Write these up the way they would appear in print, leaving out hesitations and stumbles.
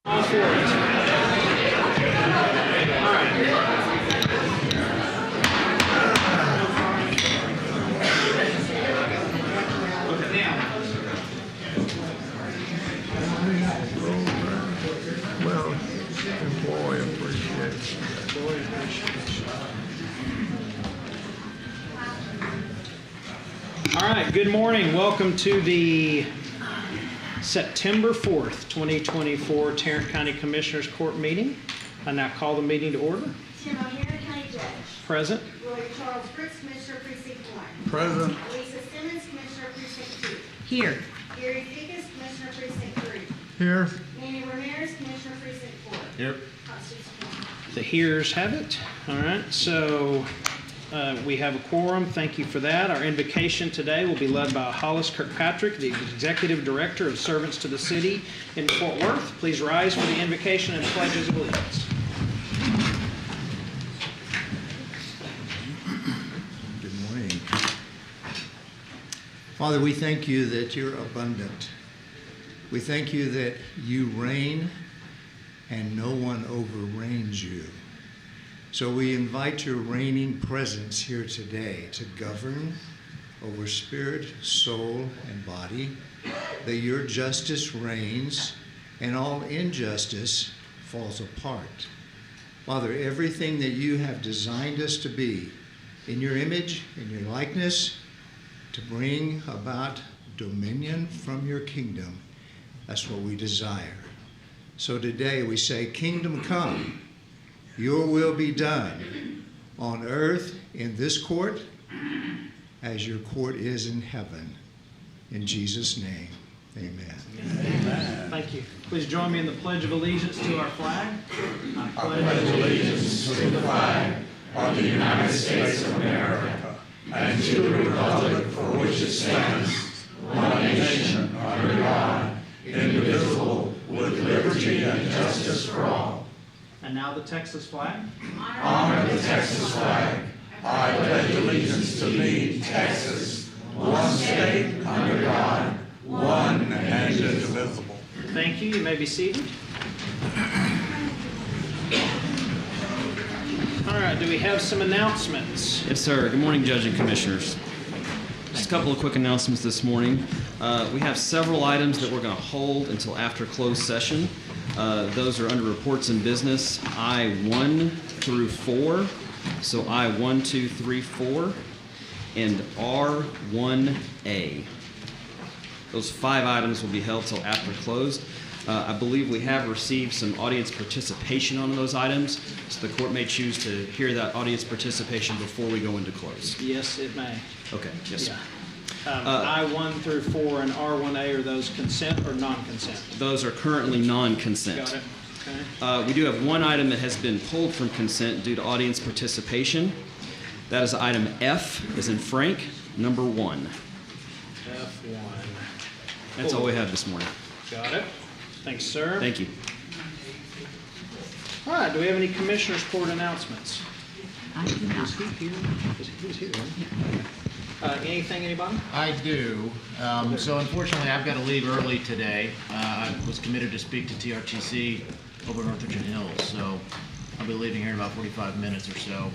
All for it. All right. Well, employee appreciation. All right, good morning. Welcome to the September 4th, 2024 Tarrant County Commissioners Court meeting. I now call the meeting to order. Tim O'Hara, County Judge. Present. Roy Charles Brooks, Commissioner Precinct 1. Present. Lisa Simmons, Commissioner Precinct 2. Here. Gary Fickus, Commissioner Precinct 3. Here. Manny Ramirez, Commissioner Precinct 4. Here. Constance Jones. The hearers have it. All right, so we have a quorum. Thank you for that. Our invocation today will be led by Hollis Kirkpatrick, the Executive Director of Servants to the City in Fort Worth. Please rise for the invocation and pledges of allegiance. Good morning. Father, we thank you that you're abundant. We thank you that you reign and no one overreigns you. So we invite your reigning presence here today to govern over spirit, soul, and body, that your justice reigns and all injustice falls apart. Father, everything that you have designed us to be in your image, in your likeness, to bring about dominion from your kingdom, that's what we desire. So today we say, kingdom come, your will be done on earth in this court as your court is in heaven. In Jesus' name, amen. Amen. Thank you. Please join me in the Pledge of Allegiance to our flag. I pledge allegiance to the flag of the United States of America and to the republic for which it stands, one nation, under God, indivisible, with liberty and justice for all. And now the Texas flag. Honor the Texas flag. I pledge allegiance to thee, Texas, one state, under God, one and indivisible. Thank you. You may be seated. All right, do we have some announcements? Yes, sir. Good morning, Judge and Commissioners. Just a couple of quick announcements this morning. We have several items that we're going to hold until after closed session. Those are under reports and business, I-1 through 4. So I-1, 2, 3, 4, and R-1A. Those 5 items will be held till after closed. I believe we have received some audience participation on those items, so the court may choose to hear that audience participation before we go into close. Yes, it may. Okay, yes, sir. I-1 through 4 and R-1A, are those consent or non-consent? Those are currently non-consent. Got it. Okay. We do have one item that has been pulled from consent due to audience participation. That is item F, as in Frank, number 1. F1. That's all we have this morning. Got it. Thanks, sir. Thank you. All right, do we have any Commissioners Court announcements? I do not. Is he here? He was here, right? Anything, anybody? I do. So unfortunately, I've got to leave early today. I was committed to speak to TRTC over North Richland Hills, so I'll be leaving here in about 45 minutes or so.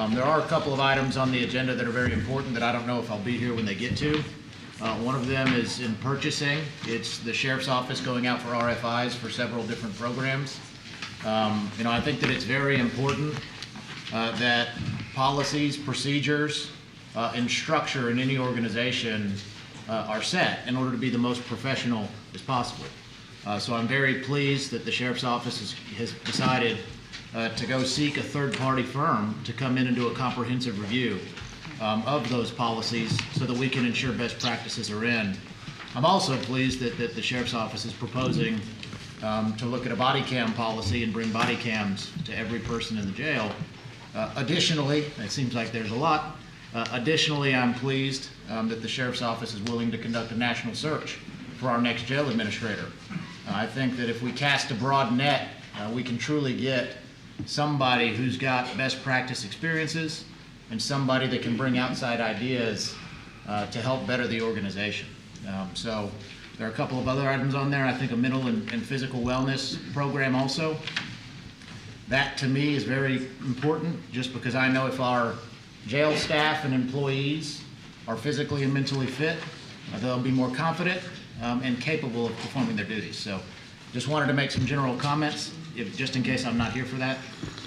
There are a couple of items on the agenda that are very important that I don't know if I'll be here when they get to. One of them is in purchasing. It's the Sheriff's Office going out for RFIs for several different programs. I think that it's very important that policies, procedures, and structure in any organization are set in order to be the most professional as possible. So I'm very pleased that the Sheriff's Office has decided to go seek a third-party firm to come in and do a comprehensive review of those policies so that we can ensure best practices are in. I'm also pleased that the Sheriff's Office is proposing to look at a body cam policy and bring body cams to every person in the jail. Additionally, it seems like there's a lot. Additionally, I'm pleased that the Sheriff's Office is willing to conduct a national search for our next jail administrator. I think that if we cast a broad net, we can truly get somebody who's got best practice experiences and somebody that can bring outside ideas to help better the organization. So There are a couple of other items on there. I think a mental and physical wellness program also. That to me is very important, just because I know if our jail staff and employees are physically and mentally fit, they'll be more confident and capable of performing their duties. So just wanted to make some general comments, just in case I'm not here for that.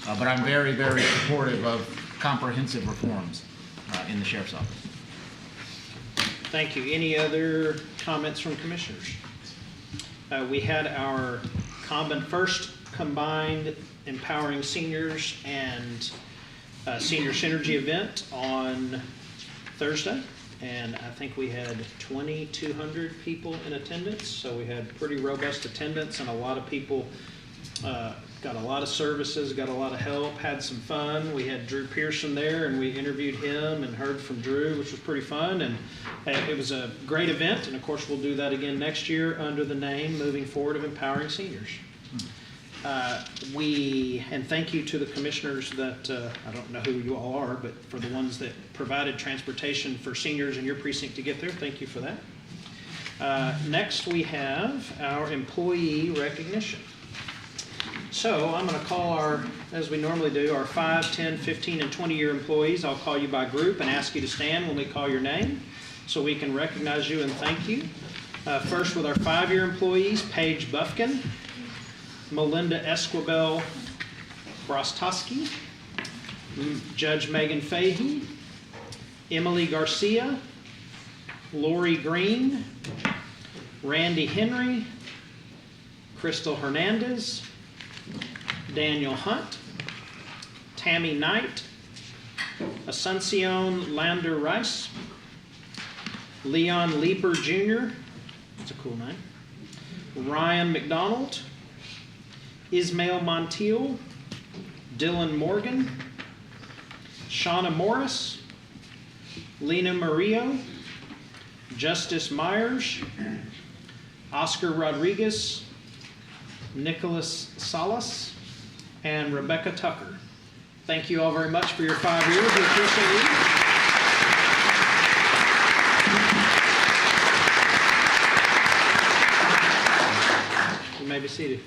But I'm very, very supportive of comprehensive reforms in the Sheriff's Office. Thank you. Any other comments from commissioners? We had our first combined Empowering Seniors and Senior Synergy event on Thursday, and I think we had 2,200 people in attendance, so we had pretty robust attendance, and a lot of people got a lot of services, got a lot of help, had some fun. We had Drew Pearson there, and we interviewed him and heard from Drew, which was pretty fun, and it was a great event, and of course we'll do that again next year under the name Moving Forward of Empowering Seniors. And thank you to the commissioners that, I don't know who you all are, but for the ones that provided transportation for seniors in your precinct to get there, thank you for that. Next we have our employee recognition. So I'm going to call as we normally do, our 5, 10, 15, and 20-year employees. I'll call you by group and ask you to stand when we call your name so we can recognize you and thank you. First with our 5-year employees, Paige Bufkin, Melinda Esquivel Brostoski, Judge Megan Fahey, Emily Garcia, Lori Green, Randy Henry, Crystal Hernandez, Daniel Hunt, Tammy Knight, Asuncion Lander Rice, Leon Leeper Jr., that's a cool name, Ryan McDonald, Ismail Montiel, Dylan Morgan, Shauna Morris, Lena Murillo, Justice Myers, Oscar Rodriguez, Nicholas Salas, and Rebecca Tucker. Thank you all very much for your 5 years. We appreciate you. You may be seated.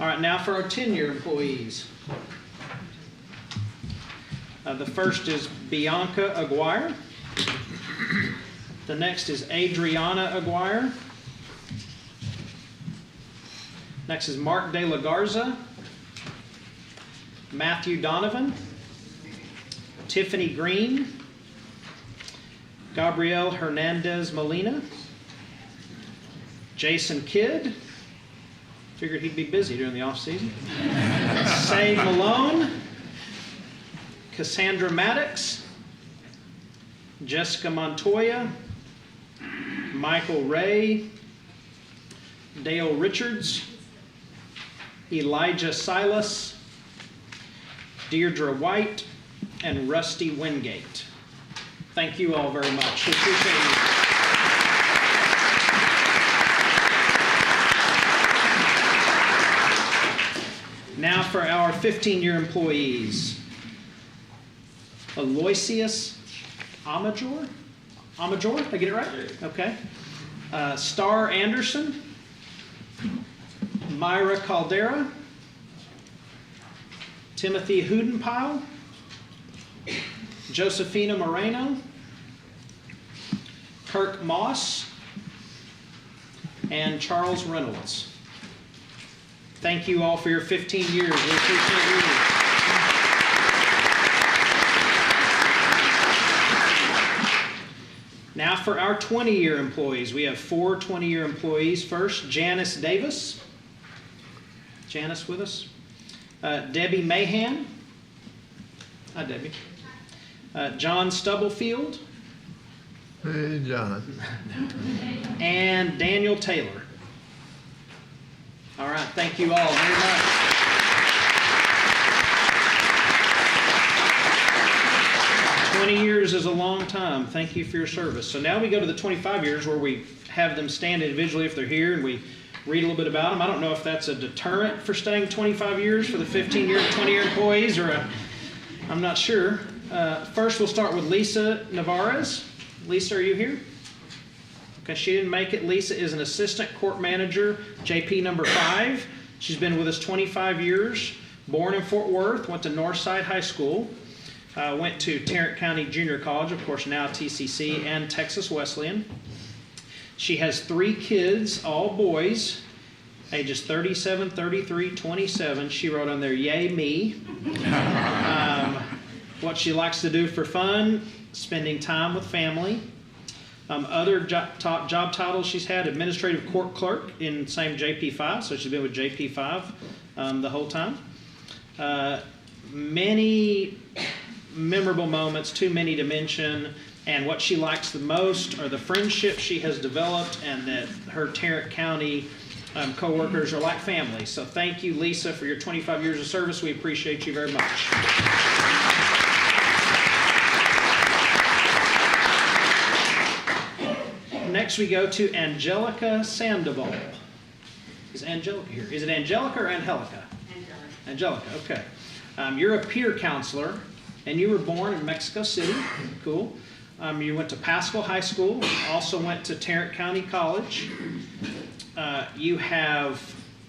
All right, now for our 10-year employees. The first is Bianca Aguirre. The next is Adriana Aguirre. Next is Mark De La Garza, Matthew Donovan, Tiffany Green, Gabriel Hernandez Molina, Jason Kidd, figured he'd be busy during the off season, Say Malone, Cassandra Maddox, Jessica Montoya, Michael Ray, Dale Richards, Elijah Silas, Deirdre White, and Rusty Wingate. Thank you all very much. We appreciate you. Now for our 15-year employees. Aloysius Amajor? Amajor? Did I get it right? Okay. Star Anderson, Myra Caldera, Timothy Hudenpile, Josephina Moreno, Kirk Moss, and Charles Reynolds. Thank you all for your 15 years. We appreciate you. Now for our 20-year employees. We have 4 20-year employees. First, Janice Davis. Janice with us. Debbie Mahan. Hi, Debbie. John Stubblefield. Hey, Jonathan. And Daniel Taylor. All right, thank you all very much. Years is a long time. Thank you for your service. So now we go to the 25 years where we have them stand individually if they're here and we read a little bit about them. I don't know if that's a deterrent for staying 25 years for the 15-year and 20-year employees or I'm not sure. First we'll start with Lisa Navarez. Lisa, are you here? Okay, she didn't make it. Lisa is an assistant court manager, JP number 5. She's been with us 25 years. Born in Fort Worth, went to Northside High School, went to Tarrant County Junior College, of course now TCC, and Texas Wesleyan. She has 3 kids, all boys, ages 37, 33, 27. She wrote on there, "Yay me." What she likes to do for fun, spending time with family. Other top job titles she's had, administrative court clerk in same JP5, so she's been with JP5 the whole time. Many memorable moments, too many to mention, and what she likes the most are the friendships she has developed and that her Tarrant County co-workers are like family. So thank you, Lisa, for your 25 years of service. We appreciate you very much. Next we go to Angelica Sandoval. Is Angelica here? Is it Angelica or Angelica? Angelica, okay. You're a peer counselor, and you were born in Mexico City. Cool. You went to Pascal High School, also went to Tarrant County College. You have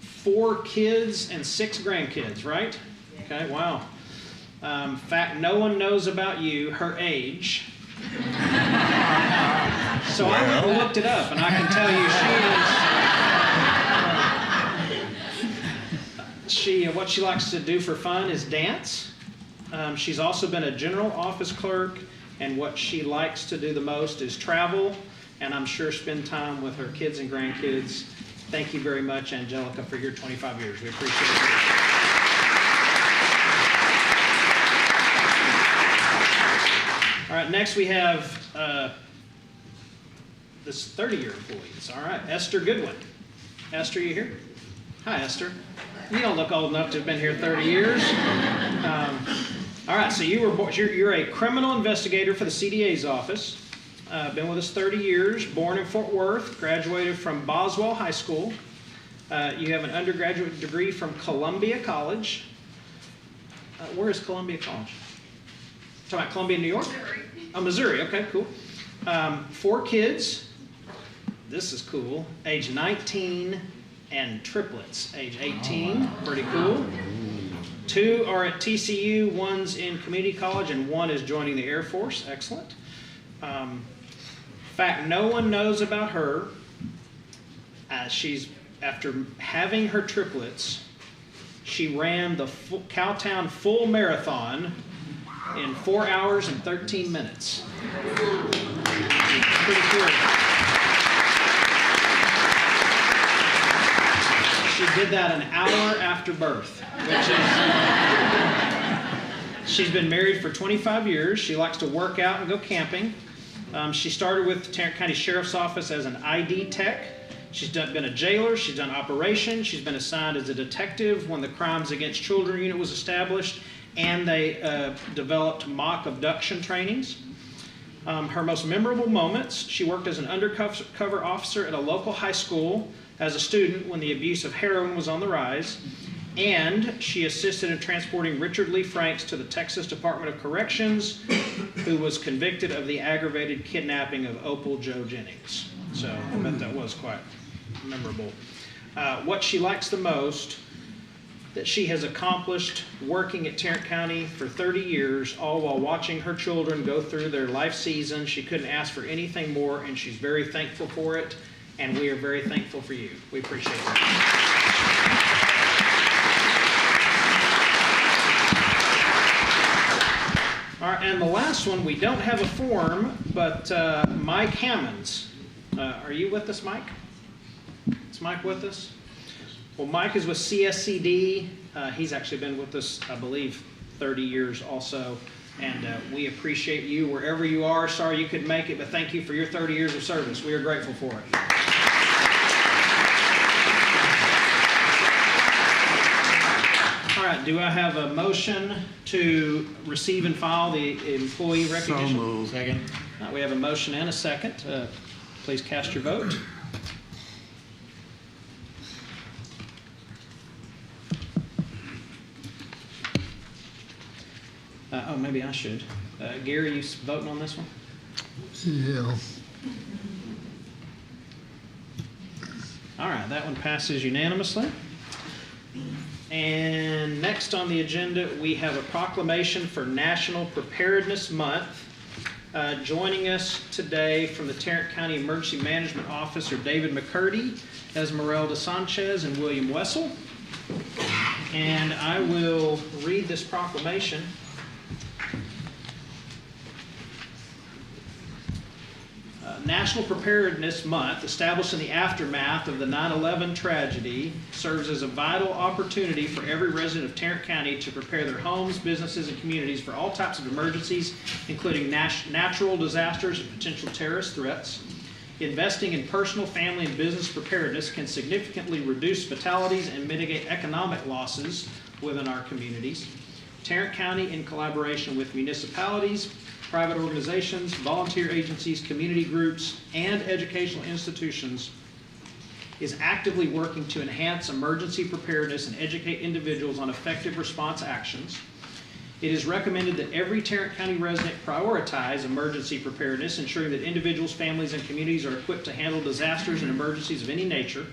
4 kids and 6 grandkids, right? Okay, wow. In fact, no one knows about you, her age. So I went and looked it up, and I can tell you what she likes to do for fun is dance. She's also been a general office clerk, and what she likes to do the most is travel, and I'm sure spend time with her kids and grandkids. Thank you very much, Angelica, for your 25 years. We appreciate it. All right, next we have this 30-year employees. All right, Esther Goodwin. Esther, you here? Hi, Esther. You don't look old enough to have been here 30 years. All right, so you're a criminal investigator for the CDA's office. Been with us 30 years, born in Fort Worth, graduated from Boswell High School. You have an undergraduate degree from Columbia College. Where is Columbia College? Talking about Columbia, New York? Missouri. Oh, Missouri, okay, cool. 4 kids. This is cool. Age 19 and triplets, age 18. Pretty cool. 2 are at TCU, 1's in community college, and 1 is joining the Air Force. Excellent. In fact, no one knows about her. After having her triplets, she ran the Cowtown Full Marathon in 4 hours and 13 minutes. Pretty cool. She did that an hour after birth, which is, she's been married for 25 years. She likes to work out and go camping. She started with the Tarrant County Sheriff's Office as an ID tech. She's been a jailer. She's done operations. She's been assigned as a detective when the Crimes Against Children unit was established, and they developed mock abduction trainings. Her most memorable moments, she worked as an undercover officer at a local high school as a student when the abuse of heroin was on the rise, and she assisted in transporting Richard Lee Franks to the Texas Department of Corrections, who was convicted of the aggravated kidnapping of Opal Joe Jennings. So I bet that was quite memorable. What she likes the most, that she has accomplished working at Tarrant County for 30 years, all while watching her children go through their life season. She couldn't ask for anything more, and she's very thankful for it, and we are very thankful for you. We appreciate it. All right, and the last one, we don't have a form, but Mike Hammonds. Are you with us, Mike? Is Mike with us? Well, Mike is with CSCD. He's actually been with us, I believe, 30 years also. And we appreciate you wherever you are. Sorry you couldn't make it, but thank you for your 30 years of service. We are grateful for it. All right, do I have a motion to receive and file the employee recognition? So moved. Second. All right, we have a motion and a second. Please cast your vote. Oh, maybe I should. Gary, you voting on this one? Yeah. All right, that one passes unanimously. And next on the agenda, we have a proclamation for National Preparedness Month. Joining us today from the Tarrant County Emergency Management Office are David McCurdy, Esmeralda Sanchez, and William Wessel. And I will read this proclamation. National Preparedness Month, established in the aftermath of the 9/11 tragedy, serves as a vital opportunity for every resident of Tarrant County to prepare their homes, businesses, and communities for all types of emergencies, including natural disasters and potential terrorist threats. Investing in personal, family, and business preparedness can significantly reduce fatalities and mitigate economic losses within our communities. Tarrant County, in collaboration with municipalities, private organizations, volunteer agencies, community groups, and educational institutions, is actively working to enhance emergency preparedness and educate individuals on effective response actions. It is recommended that every Tarrant County resident prioritize emergency preparedness, ensuring that individuals, families, and communities are equipped to handle disasters and emergencies of any nature.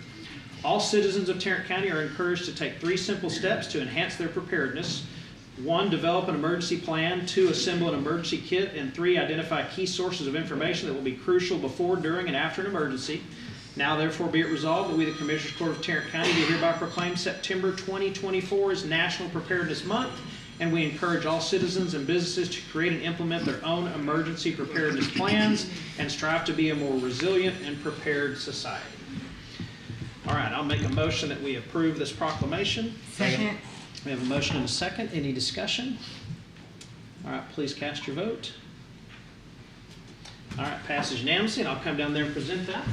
All citizens of Tarrant County are encouraged to take 3 simple steps to enhance their preparedness. 1, develop an emergency plan. 2, assemble an emergency kit. And 3, identify key sources of information that will be crucial before, during, and after an emergency. Now, therefore, be it resolved that we, the Commissioners Court of Tarrant County, do hereby proclaim September 2024 as National Preparedness Month, and we encourage all citizens and businesses to create and implement their own emergency preparedness plans and strive to be a more resilient and prepared society. All right, I'll make a motion that we approve this proclamation. Second. We have a motion and a second. Any discussion? All right, please cast your vote. All right, passes unanimously, and I'll come down there and present that.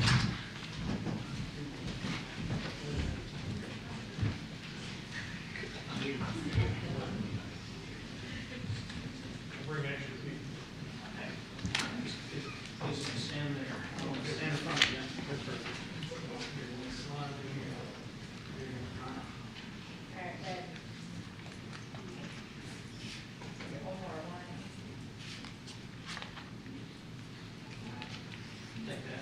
Stand there. Stand in front of you.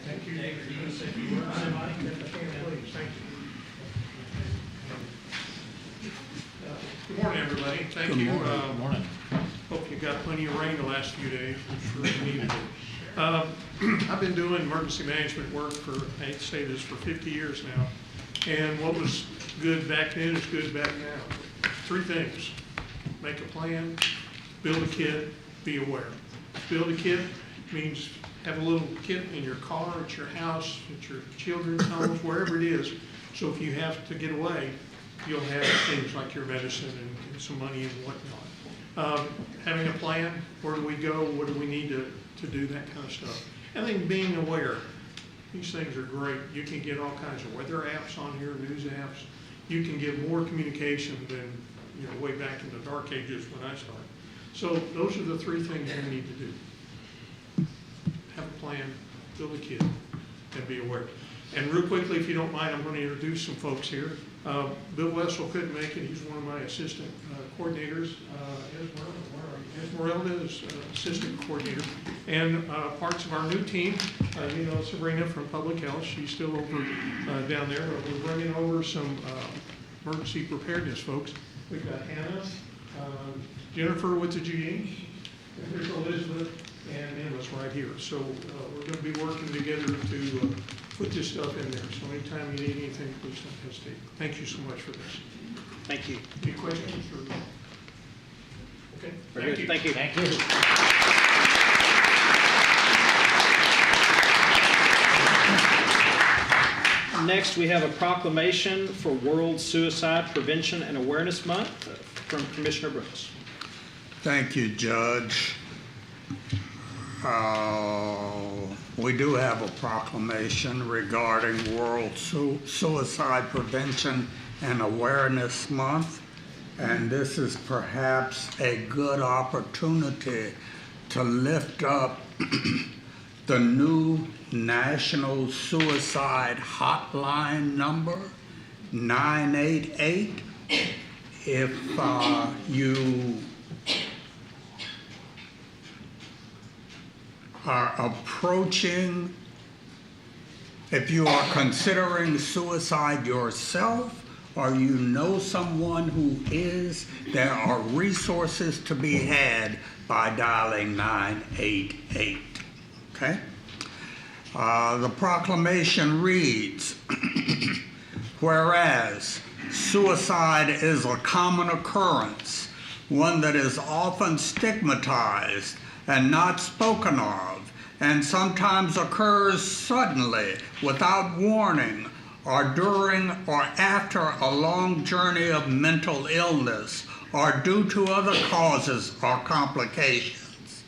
Thank you. David, do you want to say a few words? Somebody? Please, thank you. Good morning, everybody. Thank you. Good morning. Hope you got plenty of rain the last few days. I'm sure you needed it. I've been doing emergency management work for, I hate to say this, for 50 years now. And what was good back then is good back now. 3 things: make a plan, build a kit, be aware. Build a kit means have a little kit in your car, at your house, at your children's homes, wherever it is. So if you have to get away, you'll have things like your medicine and some money and whatnot. Having a plan, where do we go, what do we need to do, that kind of stuff. I think being aware, these things are great. You can get all kinds of weather apps on here, news apps. You can get more communication than way back in the dark ages when I started. So those are the 3 things you need to do. Have a plan, build a kit, and be aware. And real quickly, if you don't mind, I'm going to introduce some folks here. Bill Wessel couldn't make it. He's one of my assistant coordinators. Esmeralda is assistant coordinator. And parts of our new team, Sabrina from Public Health, she's still over down there. We're bringing over some emergency preparedness folks. We've got Hannah, Jennifer with the GE, there's Elizabeth, and Emma's right here. So we're going to be working together to put this stuff in there. So anytime you need anything, please don't hesitate. Thank you so much for this. Thank you. Any questions? Okay. Very good. Thank you. Thank you. Next, we have a proclamation for World Suicide Prevention and Awareness Month from Commissioner Brooks. Thank you, Judge. We do have a proclamation regarding World Suicide Prevention and Awareness Month, and this is perhaps a good opportunity to lift up the new National Suicide Hotline number, 988. If you are approaching if you are considering suicide yourself or you know someone who is, there are resources to be had by dialing 988. Okay? The proclamation reads, whereas suicide is a common occurrence, one that is often stigmatized and not spoken of, and sometimes occurs suddenly without warning or during or after a long journey of mental illness or due to other causes or complications.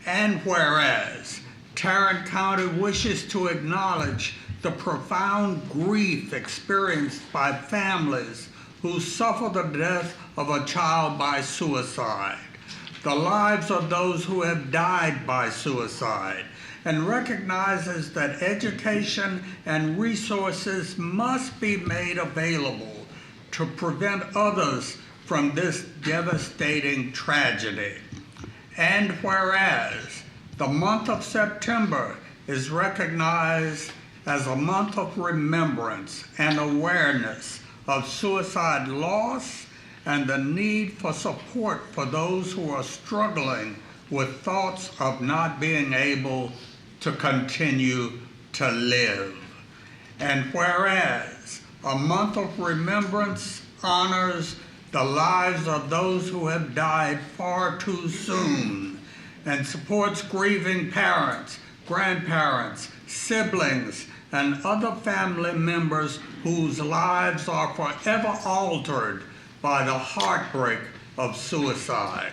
And whereas Tarrant County wishes to acknowledge the profound grief experienced by families who suffer the death of a child by suicide, the lives of those who have died by suicide, and recognizes that education and resources must be made available to prevent others from this devastating tragedy. And whereas the month of September is recognized as a month of remembrance and awareness of suicide loss and the need for support for those who are struggling with thoughts of not being able to continue to live. And whereas a month of remembrance honors the lives of those who have died far too soon and supports grieving parents, grandparents, siblings, and other family members whose lives are forever altered by the heartbreak of suicide.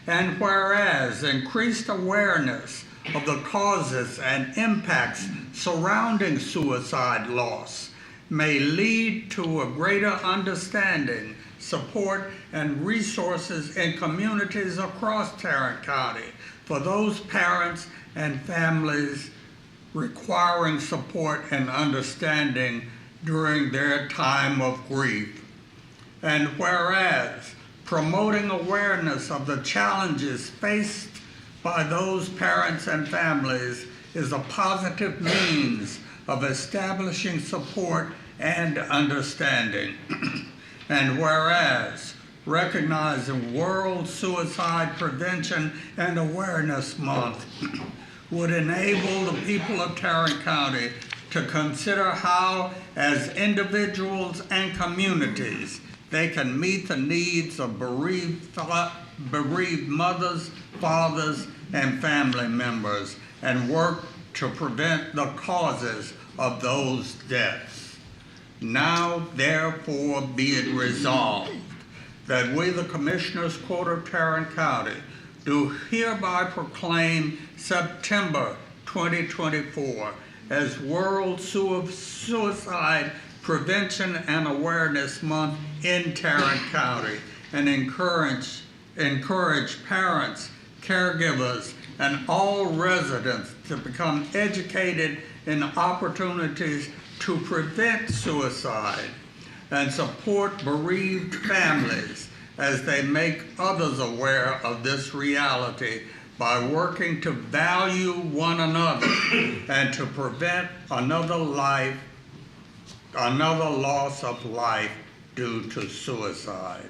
And whereas increased awareness of the causes and impacts surrounding suicide loss may lead to a greater understanding, support, and resources in communities across Tarrant County for those parents and families requiring support and understanding during their time of grief. And whereas promoting awareness of the challenges faced by those parents and families is a positive means of establishing support and understanding. And whereas recognizing World Suicide Prevention and Awareness Month would enable the people of Tarrant County to consider how, as individuals and communities, they can meet the needs of bereaved mothers, fathers, and family members and work to prevent the causes of those deaths. Now, therefore, be it resolved that we, the Commissioners Court of Tarrant County, do hereby proclaim September 2024 as World Suicide Prevention and Awareness Month in Tarrant County and encourage parents, caregivers, and all residents to become educated in opportunities to prevent suicide and support bereaved families as they make others aware of this reality by working to value one another and to prevent another loss of life due to suicide.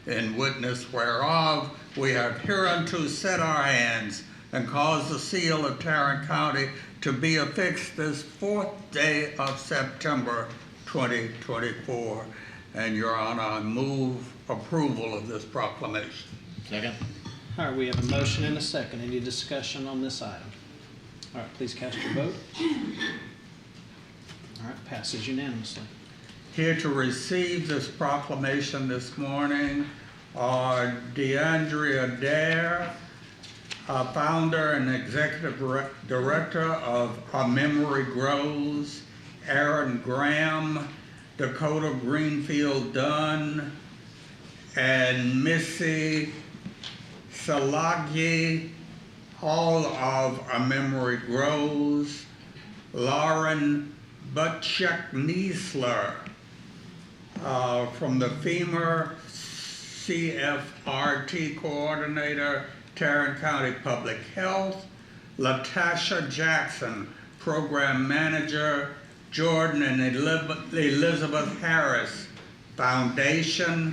In witness whereof, we have hereunto set our hands and caused the seal of Tarrant County to be affixed this 4th day of September 2024. And Your Honor, I move approval of this proclamation. Second? All right, we have a motion and a second. Any discussion on this item? All right, please cast your vote. All right, passes unanimously. Here to receive this proclamation this morning are DeAndrea Dare, founder and executive director of Our Memory Grows, Aaron Graham, Dakota Greenfield Dunn, and Missy Salagi, all of Our Memory Grows, Lauren Butchek-Niesler, from the FEMA CFRT coordinator, Tarrant County Public Health, Latasha Jackson Program Manager, Jordan and Elizabeth Harris Foundation.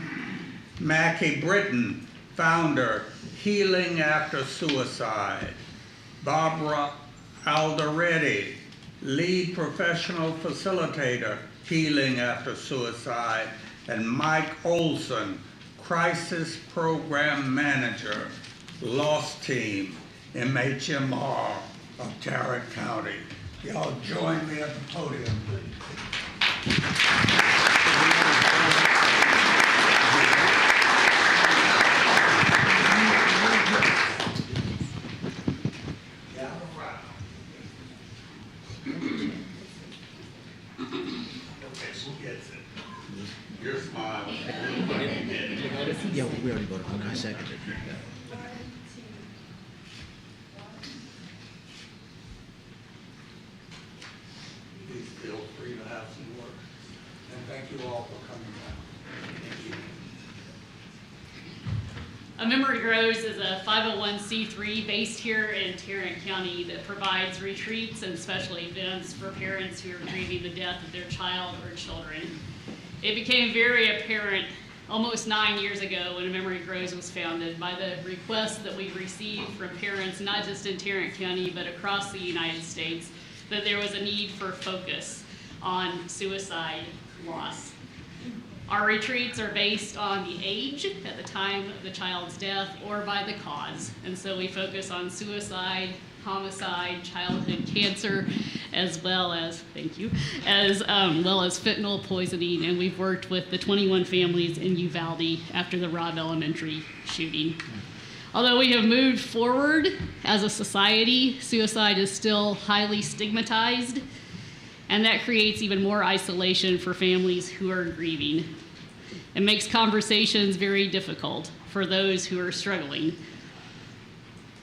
Mackie Britton, founder, Healing After Suicide. Barbara Alderetti, lead professional facilitator, Healing After Suicide. And Mike Olson, crisis program manager, Lost Team, MHMR of Tarrant County. Y'all join me at the podium, please. Your smile. Yeah, we already voted on it. I seconded it. Please feel free to have some work. And thank you all for coming down. Thank you. A Memory Grows is a 501c3 based here in Tarrant County that provides retreats and special events for parents who are grieving the death of their child or children. It became very apparent almost 9 years ago when A Memory Grows was founded by the requests that we received from parents, not just in Tarrant County, but across the United States, that there was a need for focus on suicide loss. Our retreats are based on the age at the time of the child's death or by the cause. And so we focus on suicide, homicide, childhood cancer, as well as, thank you, as well as fentanyl poisoning. And we've worked with the 21 families in Uvalde after the Robb Elementary shooting. Although we have moved forward as a society, suicide is still highly stigmatized, and that creates even more isolation for families who are grieving. It makes conversations very difficult for those who are struggling.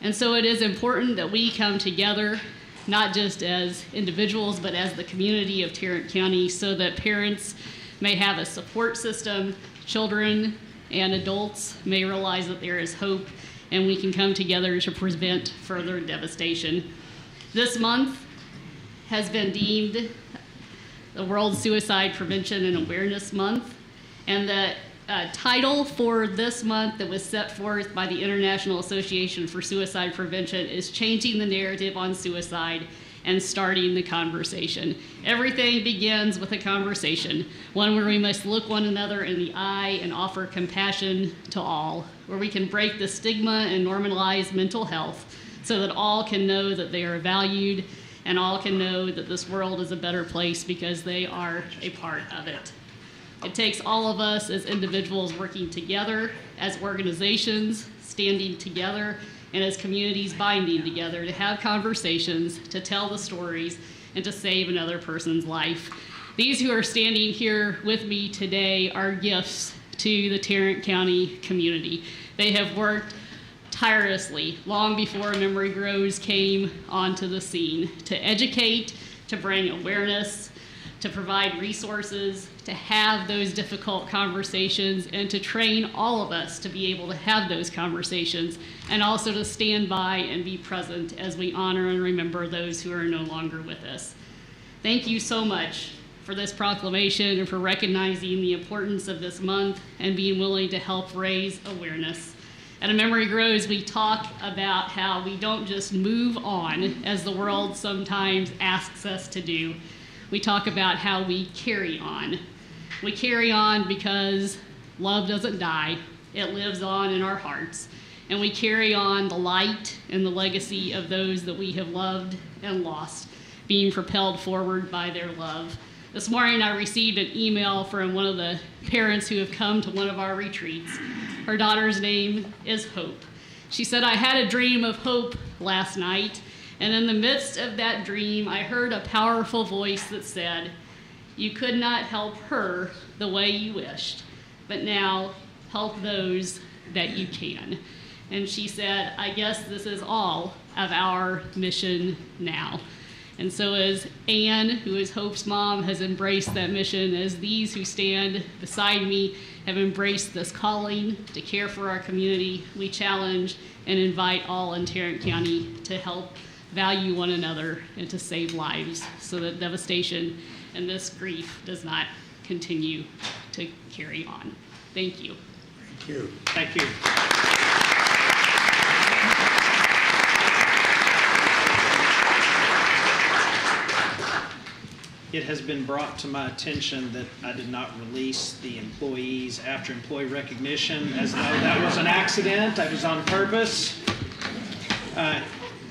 And so it is important that we come together, not just as individuals, but as the community of Tarrant County, so that parents may have a support system, children and adults may realize that there is hope, and we can come together to prevent further devastation. This month has been deemed the World Suicide Prevention and Awareness Month, and the title for this month that was set forth by the International Association for Suicide Prevention is Changing the Narrative on Suicide and Starting the Conversation. Everything begins with a conversation, one where we must look one another in the eye and offer compassion to all, where we can break the stigma and normalize mental health so that all can know that they are valued and all can know that this world is a better place because they are a part of it. It takes all of us as individuals working together, as organizations standing together, and as communities binding together to have conversations, to tell the stories, and to save another person's life. These who are standing here with me today are gifts to the Tarrant County community. They have worked tirelessly long before Memory Grows came onto the scene to educate, to bring awareness, to provide resources, to have those difficult conversations, and to train all of us to be able to have those conversations, and also to stand by and be present as we honor and remember those who are no longer with us. Thank you so much for this proclamation and for recognizing the importance of this month and being willing to help raise awareness. At A Memory Grows, we talk about how we don't just move on, as the world sometimes asks us to do. We talk about how we carry on. We carry on because love doesn't die. It lives on in our hearts. And we carry on the light and the legacy of those that we have loved and lost, being propelled forward by their love. This morning I received an email from one of the parents who have come to one of our retreats. Her daughter's name is Hope. She said, "I had a dream of hope last night, and in the midst of that dream, I heard a powerful voice that said, 'You could not help her the way you wished, but now help those that you can.'" And she said, "I guess this is all of our mission now." And so as Anne, who is Hope's mom, has embraced that mission, as these who stand beside me have embraced this calling to care for our community, we challenge and invite all in Tarrant County to help value one another and to save lives so that devastation and this grief does not continue to carry on. Thank you. Thank you. Thank you. It has been brought to my attention that I did not release the employees after employee recognition, as though that was an accident. That was on purpose.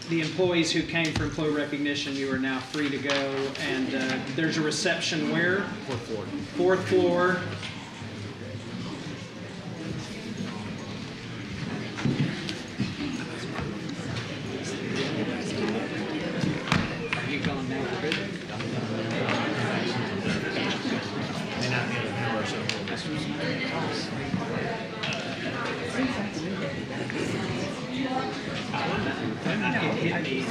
The employees who came for employee recognition, you are now free to go. And there's a reception where? Fourth floor. Fourth floor. Are you going now for good? It hit me.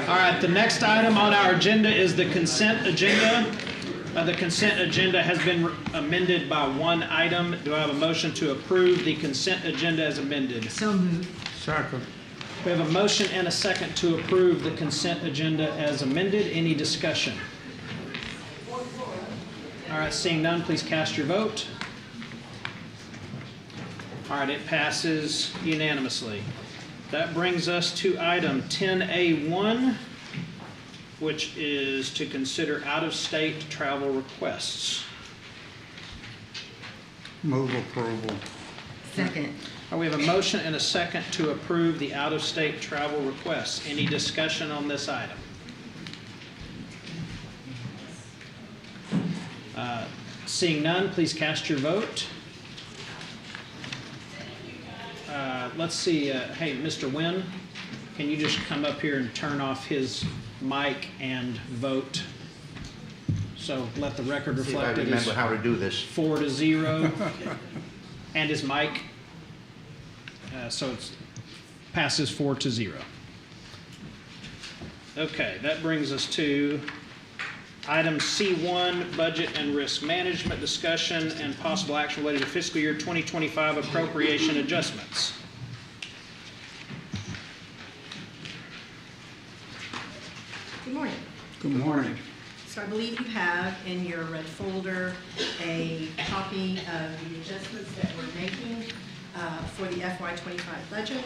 All right, the next item on our agenda is the consent agenda. The consent agenda has been amended by one item. Do I have a motion to approve the consent agenda as amended? So moved. Second. We have a motion and a second to approve the consent agenda as amended. Any discussion? All right, seeing none, please cast your vote. All right, it passes unanimously. That brings us to item 10A1, which is to consider out-of-state travel requests. Move approval. Second. We have a motion and a second to approve the out-of-state travel requests. Any discussion on this item? Seeing none, please cast your vote. Let's see, hey, Mr. Wynn, can you just come up here and turn off his mic and vote? So let the record See if I reflect it is remember how to do this. 4-0. And his mic. So it passes 4-0. Okay, that brings us to item C1, budget and risk management discussion and possible action related to fiscal year 2025 appropriation adjustments. Good morning. Good morning. So I believe you have in your red folder a copy of the adjustments that we're making for the FY25 budget.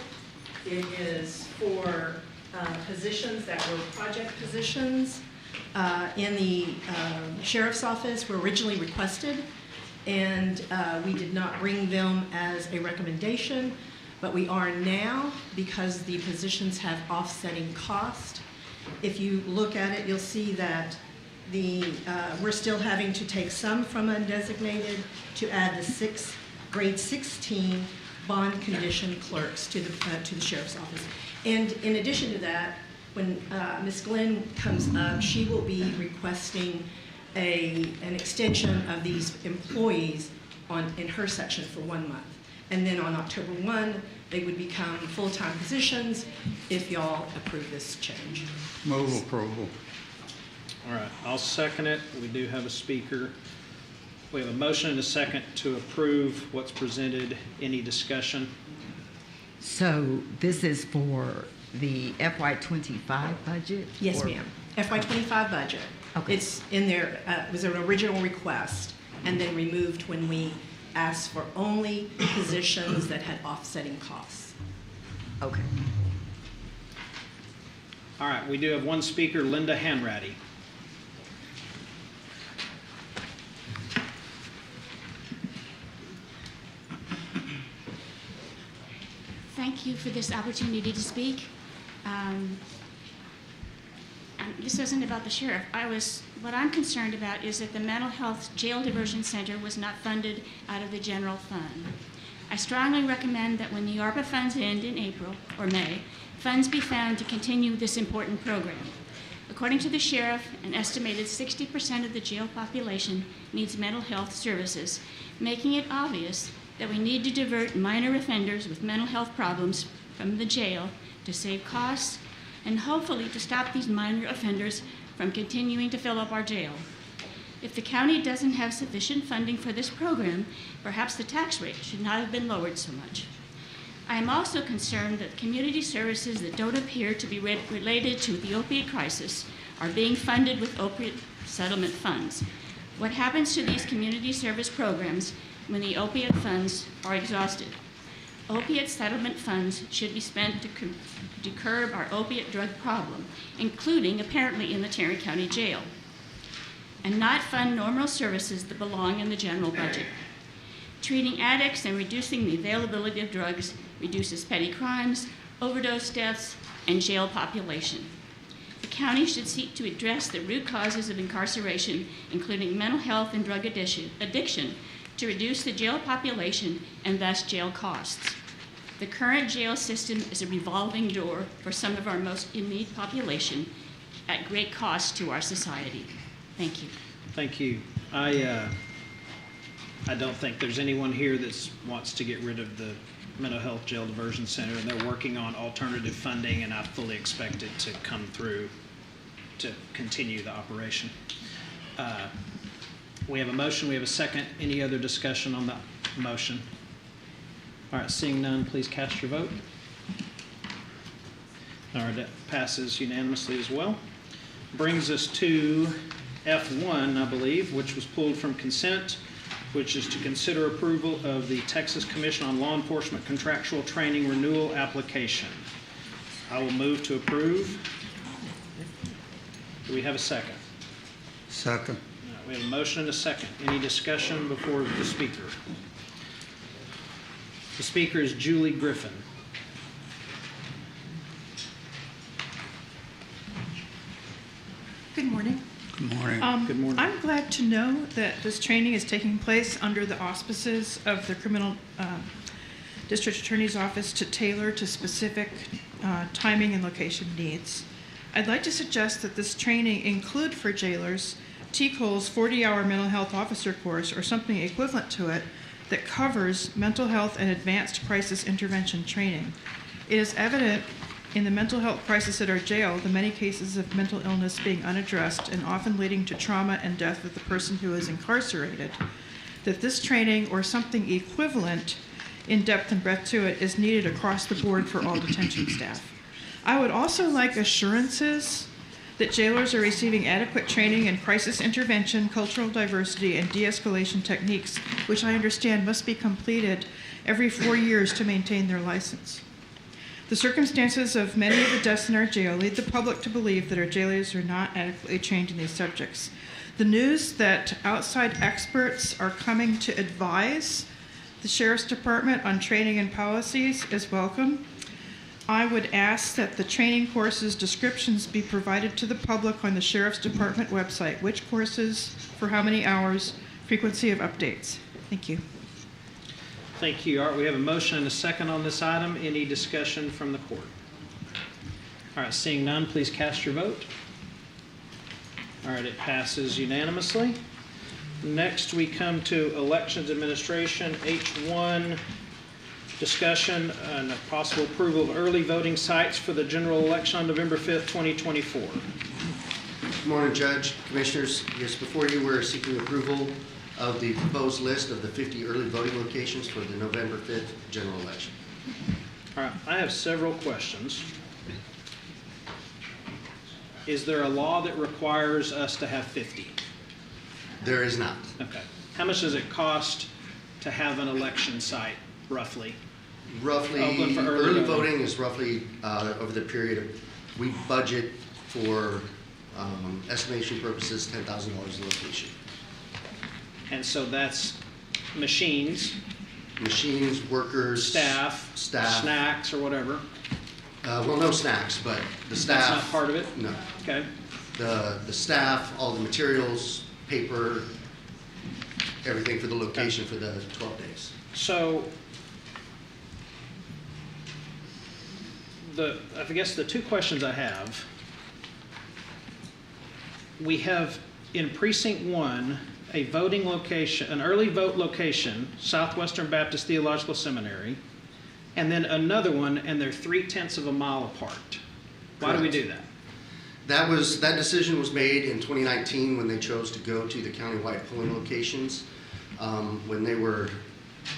It is for positions that were project positions in the sheriff's office were originally requested, and we did not bring them as a recommendation, but we are now because the positions have offsetting cost. If you look at it, you'll see that we're still having to take some from undesignated to add the grade 16 bond condition clerks to the sheriff's office. And in addition to that, when Ms. Glenn comes up, she will be requesting an extension of these employees in her section for 1 month. And then on October 1, they would become full-time positions if y'all approve this change. Move approval. All right, I'll second it. We do have a speaker. We have a motion and a second to approve what's presented. Any discussion? So this is for the FY25 budget? Yes, Or- ma'am. FY25 budget. Okay. It's in there, it was an original request and then removed when we asked for only positions that had offsetting costs. Okay. All right, we do have one speaker, Linda Hanratty. Thank you for this opportunity to speak. This isn't about the sheriff. What I'm concerned about is that the mental health jail diversion center was not funded out of the general fund. I strongly recommend that when the ARPA funds end in April or May, funds be found to continue this important program. According to the sheriff, an estimated 60% of the jail population needs mental health services, making it obvious that we need to divert minor offenders with mental health problems from the jail to save costs and hopefully to stop these minor offenders from continuing to fill up our jail. If the county doesn't have sufficient funding for this program, perhaps the tax rate should not have been lowered so much. I am also concerned that community services that don't appear to be related to the opiate crisis are being funded with opiate settlement funds. What happens to these community service programs when the opiate funds are exhausted? Opiate settlement funds should be spent to curb our opiate drug problem, including apparently in the Tarrant County Jail, and not fund normal services that belong in the general budget. Treating addicts and reducing the availability of drugs reduces petty crimes, overdose deaths, and jail population. The county should seek to address the root causes of incarceration, including mental health and drug addiction, to reduce the jail population and thus jail costs. The current jail system is a revolving door for some of our most in need population at great cost to our society. Thank you. Thank you. I don't think there's anyone here that wants to get rid of the Mental Health Jail Diversion Center, and they're working on alternative funding, and I fully expect it to come through to continue the operation. We have a motion, we have a second. Any other discussion on the motion? All right, seeing none, please cast your vote. All right, that passes unanimously as well. Brings us to F1, I believe, which was pulled from consent, which is to consider approval of the Texas Commission on Law Enforcement Contractual Training Renewal Application. I will move to approve. Do we have a second? Second. All right, we have a motion and a second. Any discussion before the speaker? The speaker is Julie Griffin. Good morning. Good morning. Good morning. I'm glad to know that this training is taking place under the auspices of the Criminal District Attorney's Office to tailor to specific timing and location needs. I'd like to suggest that this training include for jailers TCOL's 40-hour mental health officer course or something equivalent to it that covers mental health and advanced crisis intervention training. It is evident in the mental health crisis at our jail, the many cases of mental illness being unaddressed and often leading to trauma and death of the person who is incarcerated, that this training or something equivalent in depth and breadth to it is needed across the board for all detention staff. I would also like assurances that jailers are receiving adequate training in crisis intervention, cultural diversity, and de-escalation techniques, which I understand must be completed every 4 years to maintain their license. The circumstances of many of the deaths in our jail lead the public to believe that our jailers are not adequately trained in these subjects. The news that outside experts are coming to advise the Sheriff's Department on training and policies is welcome. I would ask that the training courses descriptions be provided to the public on the Sheriff's Department website. Which courses, for how many hours, frequency of updates. Thank you. Thank you. All right, we have a motion and a second on this item. Any discussion from the court? All right, seeing none, please cast your vote. All right, it passes unanimously. Next, we come to Elections Administration, H1, discussion and a possible approval of early voting sites for the general election on November 5th, 2024. Good morning, Judge, Commissioners. Yes, before you, we're seeking approval of the proposed list of the 50 early voting locations for the November 5th general election. All right, I have several questions. Is there a law that requires us to have 50? There is not. Okay. How much does it cost to have an election site, roughly? Roughly, Open for early voting is roughly over the period of, we budget for estimation purposes, $10,000 a location. And so that's machines, workers, staff, snacks, or whatever. Well, no snacks, but the staff. That's not part of it? No. Okay. The staff, all the materials, paper, everything for the location for the 12 days. So I guess the two questions I have, we have in precinct 1 a voting location, an early vote location, Southwestern Baptist Theological Seminary, and then another one, and they're 0.3 of a mile apart, Why do we Correct. do that? That decision was made in 2019 when they chose to go to the countywide polling locations, when they were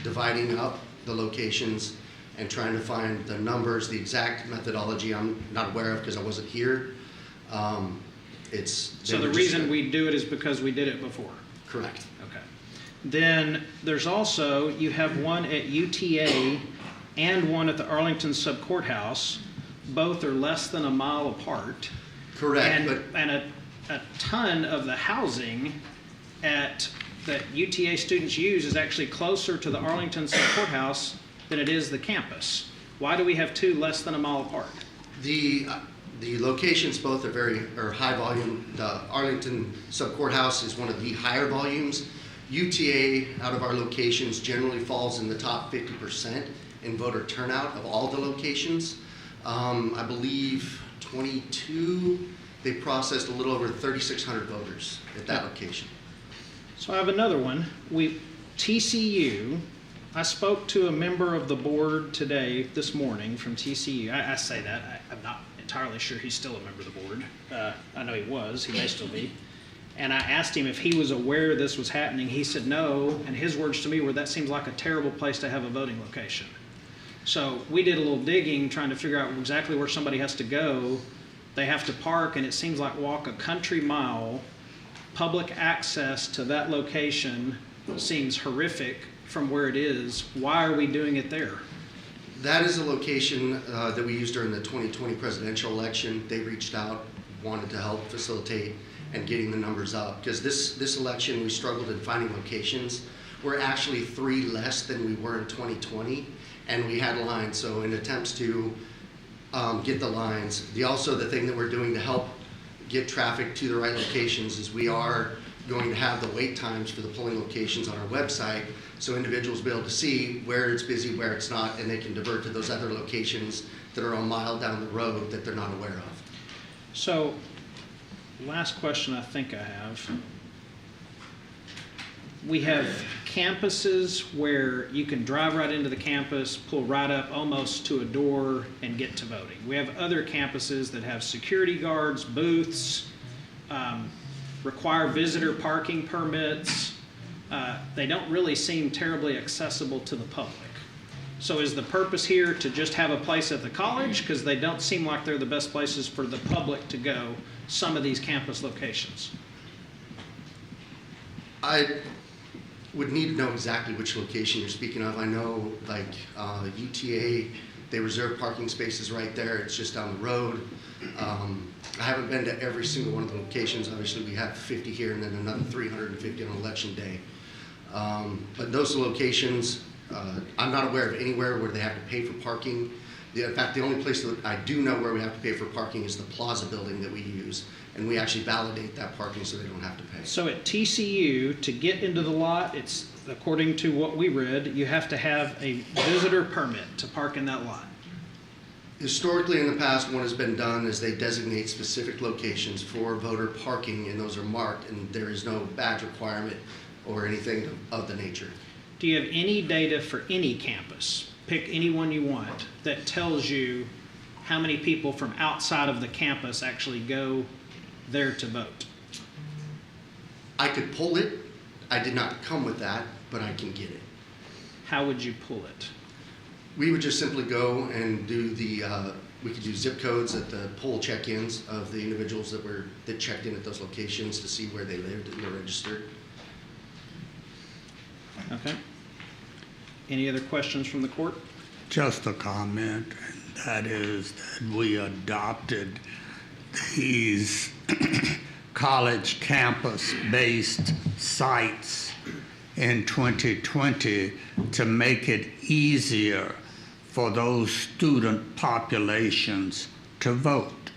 dividing up the locations and trying to find the numbers, the exact methodology I'm not aware of because I wasn't here. So the reason we do it is because we did it before? Correct. Okay. Then there's also, you have one at UTA and one at the Arlington Sub Courthouse. Both are less than a mile apart. Correct. And a ton of the housing that UTA students use is actually closer to the Arlington Sub Courthouse than it is the campus. Why do we have two less than a mile apart? The locations both are high volume. The Arlington Sub Courthouse is one of the higher volumes. UTA, out of our locations, generally falls in the top 50% in voter turnout of all the locations. I believe 22, they processed a little over 3,600 voters at that location. So I have another one. TCU, I spoke to a member of the board this morning from TCU. I say that, I'm not entirely sure he's still a member of the board. I know he was, he may still be. And I asked him if he was aware this was happening. He said no, and his words to me were, that seems like a terrible place to have a voting location. So we did a little digging trying to figure out exactly where somebody has to go. They have to park, and it seems like walk a country mile. Public access to that location seems horrific from where it is. Why are we doing it there? That is a location that we used during the 2020 presidential election. They reached out, wanted to help facilitate and getting the numbers up. Because this election, we struggled in finding locations. We're actually 3 less than we were in 2020, and we had lines. So in attempts to get the lines, the thing that we're doing to help get traffic to the right locations is we are going to have the wait times for the polling locations on our website, so individuals will be able to see where it's busy, where it's not, and they can divert to those other locations that are a mile down the road that they're not aware of. So, last question I think I have. We have campuses where you can drive right into the campus, pull right up almost to a door, and get to voting. We have other campuses that have security guards, booths, require visitor parking permits. They don't really seem terribly accessible to the public. So is the purpose here to just have a place at the college? Because they don't seem like they're the best places for the public to go, some of these campus locations. I would need to know exactly which location you're speaking of. I know, like UTA, they reserve parking spaces right there. It's just down the road. I haven't been to every single one of the locations. Obviously, we have 50 here and then another 350 on election day. But those locations, I'm not aware of anywhere where they have to pay for parking. In fact, the only place that I do know where we have to pay for parking is the Plaza building that we use, and we actually validate that parking so they don't have to pay. So at TCU, to get into the lot, it's, according to what we read, you have to have a visitor permit to park in that lot. Historically, in the past, what has been done is they designate specific locations for voter parking, and those are marked, and there is no badge requirement or anything of the nature. Do you have any data for any campus, pick any one you want, that tells you how many people from outside of the campus actually go there to vote? I could pull it. I did not come with that, but I can get it. How would you pull it? We would just simply go and do we could do zip codes at the poll check-ins of the individuals that checked in at those locations to see where they lived and were registered. Okay. Any other questions from the court? Just a comment, and that is that we adopted these college campus-based sites in 2020 to make it easier for those student populations to vote.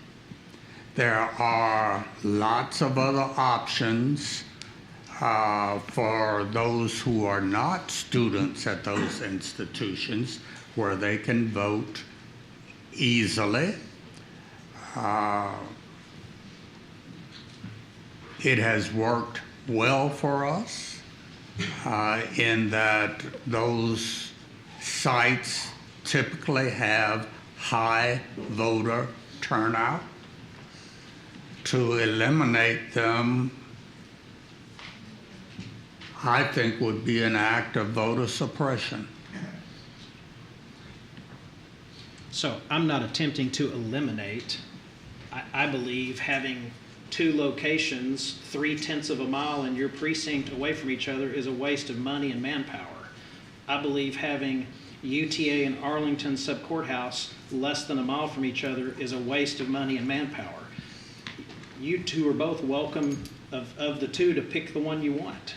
There are lots of other options for those who are not students at those institutions where they can vote easily. It has worked well for us in that those sites typically have high voter turnout. To eliminate them, I think would be an act of voter suppression. So I'm not attempting to eliminate. I believe having two locations 3/10 of a mile in your precinct away from each other is a waste of money and manpower. I believe having UTA and Arlington sub-courthouse less than a mile from each other is a waste of money and manpower. You two are both welcome of the two to pick the one you want.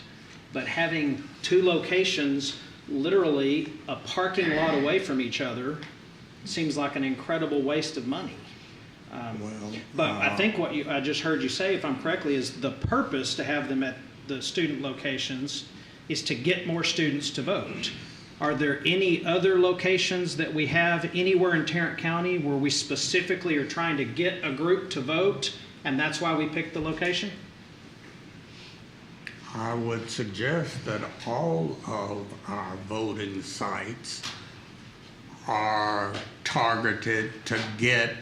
But having two locations literally a parking lot away from each other seems like an incredible waste of money. But I think what I just heard you say, if I'm correctly, is the purpose to have them at the student locations is to get more students to vote. Are there any other locations that we have anywhere in Tarrant County where we specifically are trying to get a group to vote, and that's why we picked the location? I would suggest that all of our voting sites are targeted to get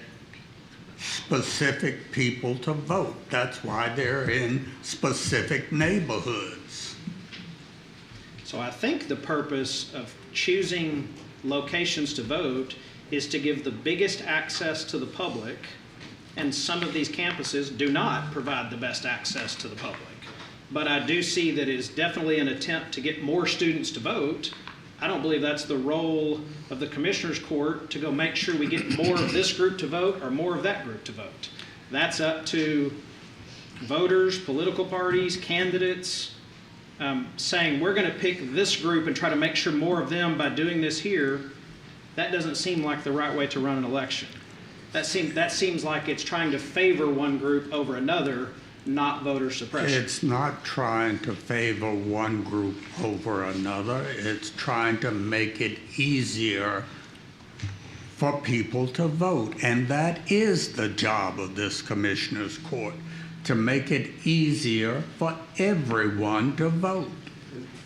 specific people to vote. That's why they're in specific neighborhoods. So I think the purpose of choosing locations to vote is to give the biggest access to the public, and some of these campuses do not provide the best access to the public. But I do see that it is definitely an attempt to get more students to vote. I don't believe that's the role of the Commissioners Court to go make sure we get more of this group to vote or more of that group to vote. That's up to voters, political parties, candidates, saying we're going to pick this group and try to make sure more of them by doing this here. That doesn't seem like the right way to run an election. That seems like it's trying to favor one group over another, not voter suppression. It's not trying to favor one group over another. It's trying to make it easier for people to vote. And that is the job of this Commissioners Court, to make it easier for everyone to vote.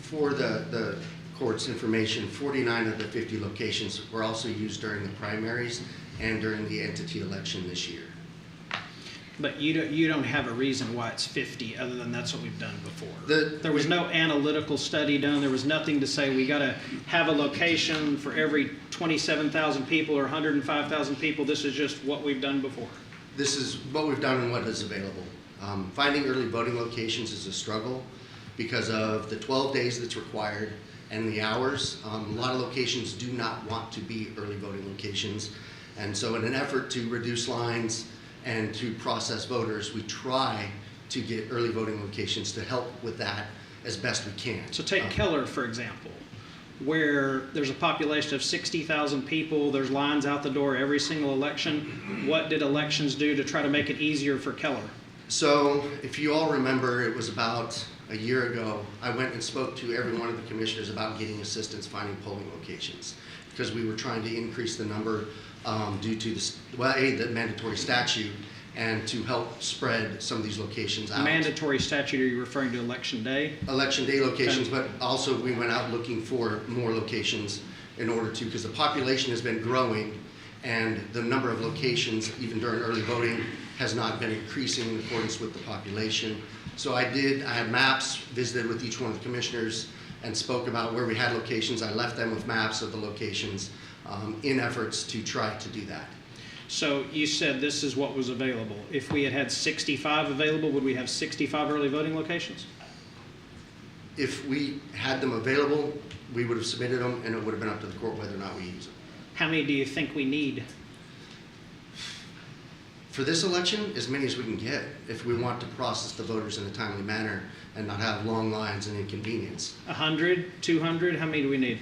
For the court's information, 49 of the 50 locations were also used during the primaries and during the entity election this year. But you don't have a reason why it's 50 other than that's what we've done before. There was no analytical study done. There was nothing to say we got to have a location for every 27,000 people or 105,000 people. This is just what we've done before. This is what we've done and what is available. Finding early voting locations is a struggle because of the 12 days that's required and the hours. A lot of locations do not want to be early voting locations. And so in an effort to reduce lines and to process voters, we try to get early voting locations to help with that as best we can. So take Keller, for example, where there's a population of 60,000 people, there's lines out the door every single election. What did elections do to try to make it easier for Keller? So if you all remember, it was about a year ago, I went and spoke to every one of the commissioners about getting assistance finding polling locations because we were trying to increase the number due to the mandatory statute and to help spread some of these locations out. Mandatory statute, are you referring to election day? Election day locations, but also we went out looking for more locations in order to, because the population has been growing and the number of locations, even during early voting, has not been increasing in accordance with the population. So I had maps, visited with each one of the commissioners and spoke about where we had locations. I left them with maps of the locations in efforts to try to do that. So you said this is what was available. If we had had 65 available, would we have 65 early voting locations? If we had them available, we would have submitted them and it would have been up to the court whether or not we use them. How many do you think we need? For this election, as many as we can get if we want to process the voters in a timely manner and not have long lines and inconvenience. 100, 200, how many do we need?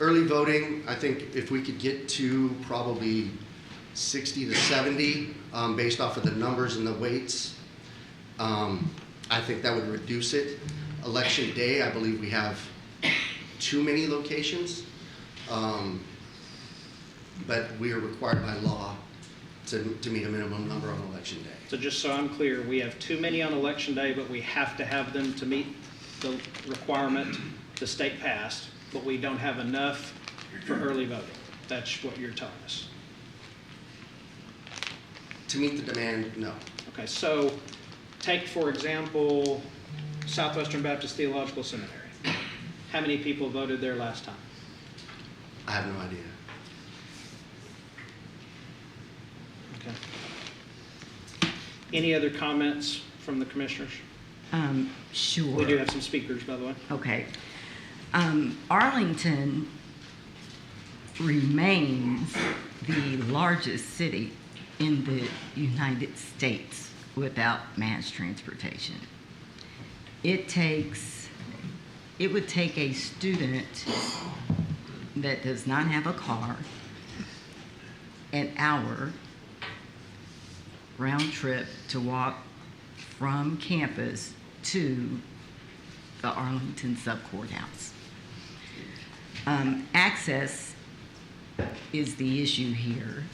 Early voting, I think if we could get to probably 60 to 70 based off of the numbers and the weights, I think that would reduce it. Election day, I believe we have too many locations, but we are required by law to meet a minimum number on election day. So just so I'm clear, we have too many on election day, but we have to have them to meet the requirement the state passed, but we don't have enough for early voting. That's what you're telling us. To meet the demand, no. Okay, so take, for example, Southwestern Baptist Theological Seminary. How many people voted there last time? I have no idea. Okay. Any other comments from the commissioners? Sure. We do have some speakers, by the way. Okay. Arlington remains the largest city in the United States without mass transportation. It would take a student that does not have a car an hour round trip to walk from campus to the Arlington Subcourthouse. Access is the issue here,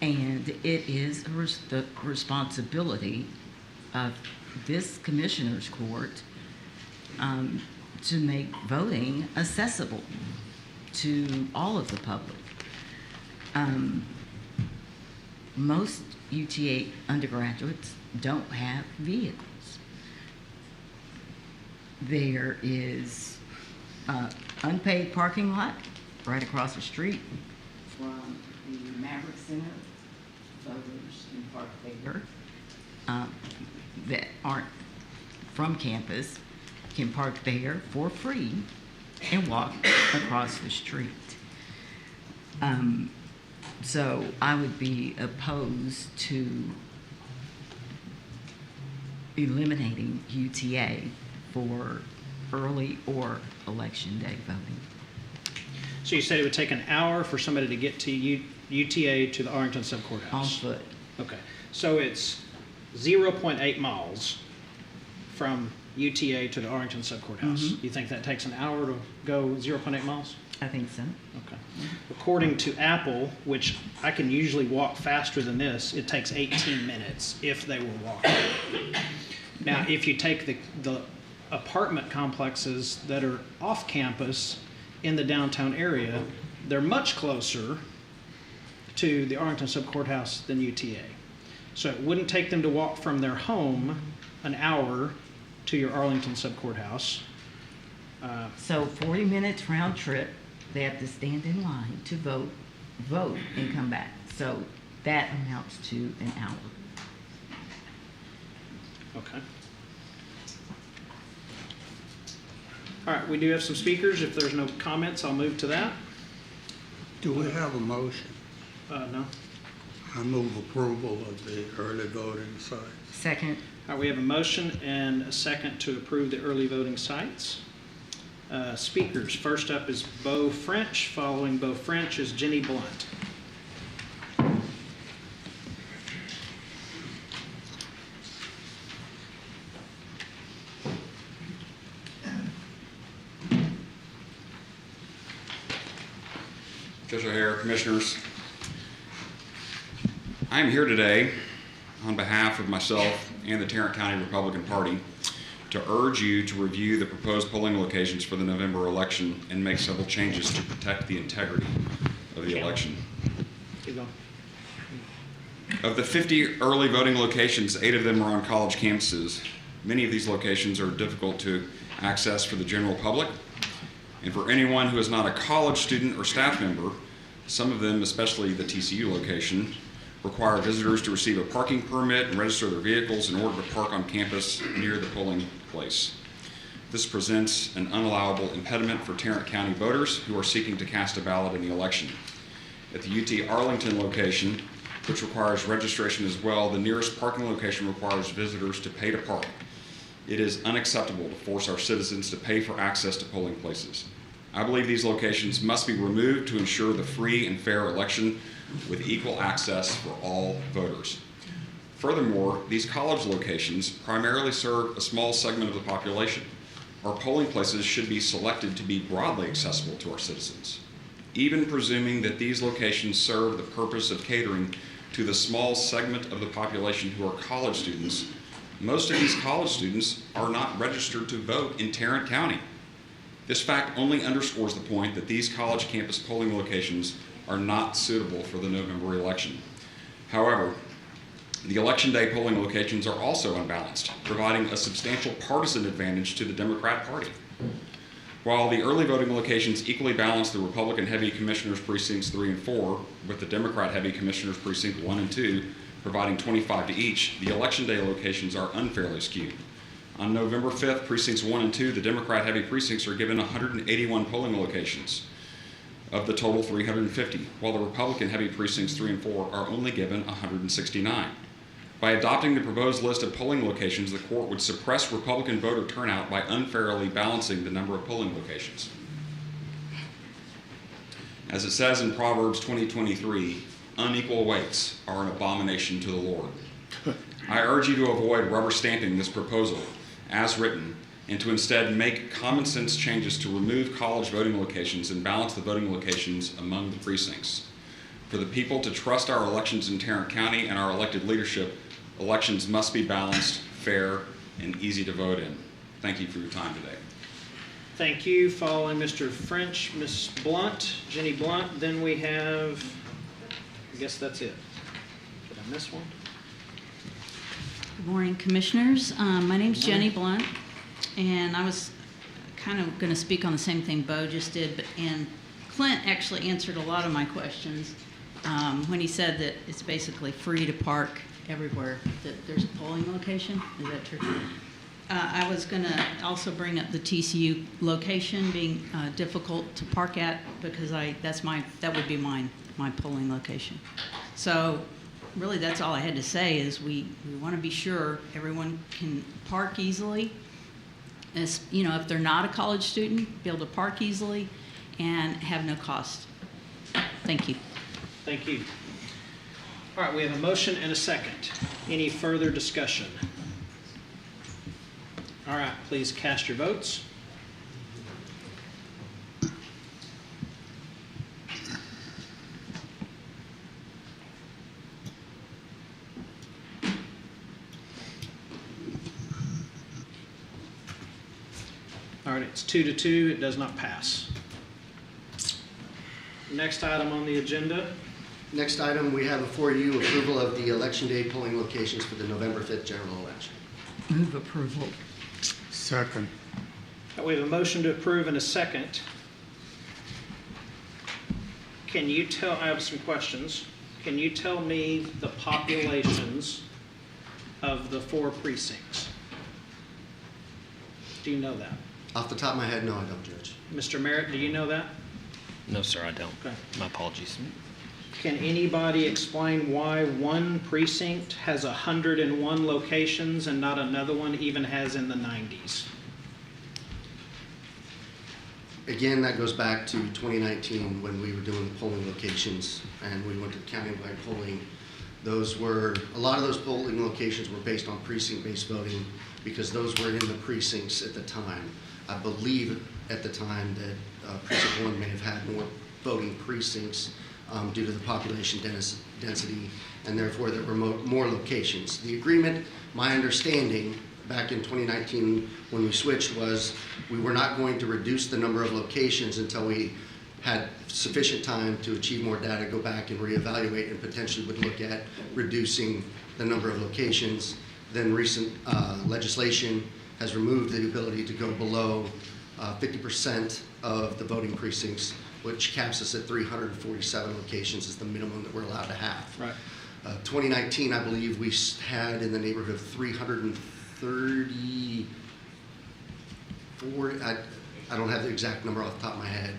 and it is the responsibility of this Commissioner's Court to make voting accessible to all of the public. Most UTA undergraduates don't have vehicles. There is an unpaid parking lot right across the street from the Maverick Center. Voters can park there that aren't from campus can park there for free and walk across the street. So I would be opposed to eliminating UTA for early or election day voting. So you said it would take an hour for somebody to get to UTA to the Arlington Subcourthouse? On foot. Okay, so it's 0.8 miles from UTA to the Arlington Subcourthouse. You think that takes an hour to go 0.8 miles? I think so. Okay. According to Apple, which I can usually walk faster than this, it takes 18 minutes if they were walking. Now, if you take the apartment complexes that are off campus in the downtown area, they're much closer to the Arlington Subcourthouse than UTA. So it wouldn't take them to walk from their home an hour to your Arlington Subcourthouse. So 40 minutes round trip, they have to stand in line to vote and come back. So that amounts to an hour. Okay. All right, we do have some speakers. If there's no comments, I'll move to that. Do we have a motion? No. I move approval of the early voting site. Second. All right, we have a motion and a second to approve the early voting sites. Speakers, first up is Beau French. Following Beau French is Jenny Blunt. Judge O'Hare, Commissioners, I am here today on behalf of myself and the Tarrant County Republican Party to urge you to review the proposed polling locations for the November election and make several changes to protect the integrity of the election. Keep going. Of the 50 early voting locations, 8 of them are on college campuses. Many of these locations are difficult to access for the general public. And for anyone who is not a college student or staff member, some of them, especially the TCU location, require visitors to receive a parking permit and register their vehicles in order to park on campus near the polling place. This presents an unallowable impediment for Tarrant County voters who are seeking to cast a ballot in the election. At the UT Arlington location, which requires registration as well, the nearest parking location requires visitors to pay to park. It is unacceptable to force our citizens to pay for access to polling places. I believe these locations must be removed to ensure the free and fair election with equal access for all voters. Furthermore, these college locations primarily serve a small segment of the population. Our polling places should be selected to be broadly accessible to our citizens. Even presuming that these locations serve the purpose of catering to the small segment of the population who are college students, most of these college students are not registered to vote in Tarrant County. This fact only underscores the point that these college campus polling locations are not suitable for the November election. However, The election day polling locations are also unbalanced, providing a substantial partisan advantage to the Democrat Party. While the early voting locations equally balance the Republican-heavy Commissioners Precincts 3 and 4, with the Democrat-heavy Commissioners Precinct 1 and 2 providing 25 to each, the election day locations are unfairly skewed. On November 5th, Precincts 1 and 2, the Democrat-heavy precincts are given 181 polling locations of the total 350, while the Republican-heavy Precincts 3 and 4 are only given 169. By adopting the proposed list of polling locations, the court would suppress Republican voter turnout by unfairly balancing the number of polling locations. As it says in Proverbs 20:23, unequal weights are an abomination to the Lord. I urge you to avoid rubber stamping this proposal as written and to instead make common sense changes to remove college voting locations and balance the voting locations among the precincts. For the people to trust our elections in Tarrant County and our elected leadership, elections must be balanced, fair, and easy to vote in. Thank you for your time today. Thank you. Following Mr. French, Ms. Blunt, Jenny Blunt. Then we have, I guess that's it. Did I miss one? Good morning, Commissioners. My name's Jenny Blunt, and I was kind of going to speak on the same thing Bo just did, and Clint actually answered a lot of my questions when he said that it's basically free to park everywhere that there's a polling location. Is that true? I was going to also bring up the TCU location being difficult to park at because that would be my polling location. So really that's all I had to say is we want to be sure everyone can park easily. As, you know, if they're not a college student, be able to park easily and have no cost. Thank you. Thank you. All right, we have a motion and a second. Any further discussion? All right, please cast your votes. All right, it's 2-2. It does not pass. Next item on the agenda. Next item, we have before you approval of the election day polling locations for the November 5th general election. Move approval. Second. We have a motion to approve and a second. Can you tell, I have some questions. Can you tell me the populations of the 4 precincts? Do you know that? Off the top of my head, no, I don't, Judge. Mr. Merritt, do you know that? No, sir, I don't. Okay. My apologies. Can anybody explain why one precinct has 101 locations and not another one even has in the 90s? Again, that goes back to 2019 when we were doing the polling locations and we went to countywide polling. A lot of those polling locations were based on precinct-based voting because those were in the precincts at the time. I believe at the time that Precinct 1 may have had more voting precincts due to the population density, and therefore there were more locations. The agreement, my understanding, back in 2019 when we switched was we were not going to reduce the number of locations until we had sufficient time to achieve more data, go back and reevaluate, and potentially would look at reducing the number of locations. Then recent legislation has removed the ability to go below 50% of the voting precincts, which caps us at 347 locations is the minimum that we're allowed to have. Right. 2019, I believe we had in the neighborhood of 334, I don't have the exact number off the top of my head,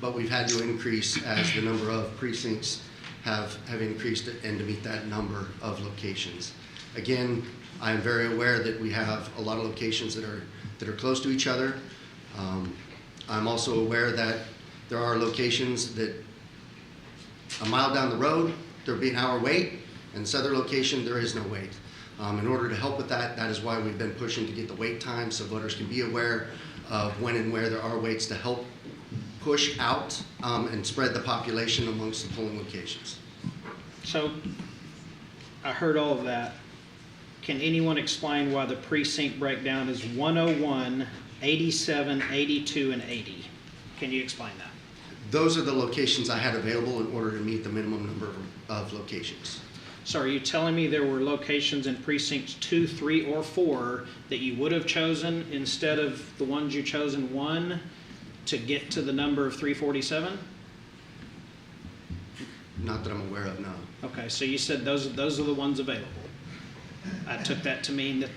but we've had to increase as the number of precincts have increased and to meet that number of locations. Again, I am very aware that we have a lot of locations that are close to each other. I'm also aware that there are locations that a mile down the road, there'll be an hour wait, and this other location, there is no wait. In order to help with that, that is why we've been pushing to get the wait time so voters can be aware of when and where there are waits to help push out and spread the population amongst the polling locations. So I heard all of that. Can anyone explain why the precinct breakdown is 101, 87, 82, and 80? Can you explain that? Those are the locations I had available in order to meet the minimum number of locations. So are you telling me there were locations in precincts 2, 3, or 4 that you would have chosen instead of the ones you chose in 1 to get to the number of 347? Not that I'm aware of, no. Okay, so you said those are the ones available. I took that to mean that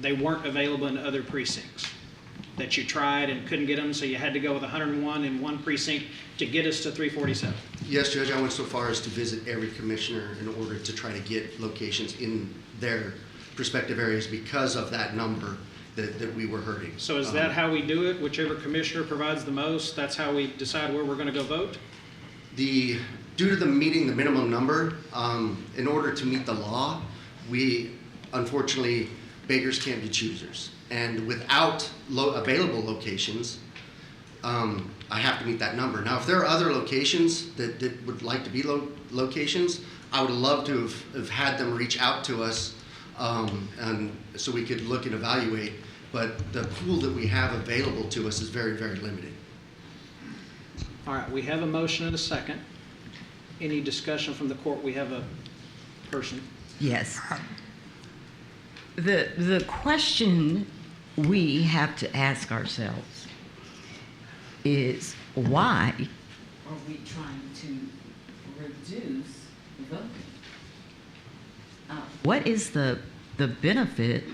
they weren't available in other precincts, that you tried and couldn't get them, so you had to go with 101 in one precinct to get us to 347. Yes, Judge, I went so far as to visit every commissioner in order to try to get locations in their respective areas because of that number that we were hurting. So is that how we do it? Whichever commissioner provides the most, that's how we decide where we're going to go vote? Due to the meeting the minimum number, in order to meet the law, we, unfortunately, beggars can't be choosers. And without available locations, I have to meet that number. Now, if there are other locations that would like to be locations, I would love to have had them reach out to us and so we could look and evaluate. But the pool that we have available to us is very, very limited. All right, we have a motion and a second. Any discussion from the court? We have a person. Yes. The question we have to ask ourselves is, why are we trying to reduce voting? What is the benefit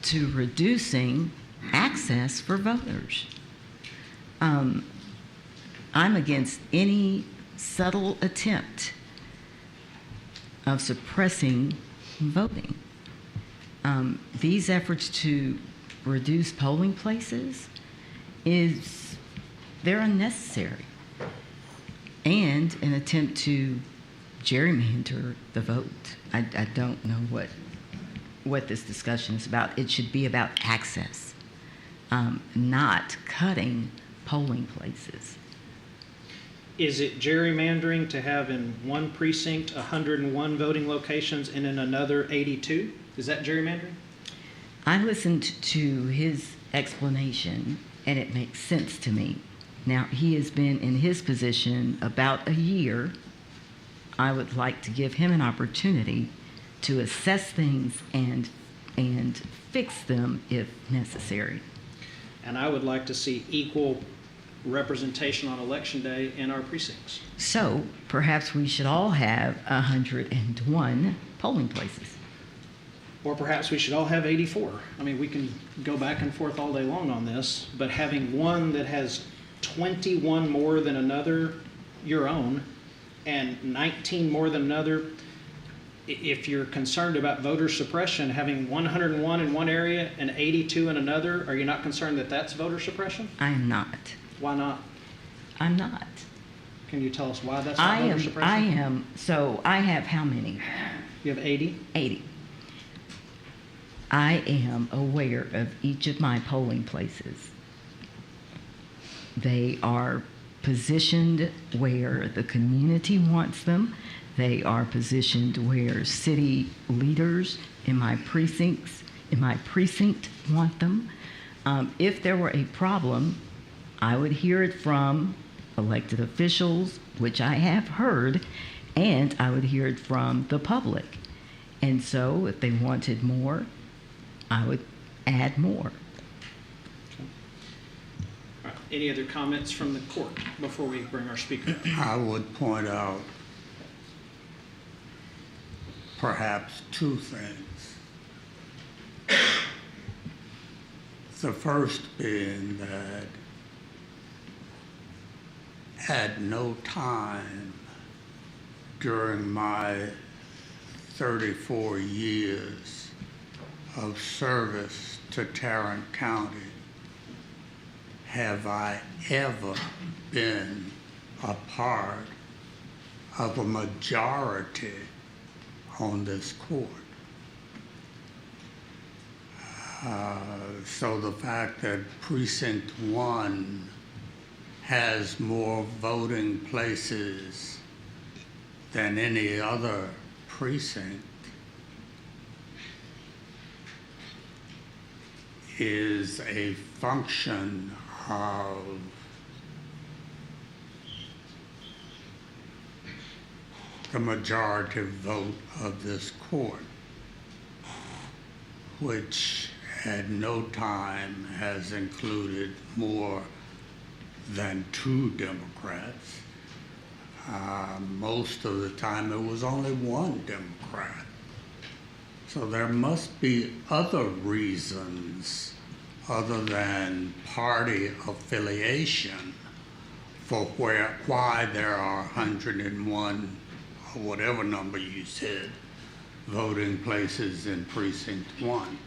to reducing access for voters? I'm against any subtle attempt of suppressing voting. These efforts to reduce polling places they're unnecessary, and an attempt to gerrymander the vote. I don't know what this discussion is about. It should be about access, not cutting polling places. Is it gerrymandering to have in one precinct 101 voting locations and in another 82? Is that gerrymandering? I listened to his explanation, and it makes sense to me. Now, he has been in his position about a year. I would like to give him an opportunity to assess things and fix them if necessary. And I would like to see equal representation on Election Day in our precincts. So perhaps we should all have 101 polling places. Or perhaps we should all have 84. I mean, we can go back and forth all day long on this, but having one that has 21 more than another, your own, and 19 more than another, if you're concerned about voter suppression, having 101 in one area and 82 in another, are you not concerned that that's voter suppression? I am not. Why not? I'm not. Can you tell us why that's not voter suppression? I am. So I have how many? You have 80? 80. I am aware of each of my polling places. They are positioned where the community wants them. They are positioned where city leaders in my precinct want them. If there were a problem, I would hear it from elected officials, which I have heard, and I would hear it from the public. And so if they wanted more, I would add more. All right. Any other comments from the court before we bring our speaker up? I would point out perhaps two things. The first being that at no time during my 34 years of service to Tarrant County have I ever been a part of a majority on this court. So the fact that Precinct 1 has more voting places than any other precinct is a function of the majority vote of this court, which at no time has included more than 2 Democrats. Most of the time it was only 1 Democrat. So there must be other reasons other than party affiliation for why there are 101, or whatever number you said, voting places in Precinct 1.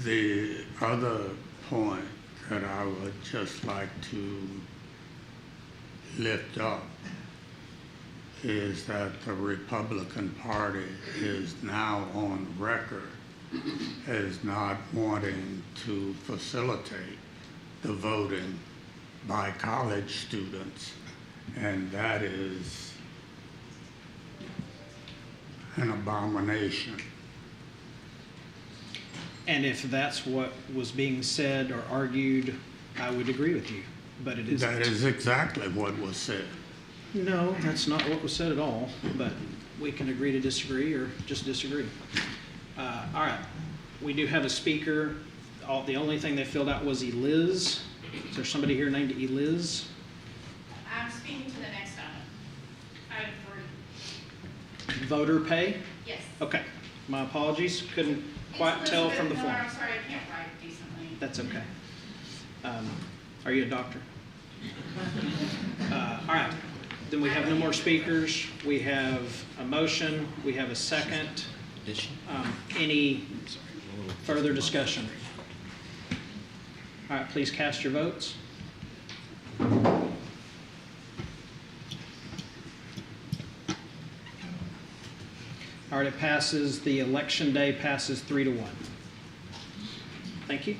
The other point that I would just like to lift up is that the Republican Party is now on record as not wanting to facilitate the voting by college students, and that is an abomination. And if that's what was being said or argued, I would agree with you, but it isn't. That is exactly what was said. No, that's not what was said at all, but we can agree to disagree or just disagree. All right, we do have a speaker. The only thing they filled out was Eliz. Is there somebody here named Eliz? I'm speaking to the next item. Item 3. Voter pay? Yes. Okay, my apologies. Couldn't quite tell from the form. I'm sorry, I can't write decently. That's okay. Are you a doctor? All right, then we have no more speakers. We have a motion. We have a second. Any further discussion? All right, please cast your votes. All right, it passes. The election day passes 3-1. Thank you.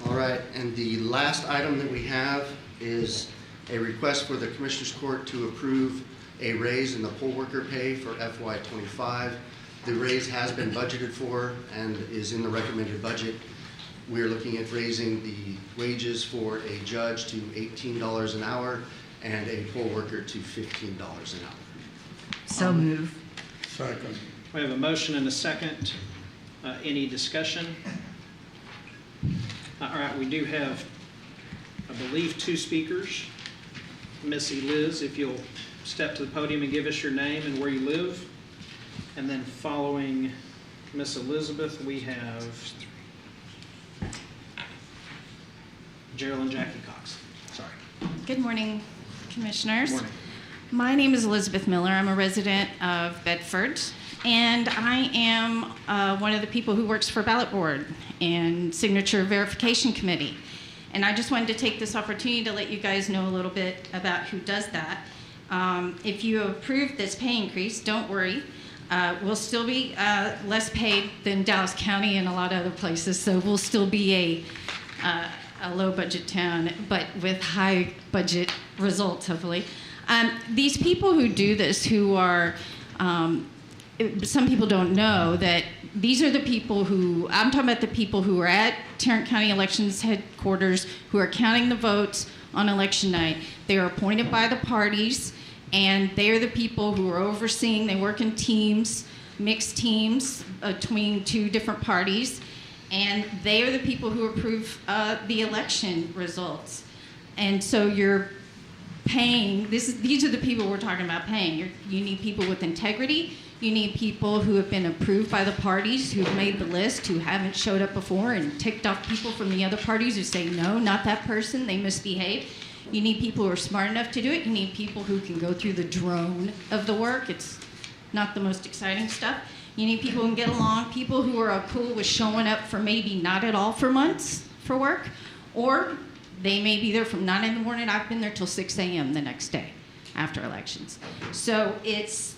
All right, and the last item that we have is a request for the Commissioners Court to approve a raise in the poll worker pay for FY25. The raise has been budgeted for and is in the recommended budget. We are looking at raising the wages for a judge to $18 an hour and a poll worker to $15 an hour. So move. Second. We have a motion and a second. Any discussion? All right, we do have, I believe, 2 speakers. Miss Eliz, if you'll step to the podium and give us your name and where you live. And then following Miss Elizabeth, we have Geraldine Jackie Cox. Sorry. Good morning, Commissioners. Morning. My name is Elizabeth Miller. I'm a resident of Bedford, and I am one of the people who works for Ballot Board and Signature Verification Committee. And I just wanted to take this opportunity to let you guys know a little bit about who does that. If you approve this pay increase, don't worry. We'll still be less paid than Dallas County and a lot of other places, so we'll still be a low-budget town, but with high-budget results, hopefully. These people who do this, who are, some people don't know that these are the people who, I'm talking about the people who are at Tarrant County Elections Headquarters, who are counting the votes on election night. They are appointed by the parties, and they are the people who are overseeing. They work in teams, mixed teams between 2 different parties, and they are the people who approve the election results. And so you're paying, these are the people we're talking about paying. You need people with integrity. You need people who have been approved by the parties, who've made the list, who haven't showed up before and ticked off people from the other parties who say, no, not that person, they misbehaved. You need people who are smart enough to do it. You need people who can go through the drone of the work. It's not the most exciting stuff. You need people who can get along, people who are cool with showing up for maybe not at all for months for work, or they may be there from 9 in the morning. I've been there till 6 a.m. the next day after elections. So it's,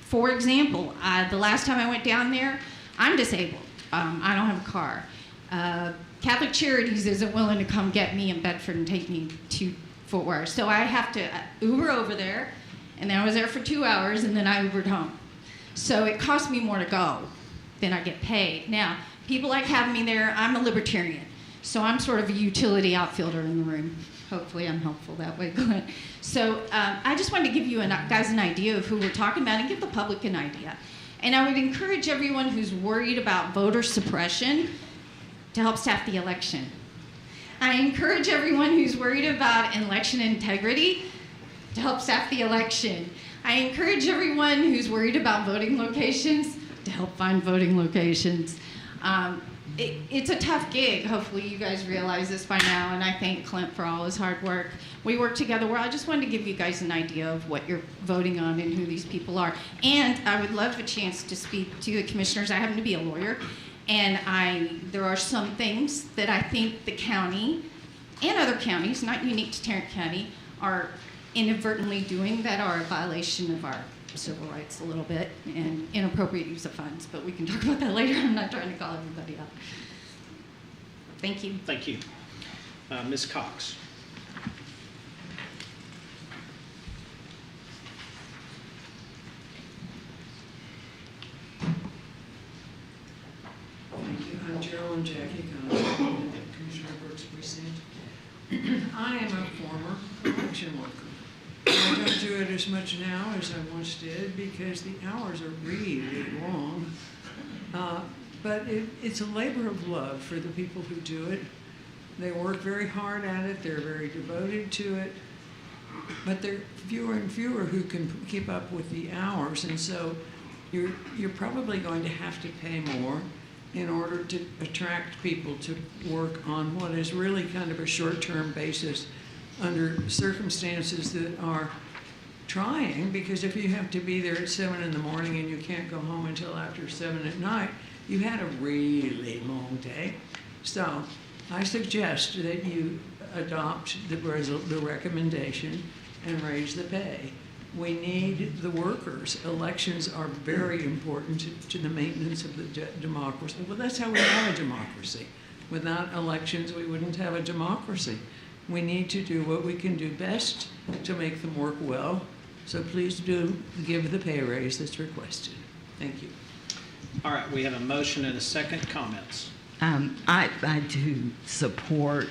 for example, the last time I went down there, I'm disabled. I don't have a car. Catholic Charities isn't willing to come get me in Bedford and take me to Fort Worth. So I have to Uber over there, and then I was there for 2 hours, and then I Ubered home. So it cost me more to go then I get paid. Now, people like having me there. I'm a libertarian, so I'm sort of a utility outfielder in the room. Hopefully I'm helpful that way, Glenn. So I just wanted to give you guys an idea of who we're talking about and give the public an idea. And I would encourage everyone who's worried about voter suppression to help staff the election. I encourage everyone who's worried about election integrity to help staff the election. I encourage everyone who's worried about voting locations to help find voting locations. It's a tough gig. Hopefully you guys realize this by now, and I thank Clint for all his hard work. We work together well. I just wanted to give you guys an idea of what you're voting on and who these people are. And I would love a chance to speak to the commissioners. I happen to be a lawyer, and there are some things that I think the county and other counties, not unique to Tarrant County, are inadvertently doing that are a violation of our civil rights a little bit and inappropriate use of funds, but we can talk about that later. I'm not trying to call everybody out. Thank you. Thank you. Ms. Cox. Thank you. I'm Geraldine Jackie Cox, Commissioner Brooks Precinct. I am a former election worker. I don't do it as much now as I once did because the hours are really long. But it's a labor of love for the people who do it. They work very hard at it. They're very devoted to it. But there are fewer and fewer who can keep up with the hours. And so you're probably going to have to pay more in order to attract people to work on what is really kind of a short-term basis under circumstances that are trying, because if you have to be there at 7 in the morning and you can't go home until after 7 at night, you had a really long day. So I suggest that you adopt the recommendation and raise the pay. We need the workers. Elections are very important to the maintenance of the democracy. Well, that's how we have a democracy. Without elections, we wouldn't have a democracy. We need to do what we can do best to make them work well. So please do give the pay raise that's requested. Thank you. All right, we have a motion and a second. Comments? I do support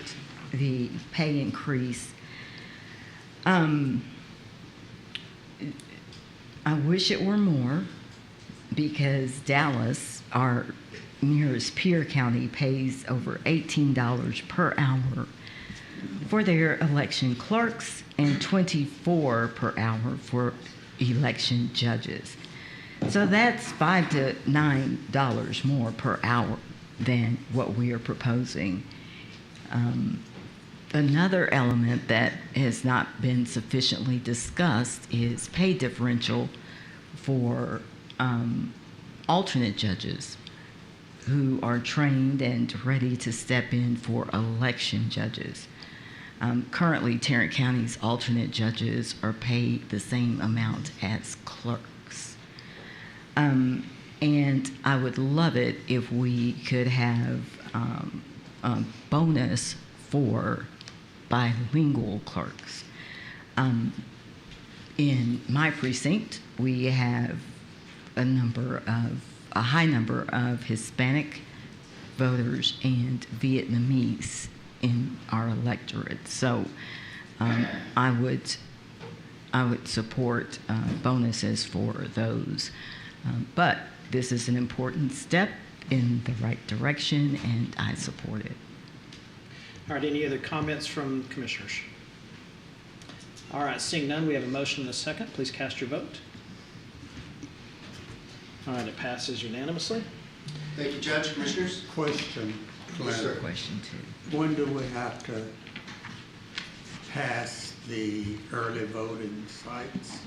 the pay increase. I wish it were more, because Dallas, our nearest peer county, pays over $18 per hour for their election clerks and $24 per hour for election judges. So that's $5 to $9 more per hour than what we are proposing. Another element that has not been sufficiently discussed is pay differential for alternate judges who are trained and ready to step in for election judges. Currently, Tarrant County's alternate judges are paid the same amount as clerks. And I would love it if we could have a bonus for bilingual clerks. In my precinct, we have a high number of Hispanic voters and Vietnamese in our electorate. So I would support bonuses for those. But this is an important step in the right direction, and I support it. All right, any other comments from commissioners? All right, seeing none, we have a motion and a second. Please cast your vote. All right, it passes unanimously. Thank you, Judge. Commissioners? Question, Yes, sir. Question 2. when do we have to pass the early voting sites?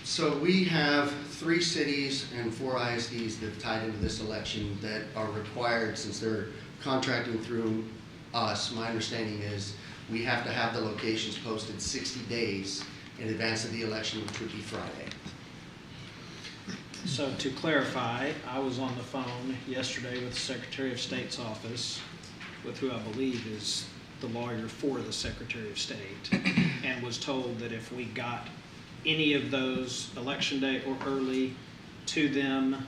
So we have 3 cities and 4 ISDs that have tied into this election that are required, since they're contracting through us. My understanding is we have to have the locations posted 60 days in advance of the election, which would be Friday. So to clarify, I was on the phone yesterday with the Secretary of State's office, with who I believe is the lawyer for the Secretary of State, and was told that if we got any of those election day or early to them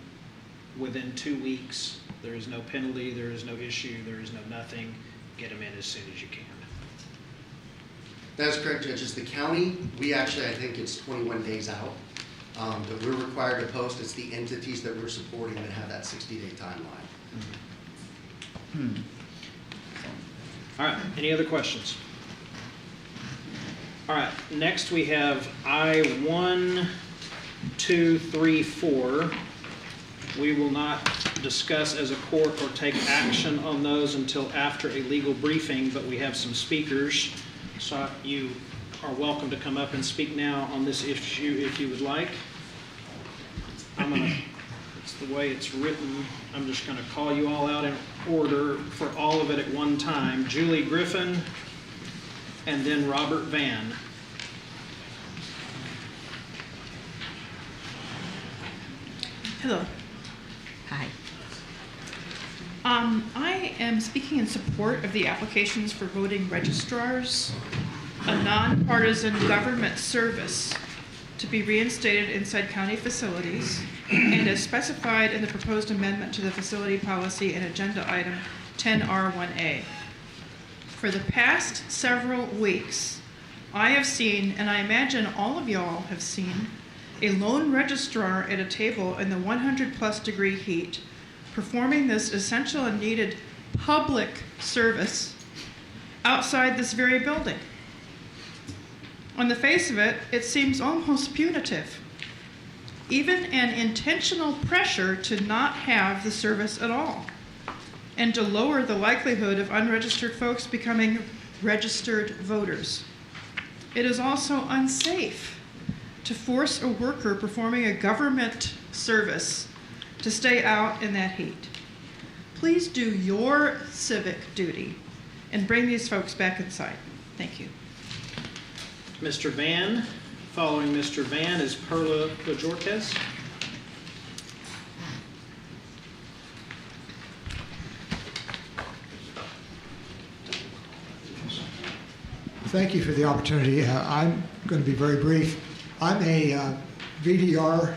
within 2 weeks. There is no penalty, there is no issue, there is no nothing. Get them in as soon as you can. That's correct, judges. The county, we actually, I think it's 21 days out that we're required to post. It's the entities that we're supporting that have that 60-day timeline. All right, any other questions? All right, next we have I-1, 2, 3, 4. We will not discuss as a court or take action on those until after a legal briefing, but we have some speakers. So you are welcome to come up and speak now on this issue if you would like. It's the way it's written. I'm just going to call you all out in order for all of it at one time. Julie Griffin, and then Robert Van. Hello. Hi. I am speaking in support of the applications for voting registrars, a nonpartisan government service to be reinstated inside county facilities, and as specified in the proposed amendment to the facility policy and agenda item 10R1A. For the past several weeks, I have seen, and I imagine all of y'all have seen, a lone registrar at a table in the 100+ degree heat performing this essential and needed public service outside this very building. On the face of it, it seems almost punitive. Even an intentional pressure to not have the service at all, and to lower the likelihood of unregistered folks becoming registered voters. It is also unsafe to force a worker performing a government service to stay out in that heat. Please do your civic duty and bring these folks back inside. Thank you. Mr. Van. Following Mr. Van is Perla Bajorquez. Thank you for the opportunity. I'm going to be very brief. I'm a VDR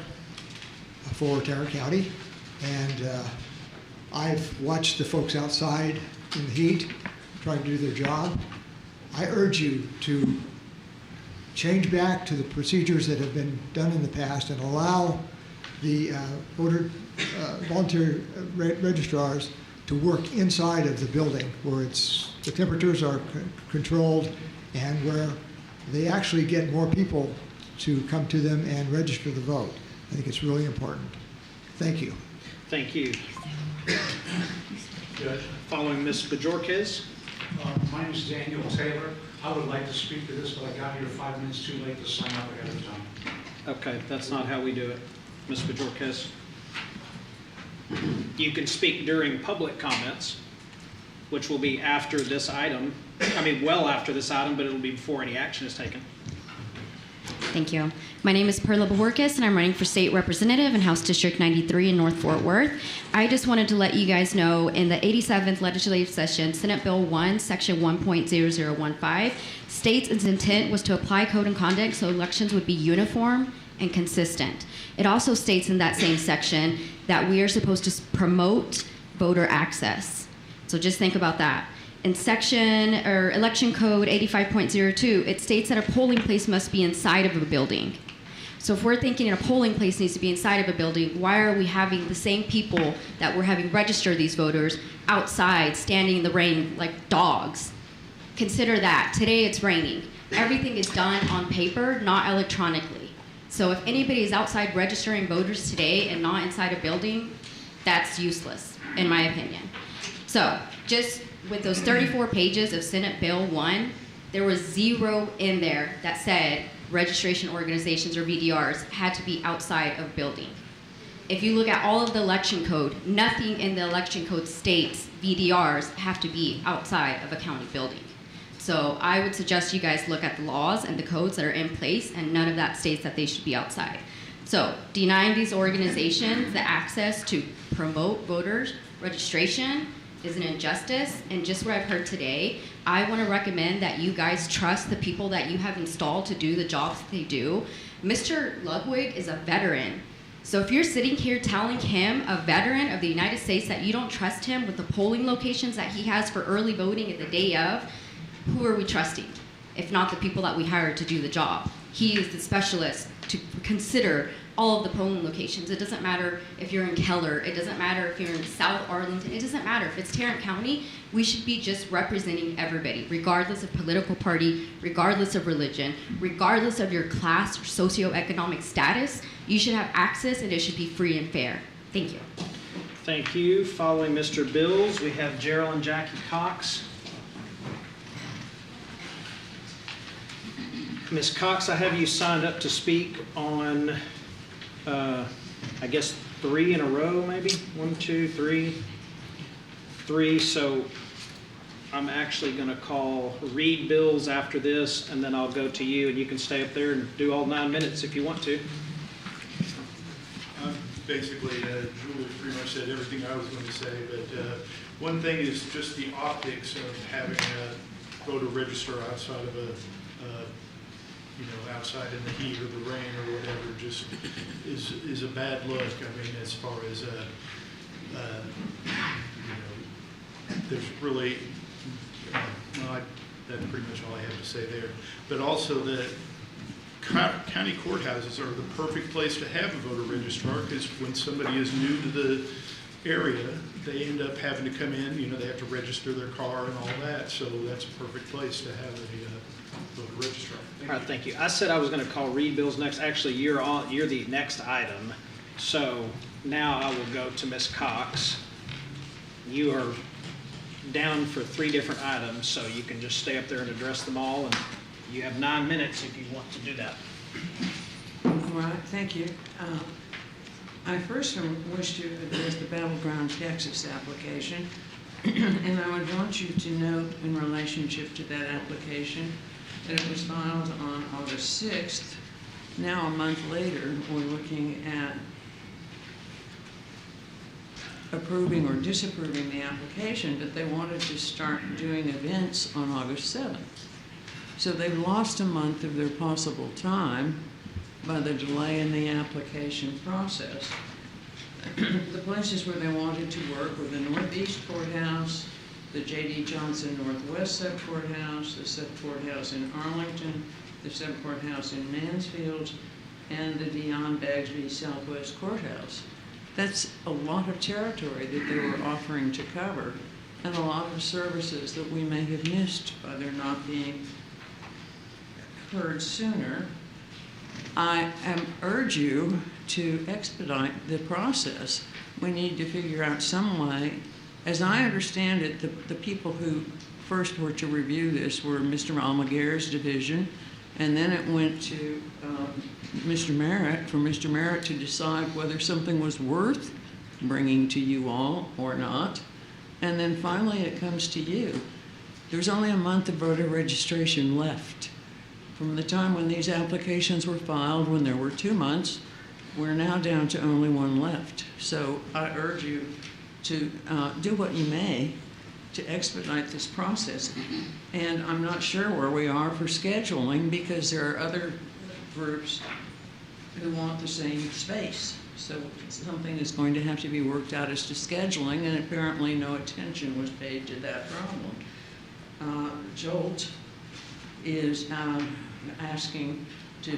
for Tarrant County, and I've watched the folks outside in the heat trying to do their job. I urge you to change back to the procedures that have been done in the past and allow the volunteer registrars to work inside of the building where the temperatures are controlled and where they actually get more people to come to them and register the vote. I think it's really important. Thank you. Thank you. Judge. Following Ms. Bajorquez. My name is Daniel Taylor. I would like to speak to this, but I got here 5 minutes too late to sign up ahead of time. Okay, that's not how we do it. Ms. Bajorquez. You can speak during public comments, which will be after this item. Well after this item, but it'll be before any action is taken. Thank you. My name is Perla Bajorquez, and I'm running for state representative in House District 93 in North Fort Worth. I just wanted to let you guys know in the 87th legislative session, Senate Bill 1, Section 1.0015 states its intent was to apply code and conduct so elections would be uniform and consistent. It also states in that same section that we are supposed to promote voter access. So just think about that. In Election Code 85.02, it states that a polling place must be inside of a building. So if we're thinking a polling place needs to be inside of a building, why are we having the same people that we're having register these voters outside, standing in the rain like dogs? Consider that. Today it's raining. Everything is done on paper, not electronically. So if anybody is outside registering voters today and not inside a building, that's useless, in my opinion. So just with those 34 pages of Senate Bill 1, there was 0 in there that said registration organizations or VDRs had to be outside of building. If you look at all of the election code, nothing in the election code states VDRs have to be outside of a county building. So I would suggest you guys look at the laws and the codes that are in place, and none of that states that they should be outside. So denying these organizations the access to promote voters registration is an injustice, and just what I've heard today, I want to recommend that you guys trust the people that you have installed to do the jobs that they do. Mr. Ludwig is a veteran. So if you're sitting here telling him, a veteran of the United States, that you don't trust him with the polling locations that he has for early voting at the day of, who are we trusting? If not the people that we hired to do the job. He is the specialist to consider all of the polling locations. It doesn't matter if you're in Keller, it doesn't matter if you're in South Arlington, it doesn't matter if it's Tarrant County. We should be just representing everybody, regardless of political party, regardless of religion, regardless of your class or socioeconomic status. You should have access, and it should be free and fair. Thank you. Thank you. Following Mr. Bills, we have Gerald and Jackie Cox. Ms. Cox, I have you signed up to speak on, I guess, 3 in a row, maybe? 1, 2, 3. 3, so I'm actually going to read bills after this, and then I'll go to you, and you can stay up there and do all 9 minutes if you want to. Basically, Julie pretty much said everything I was going to say, but one thing is just the optics of having a voter register outside of outside in the heat or the rain or whatever, just is a bad look. I mean, as far as there's really that's pretty much all I have to say there. But also the county courthouses are the perfect place to have a voter registrar, because when somebody is new to the area, they end up having to come in, they have to register their car and all that, so that's a perfect place to have a voter registrar. All right, thank you. I said I was going to call read bills next. Actually, you're the next item. So now I will go to Ms. Cox. You are down for 3 different items, so you can just stay up there and address them all, and you have 9 minutes if you want to do that. All right, thank you. I first wish to address the Battleground Texas application, and I would want you to note in relationship to that application that it was filed on August 6th. Now, a month later, we're looking at approving or disapproving the application, but they wanted to start doing events on August 7th. So they've lost a month of their possible time by the delay in the application process. The places where they wanted to work were the Northeast Courthouse, the J.D. Johnson Northwest Sub-Courthouse, the Sub-Courthouse in Arlington, the Sub-Courthouse in Mansfield, and the Dion Bagsby Southwest Courthouse. That's a lot of territory that they were offering to cover, and a lot of services that we may have missed by their not being heard sooner. I urge you to expedite the process. We need to figure out some way. As I understand it, the people who first were to review this were Mr. Almaguer's division, and then it went to Mr. Merritt, for Mr. Merritt to decide whether something was worth bringing to you all or not. And then finally it comes to you. There's only a month of voter registration left. From the time when these applications were filed, when there were 2 months, we're now down to only 1 left. So I urge you to do what you may to expedite this process. And I'm not sure where we are for scheduling, because there are other groups who want the same space. So something is going to have to be worked out as to scheduling, and apparently no attention was paid to that problem. Jolt is asking to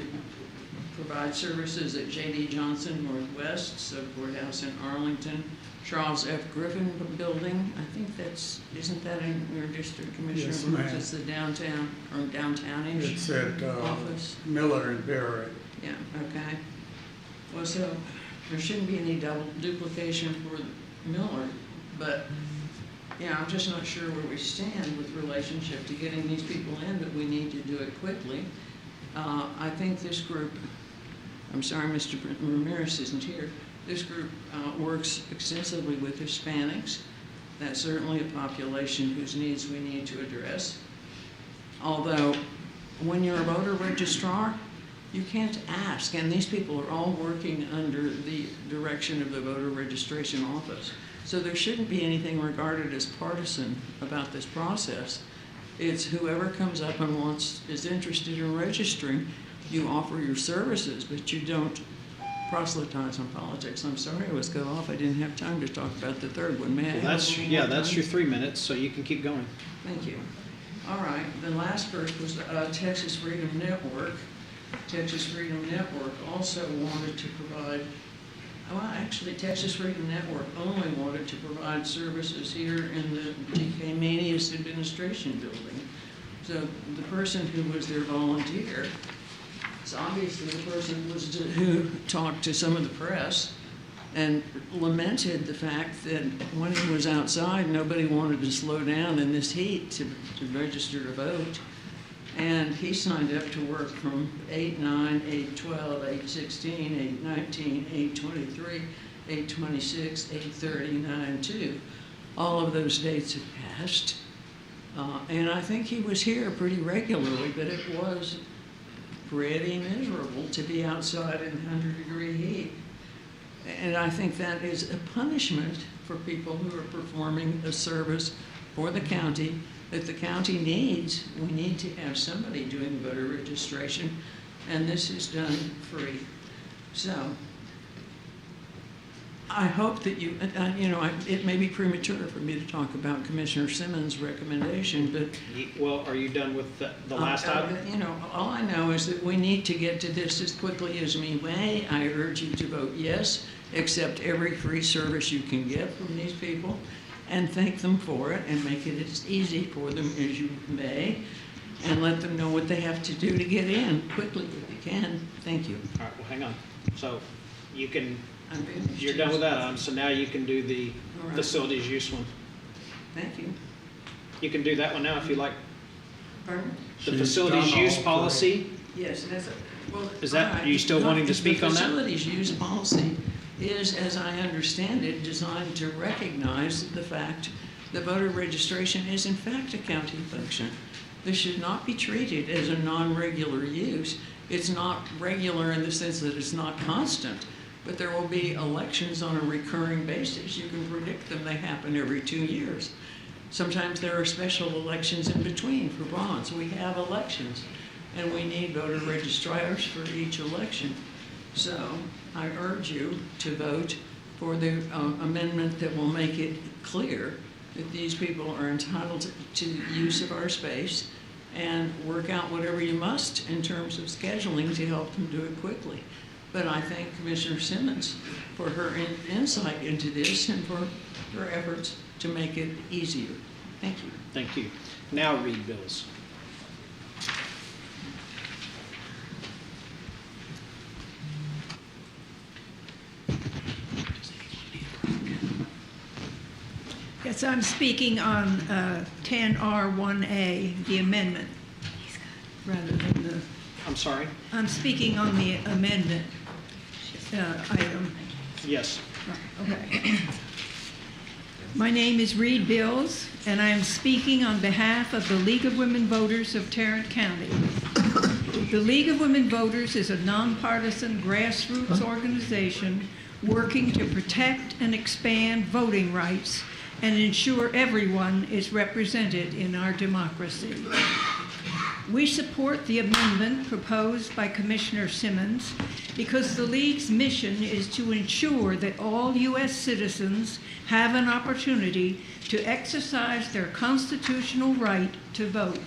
provide services at J.D. Johnson Northwest, Sub-Courthouse in Arlington, Charles F. Griffin Building. I think isn't that in your district, Commissioner? Yes, ma'am. It's the downtown, or downtownish It's at office. Miller and Barrett. Yeah, okay. Well, so there shouldn't be any double duplication for Miller, but yeah, I'm just not sure where we stand with relationship to getting these people in, but we need to do it quickly. I think this group, I'm sorry Mr. Ramirez isn't here, this group works extensively with Hispanics. That's certainly a population whose needs we need to address. Although, when you're a voter registrar, you can't ask, and these people are all working under the direction of the voter registration office. So there shouldn't be anything regarded as partisan about this process. It's whoever comes up and is interested in registering, you offer your services, but you don't proselytize on politics. I'm sorry I was cut off. I didn't have time to talk about the third one. May I have a little more That's time? your 3 minutes, so you can keep going. Thank you. All right, the last first was Texas Freedom Network. Texas Freedom Network also wanted to provide, well, actually, Texas Freedom Network only wanted to provide services here in the DK Manius Administration Building. So the person who was their volunteer is obviously the person who talked to some of the press and lamented the fact that when he was outside, nobody wanted to slow down in this heat to register to vote. And he signed up to work from 8/9, 8/12, 8/16, 8/19, 8/23, 8/26, 8/30, 9/2. All of those dates have passed. And I think he was here pretty regularly, but it was pretty miserable to be outside in 100-degree heat. And I think that is a punishment for people who are performing a service for the county that the county needs. We need to have somebody doing voter registration, and this is done free. So I hope that you know, it may be premature for me to talk about Commissioner Simmons' recommendation, but... Well, are you done with the last item? You know, all I know is that we need to get to this as quickly as we may. I urge you to vote yes, accept every free service you can get from these people, and thank them for it, and make it as easy for them as you may, and let them know what they have to do to get in quickly if you can. Thank you. All right, well, hang on. So you can... I'm finished. You're done with that item, so now you can do the All right. facilities use one. Thank you. You can do that one now if you like. Pardon? The facilities use policy, Yes, that's, well... Is that- all right. are you still wanting to speak on that? The facilities use policy is, as I understand it, designed to recognize the fact that voter registration is in fact a county function. This should not be treated as a non-regular use. It's not regular in the sense that it's not constant, but there will be elections on a recurring basis. You can predict them. They happen every 2 years. Sometimes there are special elections in between for bonds. We have elections, and we need voter registrars for each election. So I urge you to vote for the amendment that will make it clear that these people are entitled to use of our space, and work out whatever you must in terms of scheduling to help them do it quickly. But I thank Commissioner Simmons for her insight into this and for her efforts to make it easier. Thank you. thank you. Now read bills. Yes, I'm speaking on 10R1A, the amendment, rather than the, I'm sorry? I'm speaking on the amendment item. Yes. Okay. My name is Reed Bills, and I am speaking on behalf of the League of Women Voters of Tarrant County. The League of Women Voters is a nonpartisan grassroots organization working to protect and expand voting rights and ensure everyone is represented in our democracy. We support the amendment proposed by Commissioner Simmons because the League's mission is to ensure that all U.S. citizens have an opportunity to exercise their constitutional right to vote.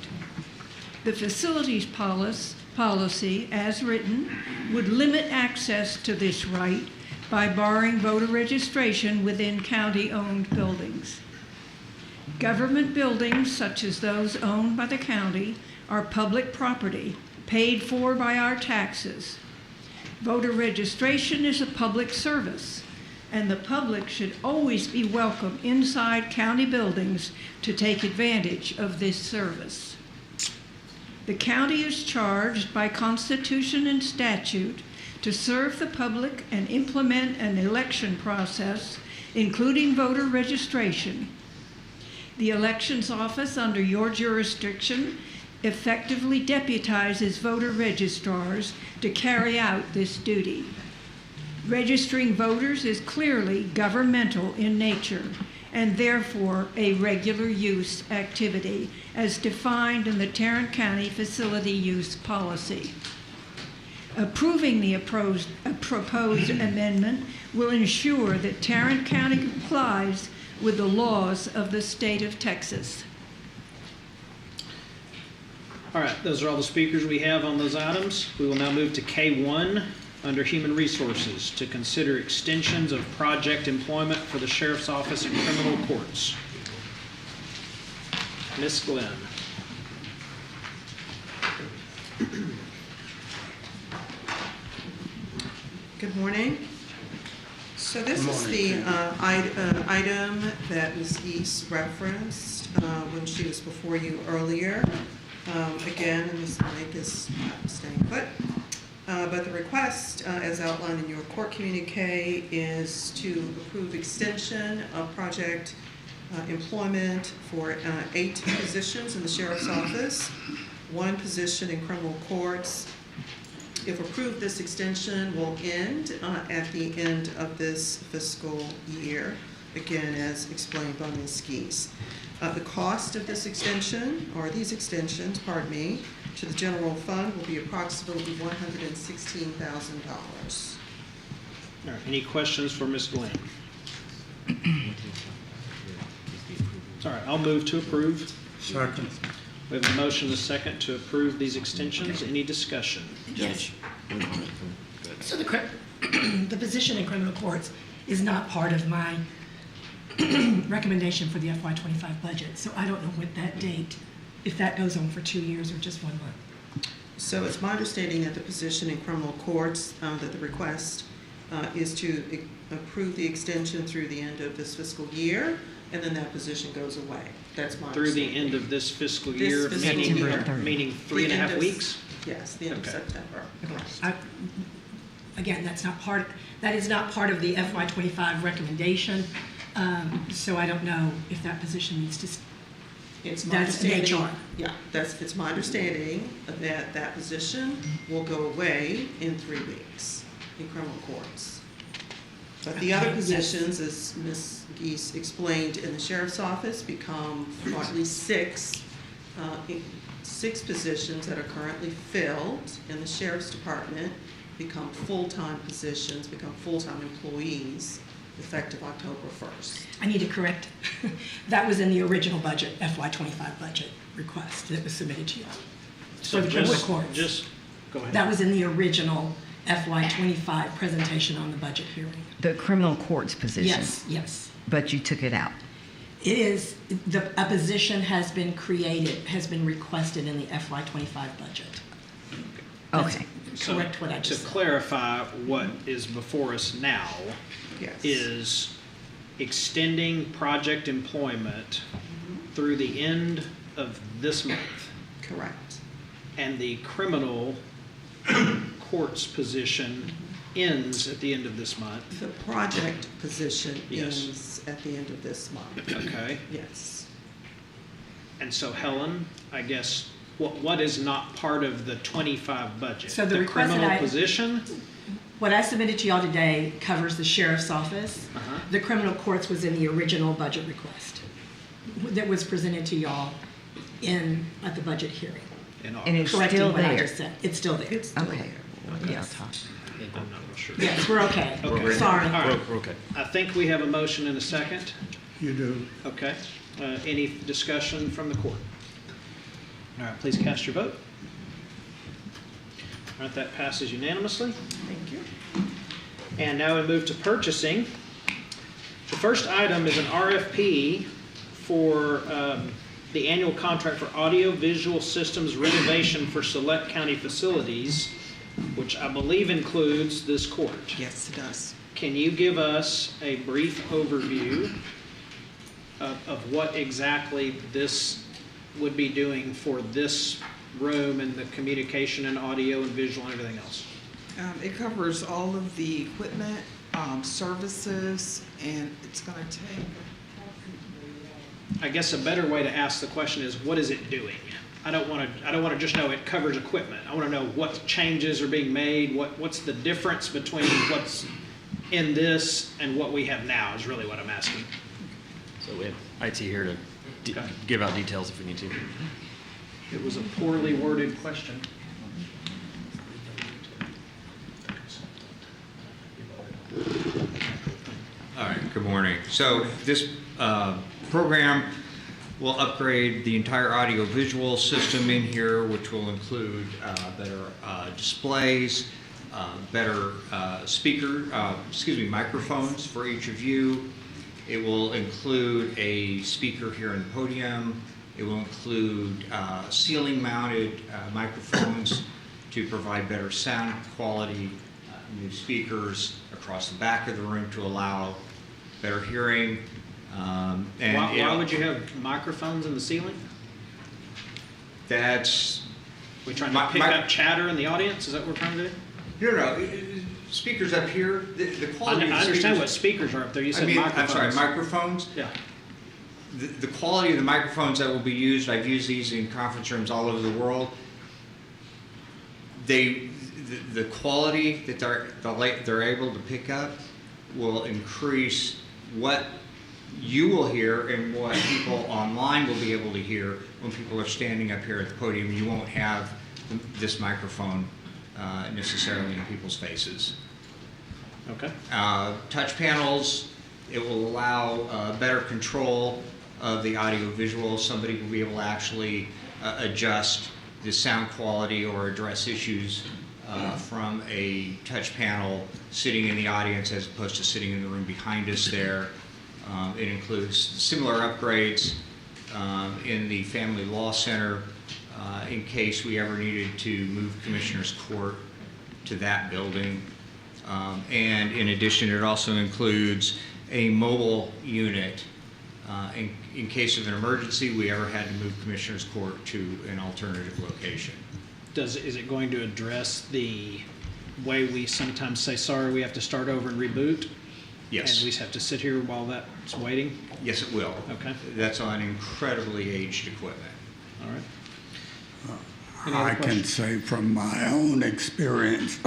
The facilities policy, as written, would limit access to this right by barring voter registration within county-owned buildings. Government buildings, such as those owned by the county, are public property, paid for by our taxes. Voter registration is a public service, and the public should always be welcome inside county buildings to take advantage of this service. The county is charged by Constitution and statute to serve the public and implement an election process, including voter registration. The elections office under your jurisdiction effectively deputizes voter registrars to carry out this duty. Registering voters is clearly governmental in nature and therefore a regular use activity as defined in the Tarrant County Facility Use Policy. Approving the proposed amendment will ensure that Tarrant County complies with the laws of the state of Texas. All right, those are all the speakers we have on those items. We will now move to K1 under Human Resources to consider extensions of project employment for the Sheriff's Office and criminal courts. Ms. Glenn. Good morning. So this is the item that Ms. East referenced when she was before you earlier. Again, and Ms. Blake is staying put. But the request, as outlined in your court communique, is to approve extension of project employment for 8 positions in the Sheriff's Office, 1 position in criminal courts. If approved, this extension will end at the end of this fiscal year, again, as explained by Ms. Geese. The cost of this extension, or these extensions, pardon me, to the general fund will be approximately $116,000. All right, any questions for Ms. Glenn? All right, I'll move to approve. Second. We have a motion and a second to approve these extensions. Any discussion? Yes. So the position in criminal courts is not part of my recommendation for the FY25 budget. So I don't know what that date, if that goes on for 2 years or just 1 month. So it's my understanding that the position in criminal courts, that the request is to approve the extension through the end of this fiscal year, and then that position goes away. That's my Through understanding. the end of this fiscal This year, fiscal meaning, year. meaning The end 3.5 of- weeks? Yes, the end of September. Again, that is not part of the FY25 recommendation. So I don't know if that position needs to. It's my That's understanding. HR. Yeah, it's my understanding that that position will go away in 3 weeks in criminal courts. But the other Okay, yes. positions, as Ms. Geese explained in the sheriff's office, become at least 6 positions that are currently filled in the sheriff's department become full-time positions, become full-time employees effective October 1st. I need to correct. That was in the original budget, FY25 budget request that was submitted to you. So For the criminal just, courts. just, go ahead. That was in the original FY25 presentation on the budget hearing. The criminal courts position? Yes, yes. But you took it out? It is, a position has been created, has been requested in the FY25 budget. Okay. So Correct what I to just said. clarify what is before us now Yes. is extending project employment through the end of this month. Correct. And the criminal courts position ends at the end of this month. The project position Yes. ends at the end of this month. Okay. Yes. And so Helen, I guess, what is not part of the 25 budget? So the request that criminal I- position? What I submitted to y'all today covers the sheriff's office. Uh-huh. The criminal courts was in the original budget request that was presented to y'all at the budget hearing. And it's Correcting still what I there? just said. It's still there. It's still Okay. there. Yeah, talk. I'm not real sure. Yes, we're okay. Okay. Sorry. All right. We're okay. I think we have a motion and a second. You do. Okay. Any discussion from the court? All right, please cast your vote. All right, that passes unanimously. Thank you. And now we move to purchasing. The first item is an RFP for the annual contract for audio-visual systems renovation for select county facilities, which I believe includes this court. Yes, it does. Can you give us a brief overview of what exactly this would be doing for this room and the communication and audio and visual and everything else? It covers all of the equipment, services, and it's going to take. I guess a better way to ask the question is, what is it doing? I don't want to just know it covers equipment. I want to know what changes are being made. What's the difference between what's in this and what we have now is really what I'm asking. So we have IT here to give out details if we need to. It was a poorly worded question. Good morning. So this program will upgrade the entire audio-visual system in here, which will include better displays, better microphones for each of you. It will include a speaker here in the podium. It will include ceiling-mounted microphones to provide better sound quality, new speakers across the back of the room to allow better hearing. And why would you have microphones in the ceiling? That's... We trying to pick up chatter in the audience? Is that what we're trying to do? No. Speakers up here, the quality of the I understand speakers- what speakers are up there. You said microphones. I'm sorry, microphones? Yeah. The quality of the microphones that will be used, I've used these in conference rooms all over the world. The quality that they're able to pick up will increase what you will hear and what people online will be able to hear when people are standing up here at the podium. You won't have this microphone necessarily in people's faces. Okay. Touch panels, it will allow better control of the audio visual. Somebody will be able to actually adjust the sound quality or address issues from a touch panel sitting in the audience as opposed to sitting in the room behind us there. It includes similar upgrades in the Family Law Center in case we ever needed to move Commissioners Court to that building. And in addition, it also includes a mobile unit in case of an emergency we ever had to move Commissioners Court to an alternative location. Is it going to address the way we sometimes say, sorry, we have to start over and reboot? Yes. And we have to sit here while that's waiting? Yes, it will. Okay. That's on incredibly aged equipment. All right. I can say from my own experience,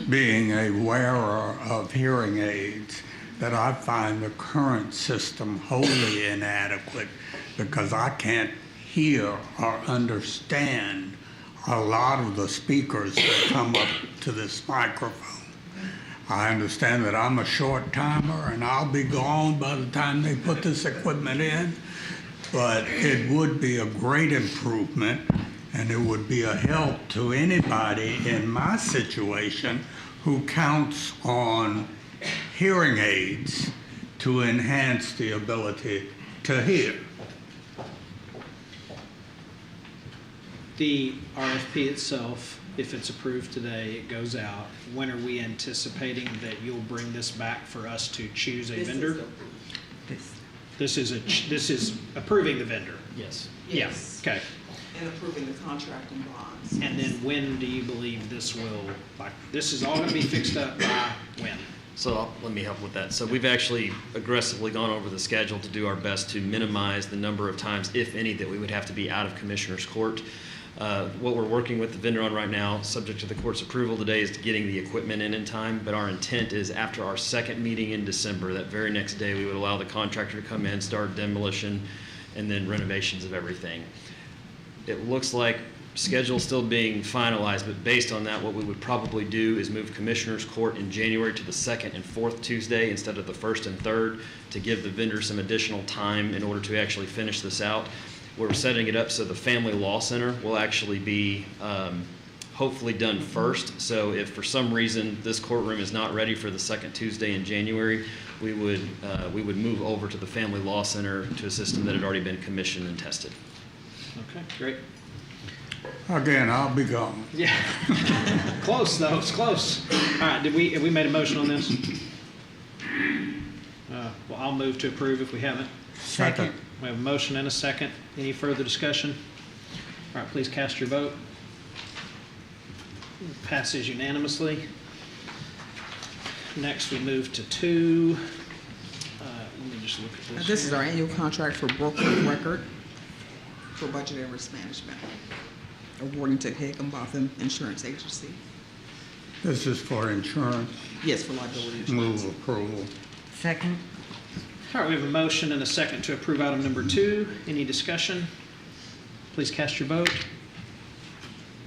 being a wearer of hearing aids, that I find the current system wholly inadequate because I can't hear or understand a lot of the speakers that come up to this microphone. I understand that I'm a short timer and I'll be gone by the time they put this equipment in, but it would be a great improvement and it would be a help to anybody in my situation who counts on hearing aids to enhance the ability to hear. The RFP itself, if it's approved today, it goes out. When are we anticipating that you'll bring this back for us to choose a vendor? This is approving the vendor? Yes. Yes. Yeah. Okay. And approving the contract and bonds. And then when do you believe this will, this is all going to be fixed up by when? So let me help with that. So we've actually aggressively gone over the schedule to do our best to minimize the number of times, if any, that we would have to be out of Commissioner's Court. What we're working with the vendor on right now, subject to the court's approval today, is getting the equipment in time. But our intent is after our second meeting in December, that very next day, we would allow the contractor to come in, start demolition, and then renovations of everything. It looks like schedule still being finalized, but based on that, what we would probably do is move Commissioners Court in January to the second and fourth Tuesday instead of the first and third to give the vendor some additional time in order to actually finish this out. We're setting it up so the Family Law Center will actually be hopefully done first. So if for some reason this courtroom is not ready for the second Tuesday in January, we would move over to the Family Law Center to a system that had already been commissioned and tested. Okay, great. Again, I'll be gone. Yeah. Close, though. It's close. All right, have we made a motion on this? Well, I'll move to approve if we haven't. Second. We have a motion and a second. Any further discussion? All right, please cast your vote. Passes unanimously. Next, we move to 2. Let me just look at this. This is our annual contract for broker of record for budget and risk management, awarding to Higginbotham Insurance Agency. This is for insurance. Yes, for liability insurance. Move approval. Second. All right, we have a motion and a second to approve item number 2. Any discussion? Please cast your vote.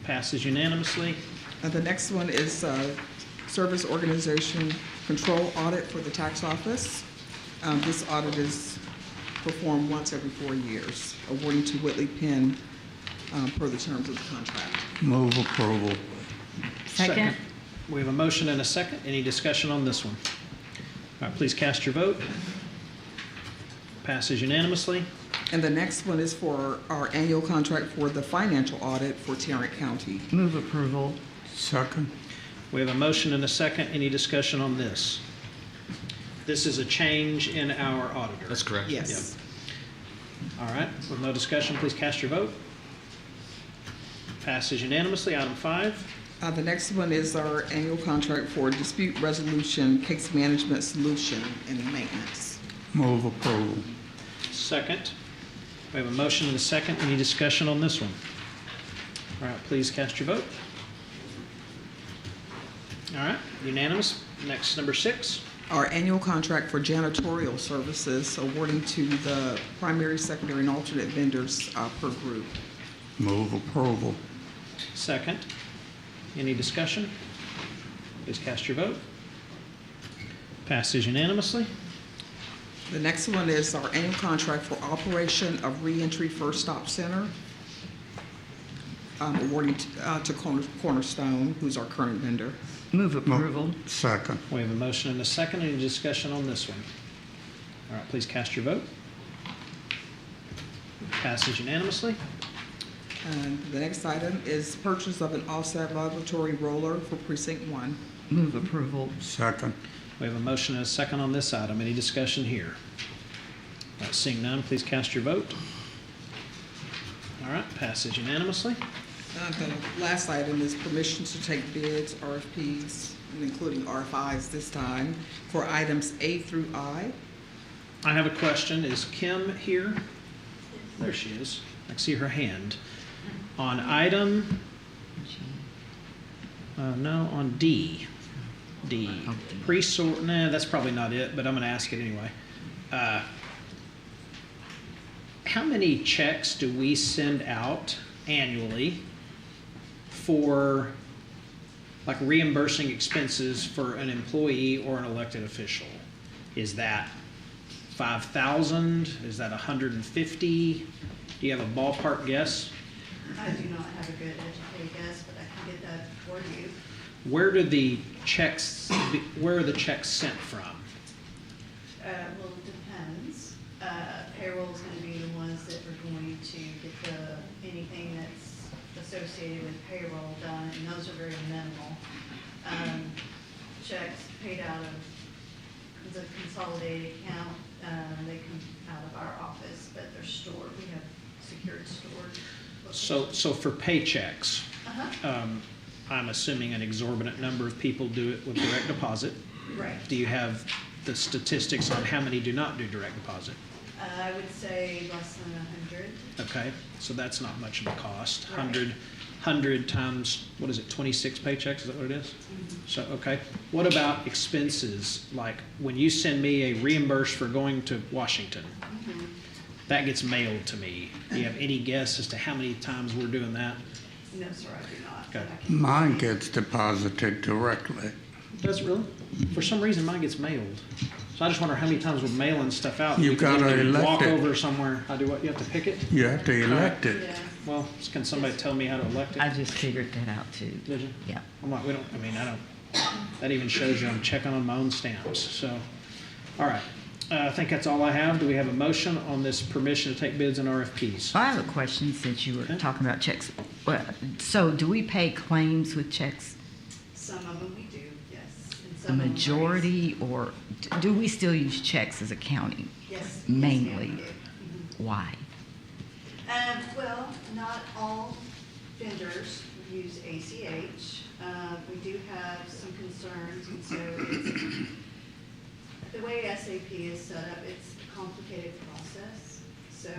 Passes unanimously. The next one is service organization control audit for the tax office. This audit is performed once every 4 years, awarding to Whitley Penn per the terms of the contract. Move approval. Second. We have a motion and a second. Any discussion on this one? All right, please cast your vote. Passes unanimously. And the next one is for our annual contract for the financial audit for Tarrant County. Move approval. Second. We have a motion and a second. Any discussion on this? This is a change in our auditor. That's correct. Yes. All right, with no discussion, please cast your vote. Passes unanimously. Item 5. The next one is our annual contract for dispute resolution, case management solution, and maintenance. Move approval. Second. We have a motion and a second. Any discussion on this one? All right, please cast your vote. All right, unanimous. Next, number 6. Our annual contract for janitorial services, awarding to the primary, secondary, and alternate vendors per group. Move approval. Second. Any discussion? Please cast your vote. Passes unanimously. The next one is our annual contract for operation of Reentry First Stop Center, awarding to Cornerstone, who's our current vendor. Move approval. Second. We have a motion and a second. Any discussion on this one? All right, please cast your vote. Passes unanimously. And the next item is purchase of an offset laboratory roller for Precinct 1. Move approval. Second. We have a motion and a second on this item. Any discussion here? All right, seeing none, please cast your vote. All right, passes unanimously. The last item is permission to take bids, RFPs, and including RFIs this time, for items A through I. I have a question. Is Kim here? There she is. I can see her hand. On item, no, on D. Pre-sort, nah, that's probably not it, but I'm going to ask it anyway. How many checks do we send out annually for like reimbursing expenses for an employee or an elected official? Is that 5,000? Is that 150? Do you have a ballpark guess? I do not have a good educated guess, but I can get that for you. Where are the checks sent from? Well, it depends. Payroll is going to be the ones that are going to get anything that's associated with payroll done, and those are very minimal. Checks paid out of the consolidated account, they come out of our office, but they're stored. We have secured stored. So for paychecks, I'm assuming an exorbitant number of people do it with direct deposit. Right. Do you have the statistics on how many do not do direct deposit? I would say less than 100. Okay, so that's not much of a cost. Right. 100 times, what is it, 26 paychecks, is that what it is? So, okay. What about expenses? Like when you send me a reimburse for going to Washington, that gets mailed to me. Do you have any guess as to how many times we're doing that? No, sir, I do not. Okay. Mine gets deposited directly. Does it really? For some reason, mine gets mailed. So I just wonder how many times we're mailing stuff out. You We can gotta literally elect walk it. over somewhere. I do what? You have to pick it? You have to elect it. Yeah. Well, can somebody tell me how to elect it? I just figured that out too. Did you? Yeah. I'm like, I don't, that even shows you I'm checking on my own stamps, so. All right, I think that's all I have. Do we have a motion on this permission to take bids and RFPs? I have a question since you were talking about checks. Well, so do we pay claims with checks? Some of them we do, yes. And A some of them majority, or do we still use checks as a county? Yes. Mainly. Yes, ma'am, we do. Why? Well, not all vendors use ACH. We do have some concerns, and so it's, the way SAP is set up, it's a complicated process. So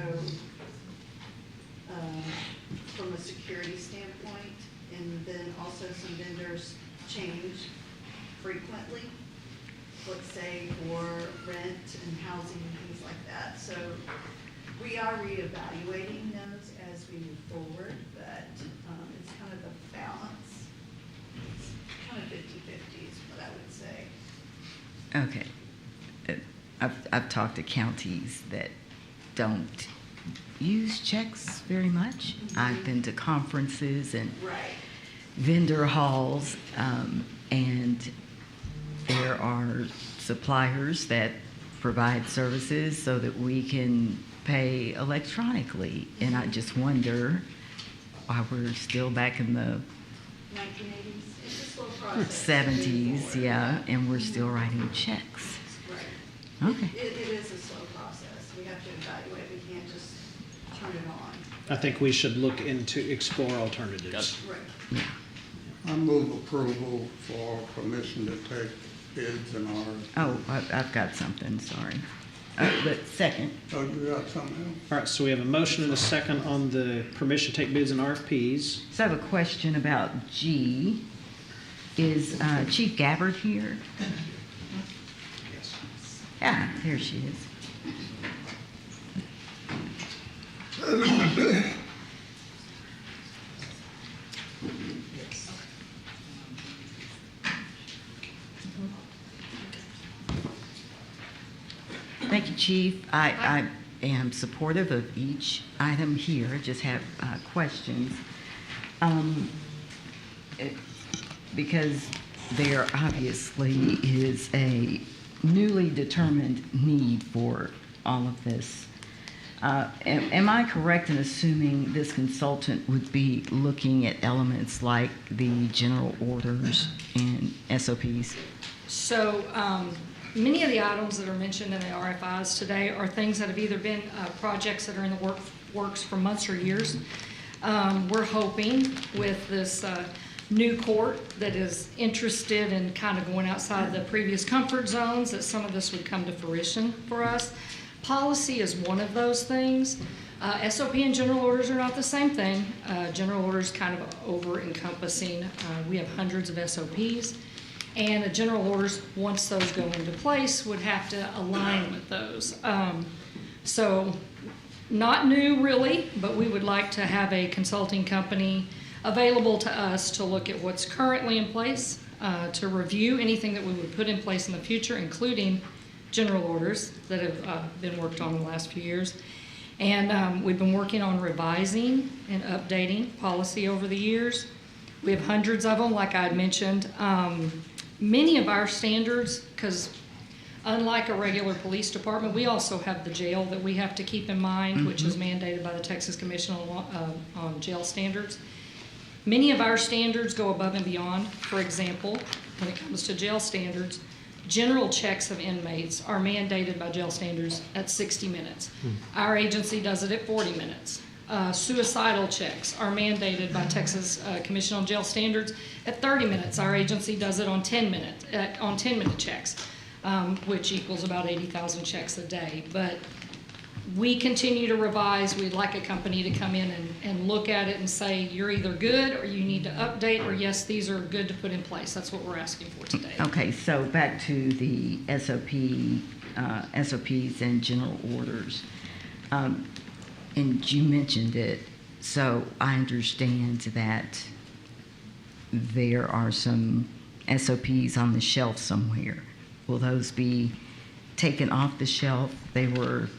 from a security standpoint, and then also some vendors change frequently, let's say for rent and housing and things like that. So we are reevaluating those as we move forward, but it's kind of a balance. It's kind of 50-50 is what I would say. Okay. I've talked to counties that don't use checks very much. I've been to conferences and vendor halls, and there are suppliers that provide services so that we can pay electronically. And I just wonder why we're still back in the 1980s, it's a slow process. 70s, yeah, and we're still writing checks. Right. Okay. It is a slow process. We have to evaluate. We can't just turn it on. I think we should look into, explore alternatives. Right. I move approval for permission to take bids and RFPs. Oh, I've got something, sorry. But second. Oh, you got something else? All right, so we have a motion and a second on the permission to take bids and RFPs. So I have a question about G. Is Chief Gabbard here? Yes. Yeah, there she is. Thank you, Chief. I am supportive of each item here. I just have questions. Because there obviously is a newly determined need for all of this. Am I correct in assuming this consultant would be looking at elements like the general orders and SOPs? So many of the items that are mentioned in the RFIs today are things that have either been projects that are in the works for months or years. We're hoping with this new court that is interested in kind of going outside the previous comfort zones that some of this would come to fruition for us. Policy is one of those things. SOP and general orders are not the same thing. General orders kind of over-encompassing. We have hundreds of SOPs. And the general orders, once those go into place, would have to align with those. So not new really, but we would like to have a consulting company available to us to look at what's currently in place, to review anything that we would put in place in the future, including general orders that have been worked on in the last few years. And we've been working on revising and updating policy over the years. We have hundreds of them, like I had mentioned. Many of our standards, because unlike a regular police department, we also have the jail that we have to keep in mind, which is mandated by the Texas Commission on Jail Standards. Many of our standards go above and beyond. For example, when it comes to jail standards, general checks of inmates are mandated by jail standards at 60 minutes. Our agency does it at 40 minutes. Suicidal checks are mandated by Texas Commission on Jail Standards at 30 minutes. Our agency does it on 10-minute checks, which equals about 80,000 checks a day. But we continue to revise. We'd like a company to come in and look at it and say, you're either good or you need to update, or yes, these are good to put in place. That's what we're asking for today. Okay, so back to the SOPs and general orders. And you mentioned it, so I understand that there are some SOPs on the shelf somewhere. Will those be taken off the shelf? They were,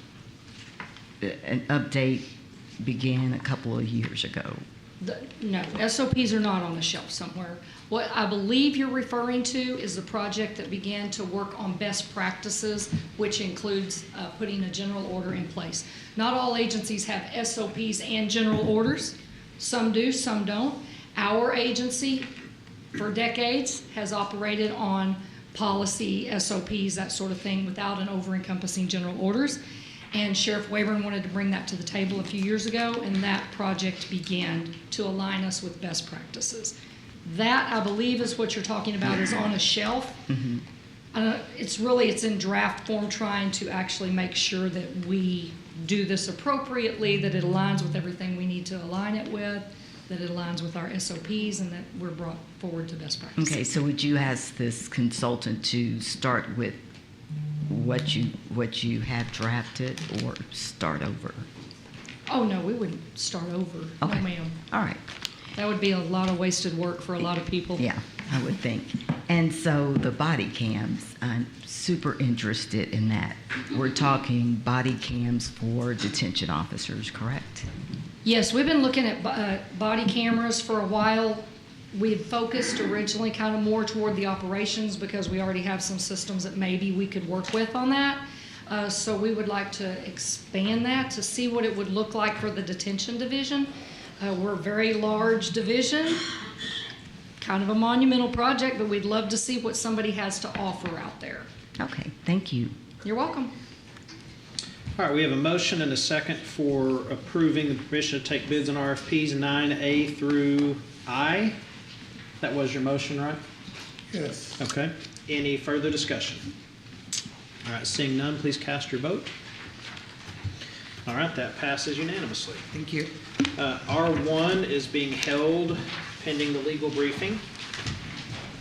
an update began a couple of years ago. No, SOPs are not on the shelf somewhere. What I believe you're referring to is the project that began to work on best practices, which includes putting a general order in place. Not all agencies have SOPs and general orders. Some do, some don't. Our agency, for decades, has operated on policy, SOPs, that sort of thing, without an over-encompassing general orders. And Sheriff Wayburn wanted to bring that to the table a few years ago, and that project began to align us with best practices. That, I believe, is what you're talking about, is on a shelf. It's in draft form, trying to actually make sure that we do this appropriately, that it aligns with everything we need to align it with, that it aligns with our SOPs, and that we're brought forward to best practices. Okay, so would you ask this consultant to start with what you have drafted, or start over? Oh, no, we wouldn't start over. Okay. No, ma'am. All right. That would be a lot of wasted work for a lot of people. Yeah, I would think. And so the body cams, I'm super interested in that. We're talking body cams for detention officers, correct? Yes, we've been looking at body cameras for a while. We had focused originally kind of more toward the operations because we already have some systems that maybe we could work with on that. So we would like to expand that to see what it would look like for the detention division. We're a very large division, kind of a monumental project, but we'd love to see what somebody has to offer out there. Okay, thank you. You're welcome. All right, we have a motion and a second for approving the permission to take bids on RFPs 9A through I. That was your motion, right? Yes. Okay. Any further discussion? All right, seeing none, please cast your vote. All right, that passes unanimously. Thank you. R1 is being held pending the legal briefing.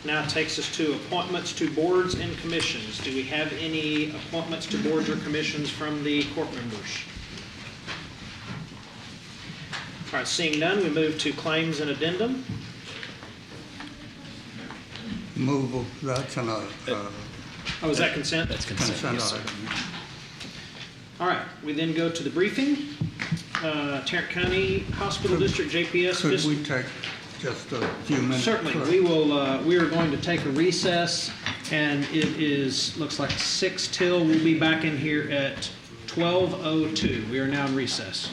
Now takes us to appointments to boards and commissions. Do we have any appointments to boards or commissions from the court members? All right, seeing none, we move to claims and addendum. Move, that's an, Oh, is that consent? That's consent. consent Yes, sir. item. All right, we then go to the briefing. Tarrant County Hospital District JPS. Could we take just a few minutes? Certainly, we will. We are going to take a recess, and it is looks like 6 till. We'll be back in here at 12:02. We are now in recess.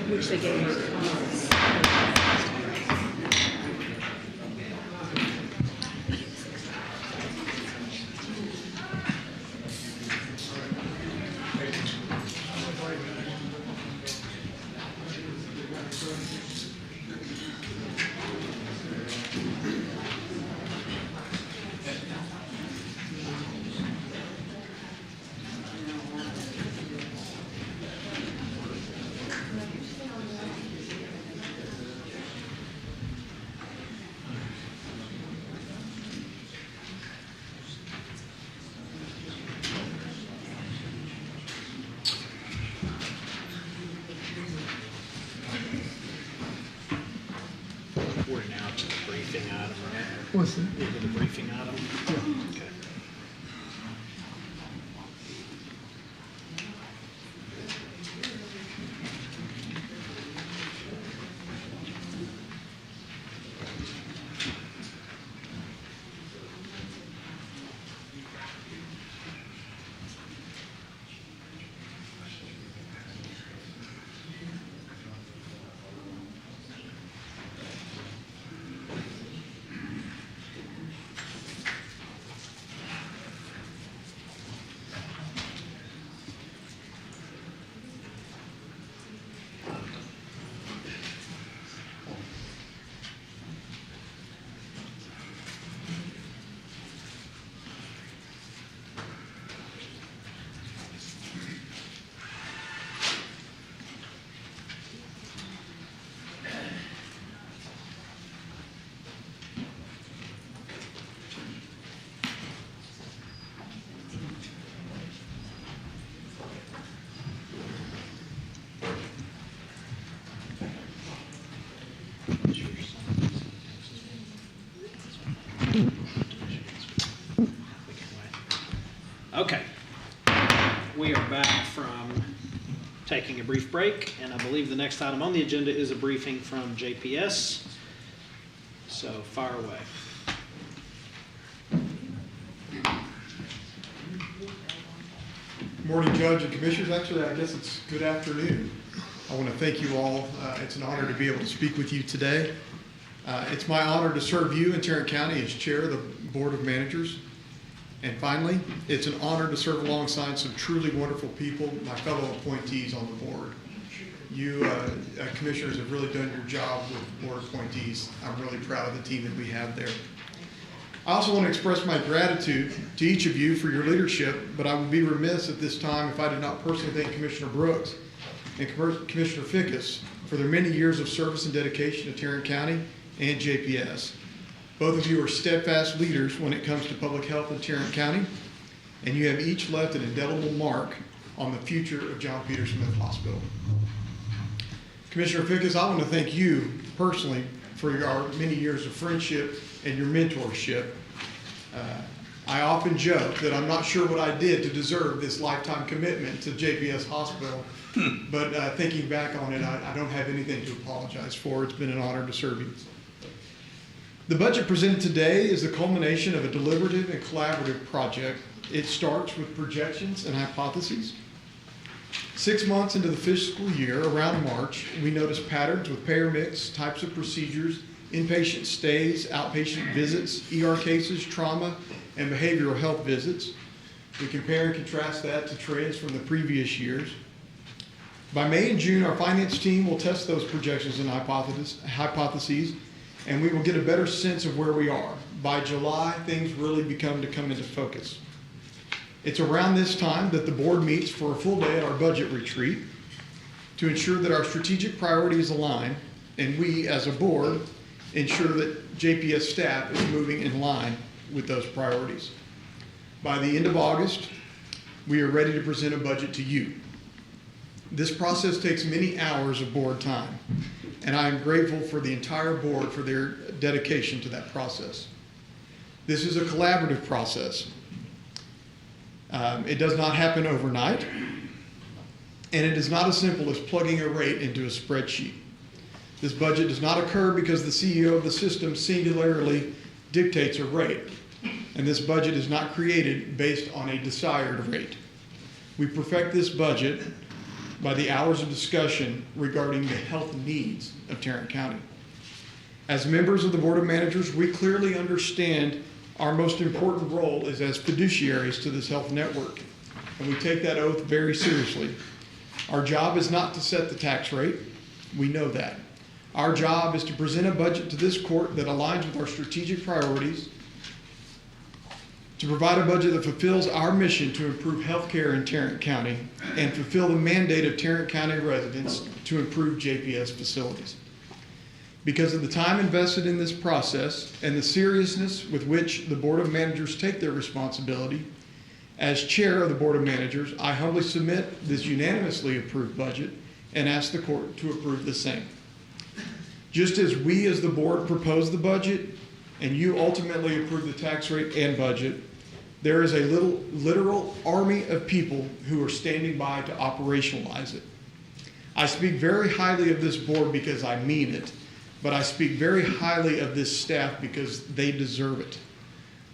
which they gave us. We're now to the briefing item, right? What's that? Into the briefing item? Yeah. Okay. Okay. We are back from taking a brief break, and I believe the next item on the agenda is a briefing from JPS. So fire away. Morning, Judge and Commissioners. Actually, I guess it's good afternoon. I want to thank you all. It's an honor to be able to speak with you today. It's my honor to serve you in Tarrant County as Chair of the Board of Managers. And finally, it's an honor to serve alongside some truly wonderful people, my fellow appointees on the board. You, Commissioners, have really done your job with board appointees. I'm really proud of the team that we have there. I also want to express my gratitude to each of you for your leadership, but I would be remiss at this time if I did not personally thank Commissioner Brooks and Commissioner Fickus for their many years of service and dedication to Tarrant County and JPS. Both of you are steadfast leaders when it comes to public health in Tarrant County, and you have each left an indelible mark on the future of John Peter Smith Hospital. Commissioner Fickus, I want to thank you personally for your many years of friendship and your mentorship. I often joke that I'm not sure what I did to deserve this lifetime commitment to JPS Hospital, but thinking back on it, I don't have anything to apologize for. It's been an honor to serve you. The budget presented today is the culmination of a deliberative and collaborative project. It starts with projections and hypotheses. 6 months into the fiscal year, around March, we noticed patterns with payer mix, types of procedures, inpatient stays, outpatient visits, ER cases, trauma, and behavioral health visits. We compare and contrast that to trends from the previous years. By May and June, our finance team will test those projections and hypotheses, and we will get a better sense of where we are. By July, things really come into focus. It's around this time that the board meets for a full day at our budget retreat to ensure that our strategic priorities align, and we, as a board, ensure that JPS staff is moving in line with those priorities. By the end of August, we are ready to present a budget to you. This process takes many hours of board time, and I am grateful for the entire board for their dedication to that process. This is a collaborative process. It does not happen overnight, and it is not as simple as plugging a rate into a spreadsheet. This budget does not occur because the CEO of the system singularly dictates a rate, and this budget is not created based on a desired rate. We perfect this budget by the hours of discussion regarding the health needs of Tarrant County. As members of the Board of Managers, we clearly understand our most important role is as fiduciaries to this health network, and we take that oath very seriously. Our job is not to set the tax rate. We know that. Our job is to present a budget to this court that aligns with our strategic priorities, to provide a budget that fulfills our mission to improve health care in Tarrant County and fulfill the mandate of Tarrant County residents to improve JPS facilities. Because of the time invested in this process and the seriousness with which the Board of Managers take their responsibility, as chair of the Board of Managers, I humbly submit this unanimously approved budget and ask the court to approve the same. Just as we as the board propose the budget and you ultimately approve the tax rate and budget, there is a literal army of people who are standing by to operationalize it. I speak very highly of this board because I mean it, but I speak very highly of this staff because they deserve it.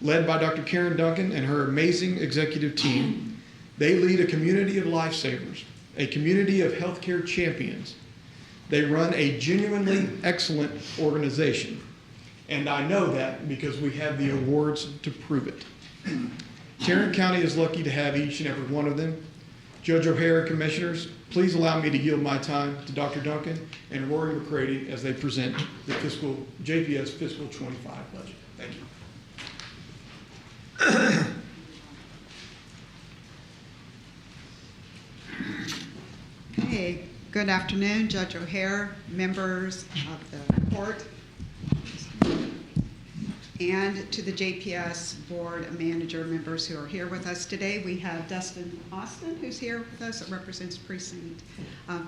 Led by Dr. Karen Duncan and her amazing executive team, they lead a community of lifesavers, a community of healthcare champions. They run a genuinely excellent organization, and I know that because we have the awards to prove it. Tarrant County is lucky to have each and every one of them. Judge O'Hara, Commissioners, please allow me to yield my time to Dr. Duncan and Rory McCready as they present the JPS fiscal 25 budget. Thank you. Hey, good afternoon, Judge O'Hara, members of the court, and to the JPS Board Manager members who are here with us today. We have Dustin Austin, who's here with us, that represents Precinct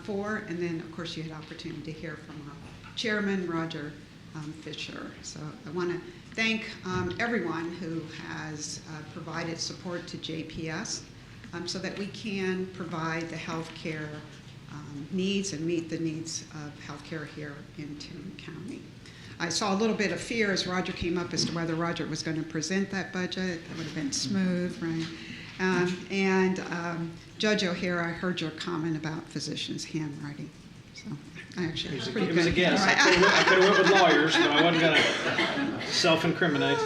4, and then, of course, you had opportunity to hear from our Chairman, Roger Fisher. So I want to thank everyone who has provided support to JPS so that we can provide the health care needs and meet the needs of healthcare here in Tarrant County. I saw a little bit of fear as Roger came up as to whether Roger was going to present that budget. That would have been smooth, right? Judge O'Hara, I heard your comment about physicians' handwriting. So I actually it was a guess. I could have went with lawyers, but I wasn't going to self-incriminate.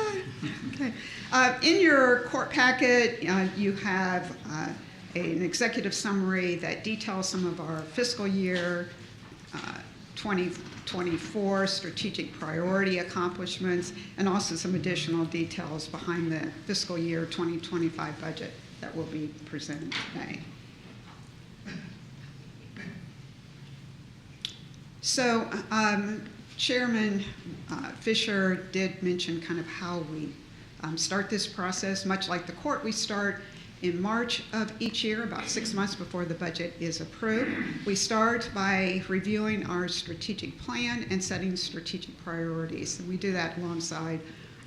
Okay. In your court packet, you have an executive summary that details some of our fiscal year 2024 strategic priority accomplishments, and also some additional details behind the fiscal year 2025 budget that will be presented today. So Chairman Fisher did mention kind of how we start this process. Much like the court, we start in March of each year, about 6 months before the budget is approved. We start by reviewing our strategic plan and setting strategic priorities, and we do that alongside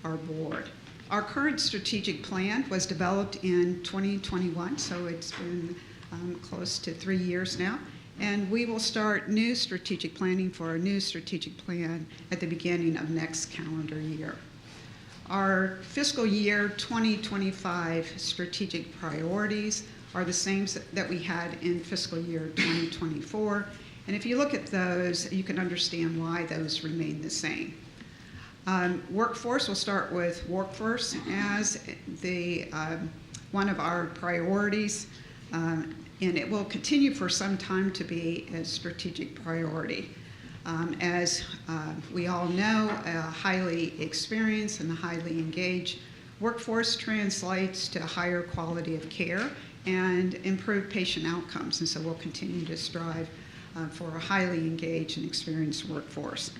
our board. Our current strategic plan was developed in 2021, so it's been close to 3 years now, and we will start new strategic planning for our new strategic plan at the beginning of next calendar year. Our fiscal year 2025 strategic priorities are the same that we had in fiscal year 2024. And if you look at those, you can understand why those remain the same. Workforce, we'll start with workforce as the one of our priorities, and it will continue for some time to be a strategic priority. As we all know, a highly experienced and highly engaged workforce translates to higher quality of care and improved patient outcomes. And so we'll continue to strive for a highly engaged and experienced workforce.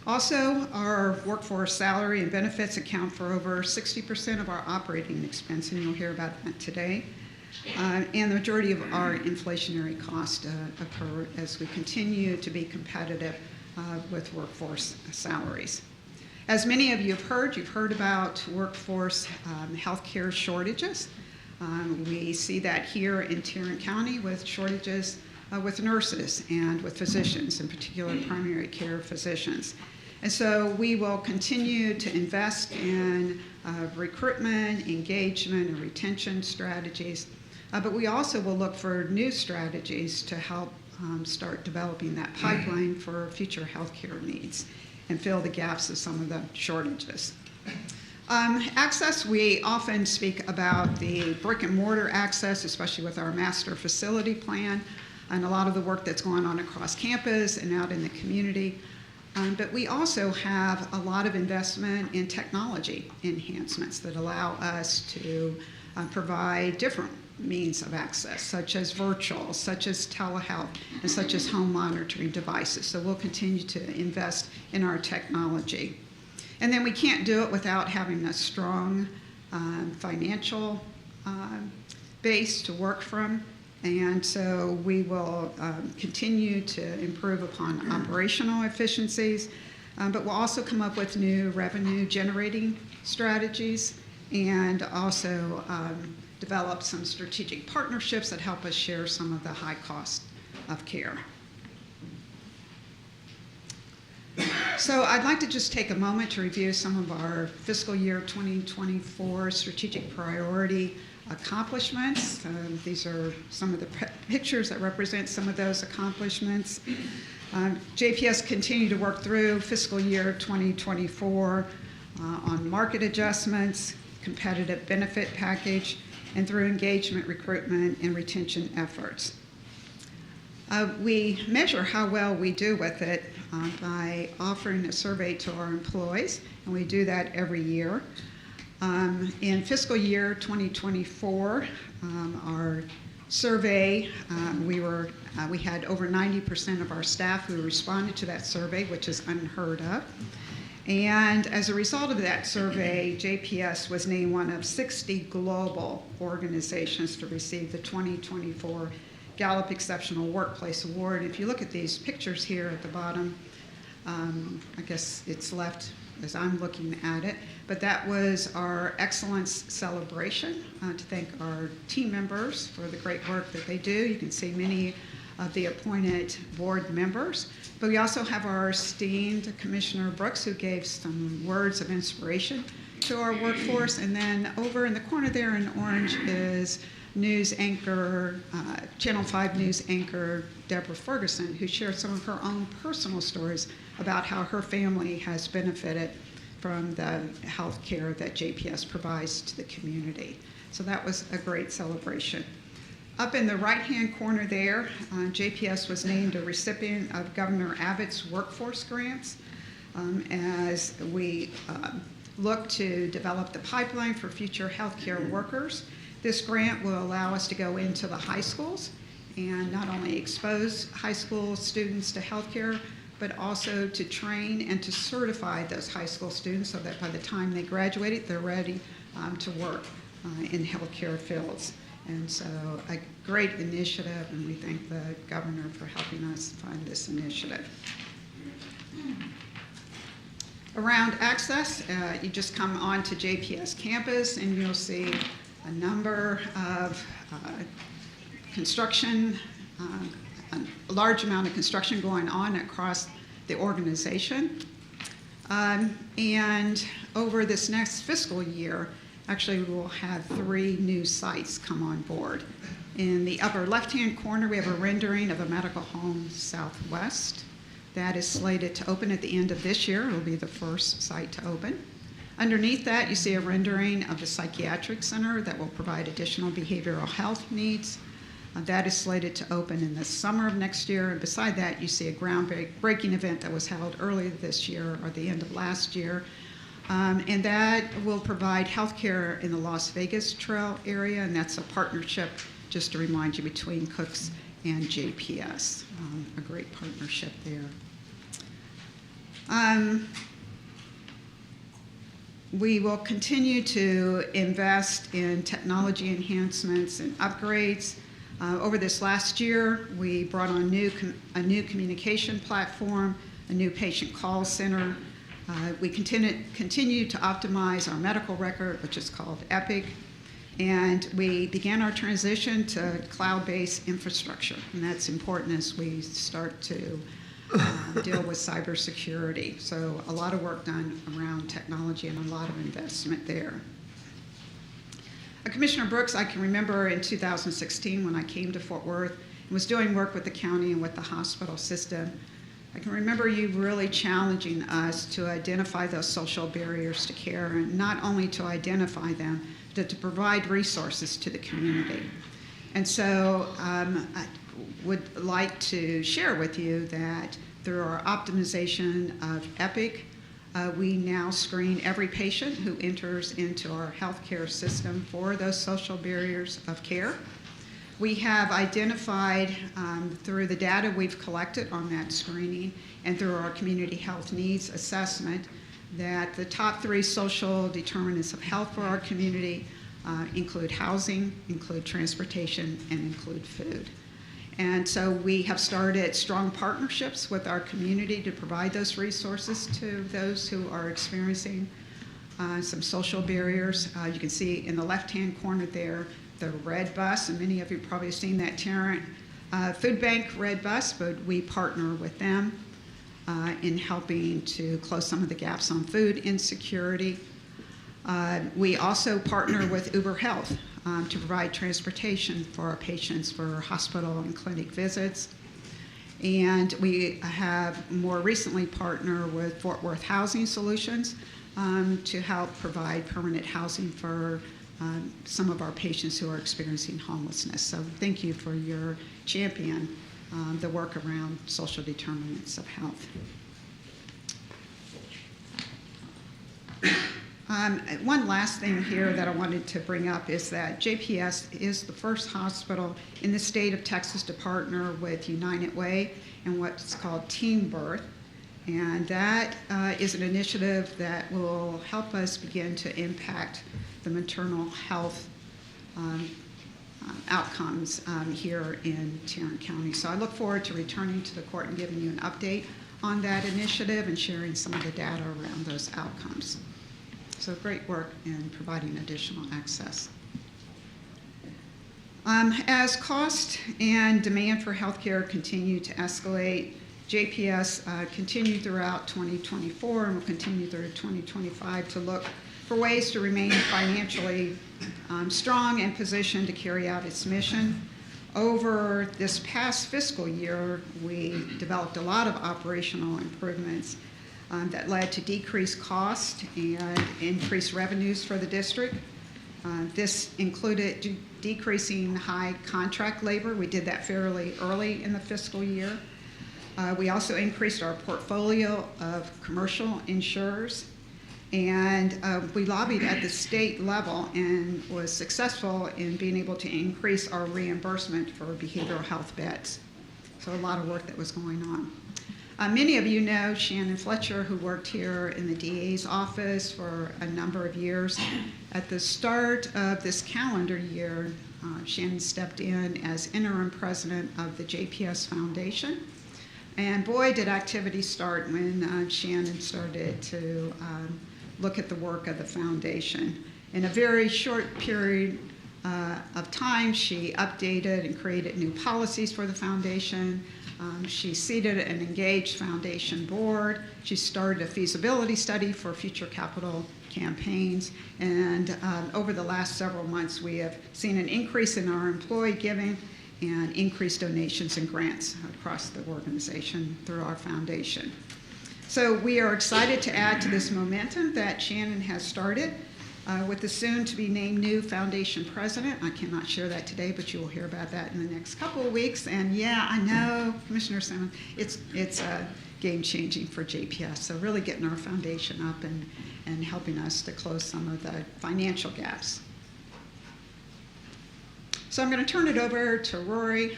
Also, our workforce salary and benefits account for over 60% of our operating expense, and you'll hear about that today. And the majority of our inflationary costs occur as we continue to be competitive with workforce salaries. As many of you have heard, you've heard about workforce healthcare shortages. We see that here in Tarrant County with shortages with nurses and with physicians, in particular primary care physicians. And so we will continue to invest in recruitment, engagement, and retention strategies But we also will look for new strategies to help start developing that pipeline for future healthcare needs and fill the gaps of some of the shortages. Access, we often speak about the brick and mortar access, especially with our master facility plan and a lot of the work that's going on across campus and out in the community. But we also have a lot of investment in technology enhancements that allow us to provide different means of access, such as virtual, such as telehealth, and such as home monitoring devices. So we'll continue to invest in our technology. And then we can't do it without having a strong financial base to work from. And so we will continue to improve upon operational efficiencies, but we'll also come up with new revenue generating strategies and also develop some strategic partnerships that help us share some of the high cost of care. So I'd like to just take a moment to review some of our fiscal year 2024 strategic priority accomplishments. These are some of the pictures that represent some of those accomplishments. JPS continued to work through fiscal year 2024 on market adjustments, competitive benefit package, and through engagement, recruitment, and retention efforts. We measure how well we do with it by offering a survey to our employees, and we do that every year. In fiscal year 2024, our survey, we had over 90% of our staff who responded to that survey, which is unheard of. And as a result of that survey, JPS was named one of 60 global organizations to receive the 2024 Gallup Exceptional Workplace Award. If you look at these pictures here at the bottom, I guess it's left as I'm looking at it, but that was our excellence celebration to thank our team members for the great work that they do. You can see many of the appointed board members, but we also have our esteemed Commissioner Brooks, who gave some words of inspiration to our workforce. And then over in the corner there in orange is news anchor, Channel 5 news anchor Deborah Ferguson, who shared some of her own personal stories about how her family has benefited from the health care that JPS provides to the community. So that was a great celebration. Up in the right-hand corner there, JPS was named a recipient of Governor Abbott's workforce grants as we look to develop the pipeline for future healthcare workers. This grant will allow us to go into the high schools and not only expose high school students to healthcare, but also to train and to certify those high school students so that by the time they graduate, they're ready to work in healthcare fields. And so a great initiative, and we thank the governor for helping us fund this initiative. Around access, you just come on to JPS campus and you'll see a number of construction, a large amount of construction going on across the organization. And over this next fiscal year, actually we will have 3 new sites come on board. In the upper left-hand corner, we have a rendering of a medical home Southwest. That is slated to open at the end of this year. It will be the first site to open. Underneath that, you see a rendering of the psychiatric center that will provide additional behavioral health needs. That is slated to open in the summer of next year. And beside that, you see a groundbreaking event that was held earlier this year or the end of last year. And that will provide health care in the Las Vegas Trail area, and that's a partnership, just to remind you, between Cooks and JPS. A great partnership there. We will continue to invest in technology enhancements and upgrades. Over this last year, we brought on a new communication platform, a new patient call center. We continue to optimize our medical record, which is called Epic, and we began our transition to cloud-based infrastructure, and that's important as we start to deal with cybersecurity. So a lot of work done around technology and a lot of investment there. Commissioner Brooks, I can remember in 2016 when I came to Fort Worth and was doing work with the county and with the hospital system. I can remember you really challenging us to identify those social barriers to care, and not only to identify them, but to provide resources to the community. And so I would like to share with you that through our optimization of EPIC, we now screen every patient who enters into our healthcare system for those social barriers of care. We have identified through the data we've collected on that screening and through our community health needs assessment that the top 3 social determinants of health for our community include housing, include transportation, and include food. And so we have started strong partnerships with our community to provide those resources to those who are experiencing some social barriers. You can see in the left-hand corner there the red bus, and many of you probably have seen that Tarrant Food Bank red bus, but we partner with them in helping to close some of the gaps on food insecurity. We also partner with Uber Health to provide transportation for our patients for hospital and clinic visits. And we have more recently partnered with Fort Worth Housing Solutions to help provide permanent housing for some of our patients who are experiencing homelessness. So thank you for your champion, the work around social determinants of health. One last thing here that I wanted to bring up is that JPS is the first hospital in the state of Texas to partner with United Way and what's called Teen Birth. And that is an initiative that will help us begin to impact the maternal health outcomes here in Tarrant County. So I look forward to returning to the court and giving you an update on that initiative and sharing some of the data around those outcomes. So great work in providing additional access. As cost and demand for healthcare continue to escalate, JPS continued throughout 2024 and will continue through 2025 to look for ways to remain financially strong and positioned to carry out its mission. Over this past fiscal year, we developed a lot of operational improvements that led to decreased cost and increased revenues for the district. This included decreasing high contract labor. We did that fairly early in the fiscal year. We also increased our portfolio of commercial insurers, and we lobbied at the state level and was successful in being able to increase our reimbursement for behavioral health beds. So a lot of work that was going on. Many of you know Shannon Fletcher, who worked here in the DA's office for a number of years. At the start of this calendar year, Shannon stepped in as interim president of the JPS Foundation. And boy, did activity start when Shannon started to look at the work of the foundation. In a very short period of time, she updated and created new policies for the foundation. She seated an engaged foundation board. She started a feasibility study for future capital campaigns. And over the last several months, we have seen an increase in our employee giving and increased donations and grants across the organization through our foundation. So we are excited to add to this momentum that Shannon has started with the soon-to-be named new foundation president. I cannot share that today, but you will hear about that in the next couple of weeks. And yeah, I know, Commissioner Simmons, it's game-changing for JPS. So really getting our foundation up and helping us to close some of the financial gaps. So I'm going to turn it over to Rory.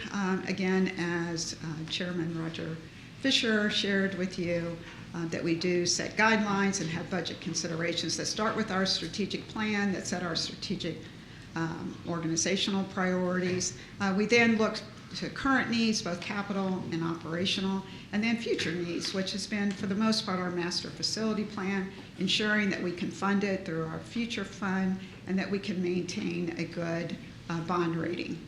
Again, as Chairman Roger Fisher shared with you, that we do set guidelines and have budget considerations that start with our strategic plan, that set our strategic organizational priorities. We then look to current needs, both capital and operational, and then future needs, which has been, for the most part, our master facility plan, ensuring that we can fund it through our future fund and that we can maintain a good bond rating.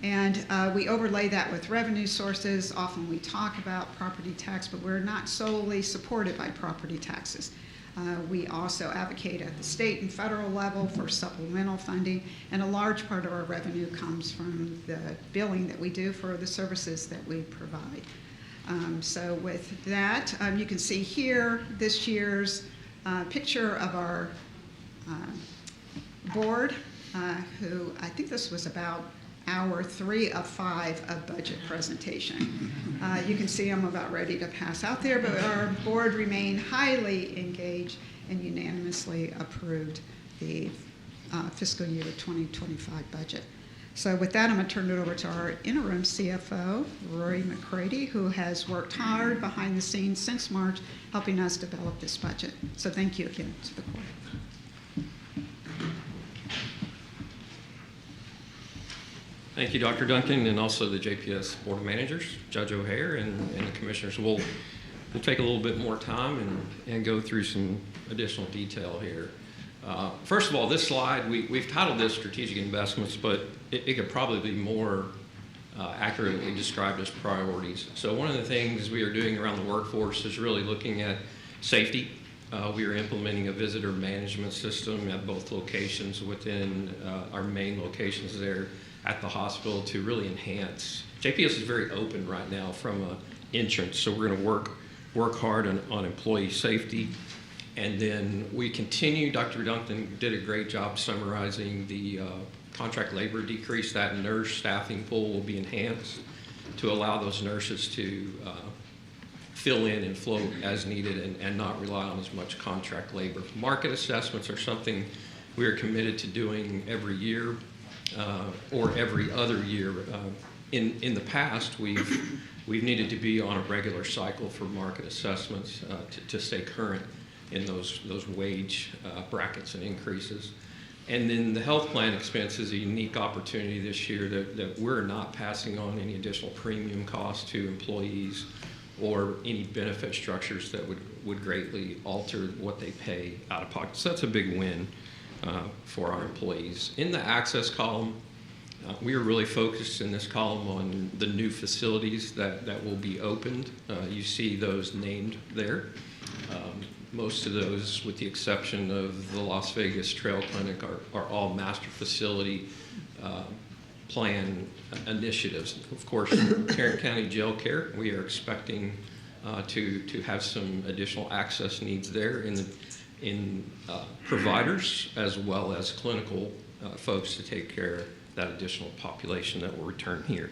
And we overlay that with revenue sources. Often we talk about property tax, but we're not solely supported by property taxes. We also advocate at the state and federal level for supplemental funding, and a large part of our revenue comes from the billing that we do for the services that we provide. So with that, you can see here this year's picture of our board, who I think this was about hour 3 of 5 of budget presentation. You can see I'm about ready to pass out there, but our board remained highly engaged and unanimously approved the fiscal year 2025 budget. So with that, I'm going to turn it over to our interim CFO, Rory McCready, who has worked hard behind the scenes since March, helping us develop this budget. So thank you again to the court. Thank you, Dr. Duncan, and also the JPS Board of Managers, Judge O'Hare, and the Commissioners. We'll take a little bit more time and go through some additional detail here. First of all, this slide, we've titled this Strategic Investments, but it could probably be more accurately described as priorities. So one of the things we are doing around the workforce is really looking at safety. We are implementing a visitor management system at both locations within our main locations there at the hospital to really enhance. JPS is very open right now from an entrance, so we're going to work hard on employee safety. And then we continue, Dr. Duncan did a great job summarizing the contract labor decrease. That nurse staffing pool will be enhanced to allow those nurses to fill in and float as needed and not rely on as much contract labor. Market assessments are something we are committed to doing every year or every other year. In the past, we've needed to be on a regular cycle for market assessments to stay current in those wage brackets and increases. And then the health plan expense is a unique opportunity this year that we're not passing on any additional premium costs to employees or any benefit structures that would greatly alter what they pay out of pocket. So that's a big win for our employees. In the access column, we are really focused in this column on the new facilities that will be opened. You see those named there. Most of those, with the exception of the Las Vegas Trail Clinic, are all master facility plan initiatives. Of course, Tarrant County Jail Care, we are expecting to have some additional access needs there in providers as well as clinical folks to take care of that additional population that will return here.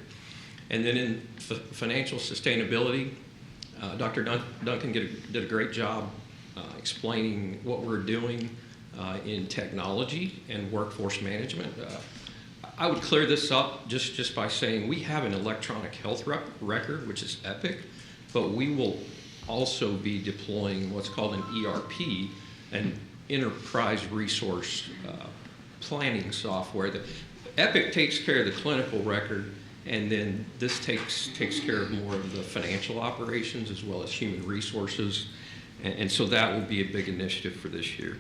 And then in financial sustainability, Dr. Duncan did a great job explaining what we're doing in technology and workforce management. I would clear this up just by saying we have an electronic health record, which is Epic, but we will also be deploying what's called an ERP, an enterprise resource planning software. That Epic takes care of the clinical record, and then this takes care of more of the financial operations as well as human resources. And so that will be a big initiative for this year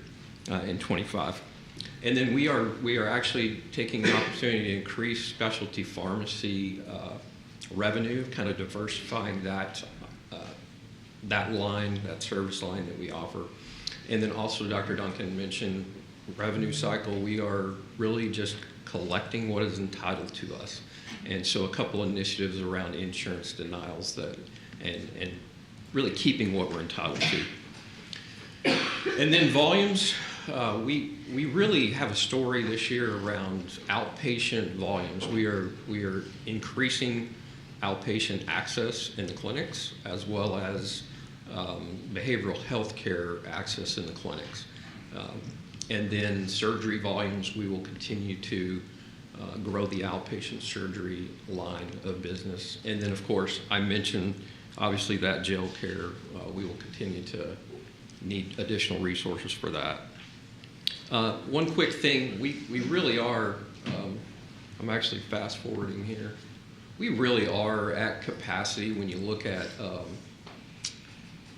in 25. And then we are actually taking the opportunity to increase specialty pharmacy revenue, kind of diversifying that line, that service line that we offer. And then also Dr. Duncan mentioned revenue cycle. We are really just collecting what is entitled to us. And so a couple initiatives around insurance denials and really keeping what we're entitled to. And then volumes, we really have a story this year around outpatient volumes. We are increasing outpatient access in the clinics as well as behavioral health care access in the clinics. And then surgery volumes, we will continue to grow the outpatient surgery line of business. And then, of course, I mentioned, obviously, that jail care. We will continue to need additional resources for that. One quick thing, we really are, I'm actually fast forwarding here. We really are at capacity when you look at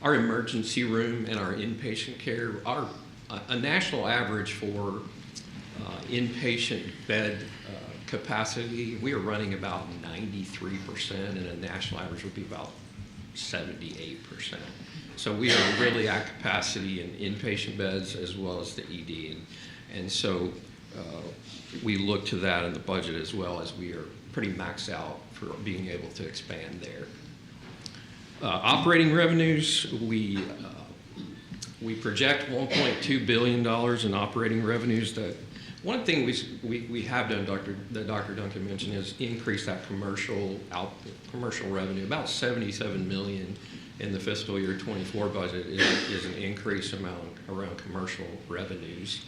our emergency room and our inpatient care. A national average for inpatient bed capacity, we are running about 93%, and a national average would be about 78%. So we are really at capacity in inpatient beds as well as the ED. And so we look to that in the budget as well, as we are pretty maxed out for being able to expand there. Operating revenues, we project $1.2 billion in operating revenues. That one thing we have done, that Dr. Duncan mentioned, is increase that commercial revenue. About $77 million in the fiscal year 24 budget is an increase amount around commercial revenues.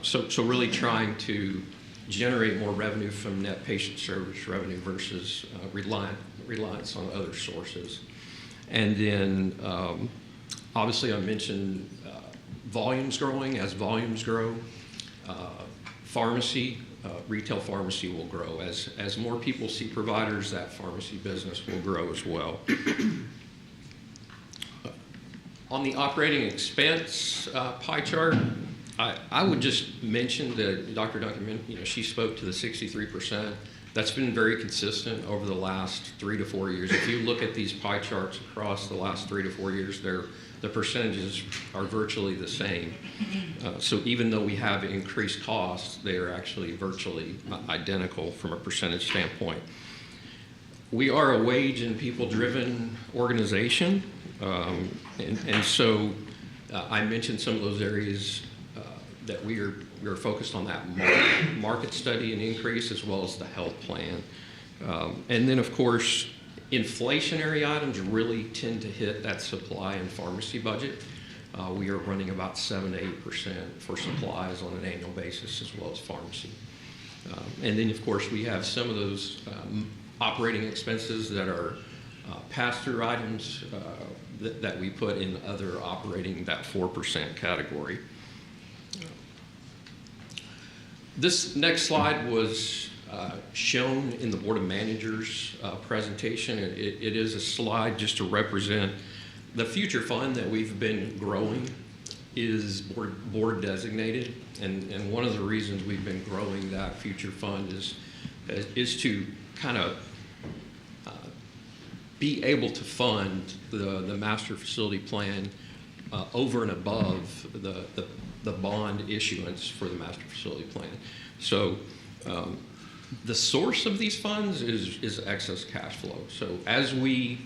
So really trying to generate more revenue from net patient service revenue versus reliance on other sources. And then obviously I mentioned volumes growing. As volumes grow, pharmacy, retail pharmacy will grow. As more people see providers, that pharmacy business will grow as well. On the operating expense pie chart, I would just mention that Dr. Duncan, she spoke to the 63%. That's been very consistent over the last 3 to 4 years. If you look at these pie charts across the last 3 to 4 years, the percentages are virtually the same. So even though we have increased costs, they are actually virtually identical from a percentage standpoint. We are a wage and people-driven organization, and so I mentioned some of those areas that we are focused on, that market study and increase, as well as the health plan. And then, of course, inflationary items really tend to hit that supply and pharmacy budget. We are running about 7 to 8% for supplies on an annual basis, as well as pharmacy. And then, of course, we have some of those operating expenses that are pass-through items that we put in other operating, that 4% category. This next slide was shown in the Board of Managers presentation. It is a slide just to represent the future fund that we've been growing is board designated, and one of the reasons we've been growing that future fund is to kind of be able to fund the master facility plan over and above the bond issuance for the master facility plan. So the source of these funds is excess cash flow. So as we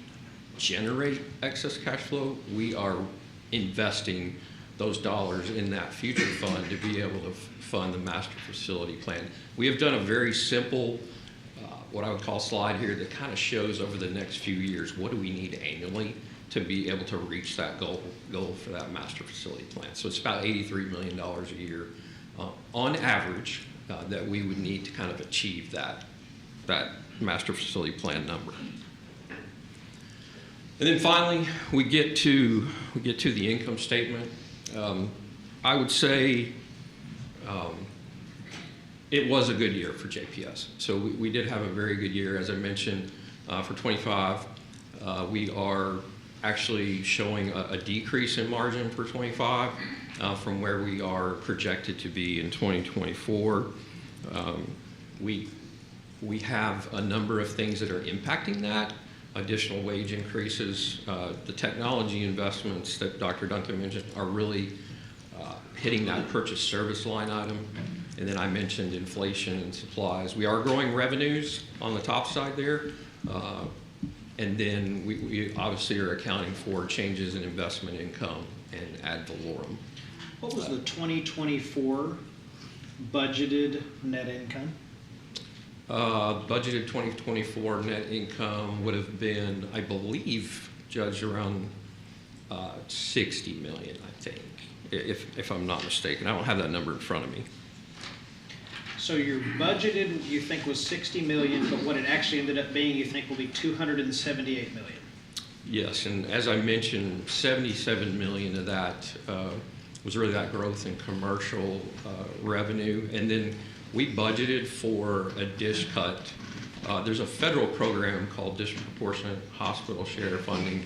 generate excess cash flow, we are investing those dollars in that future fund to be able to fund the master facility plan. We have done a very simple, what I would call slide here, that kind of shows over the next few years, what do we need annually to be able to reach that goal for that master facility plan. So it's about $83 million a year on average that we would need to kind of achieve that master facility plan number. And then finally, we get to the income statement. I would say it was a good year for JPS. So we did have a very good year. As I mentioned, for 25, we are actually showing a decrease in margin for 25 from where we are projected to be in 2024. We have a number of things that are impacting that. Additional wage increases, the technology investments that Dr. Duncan mentioned are really hitting that purchase service line item. And then I mentioned inflation and supplies. We are growing revenues on the top side there. And then we obviously are accounting for changes in investment income and ad valorem. What was the 2024 budgeted net income? Budgeted 2024 net income would have been, I believe, Judge, around 60 million, I think, if I'm not mistaken. I don't have that number in front of me. So your budgeted, you think, was 60 million, but what it actually ended up being, you think, will be 278 million? Yes, and as I mentioned, 77 million of that was really that growth in commercial revenue. And then we budgeted for a DSH cut. There's a federal program called Disproportionate Hospital Share Funding.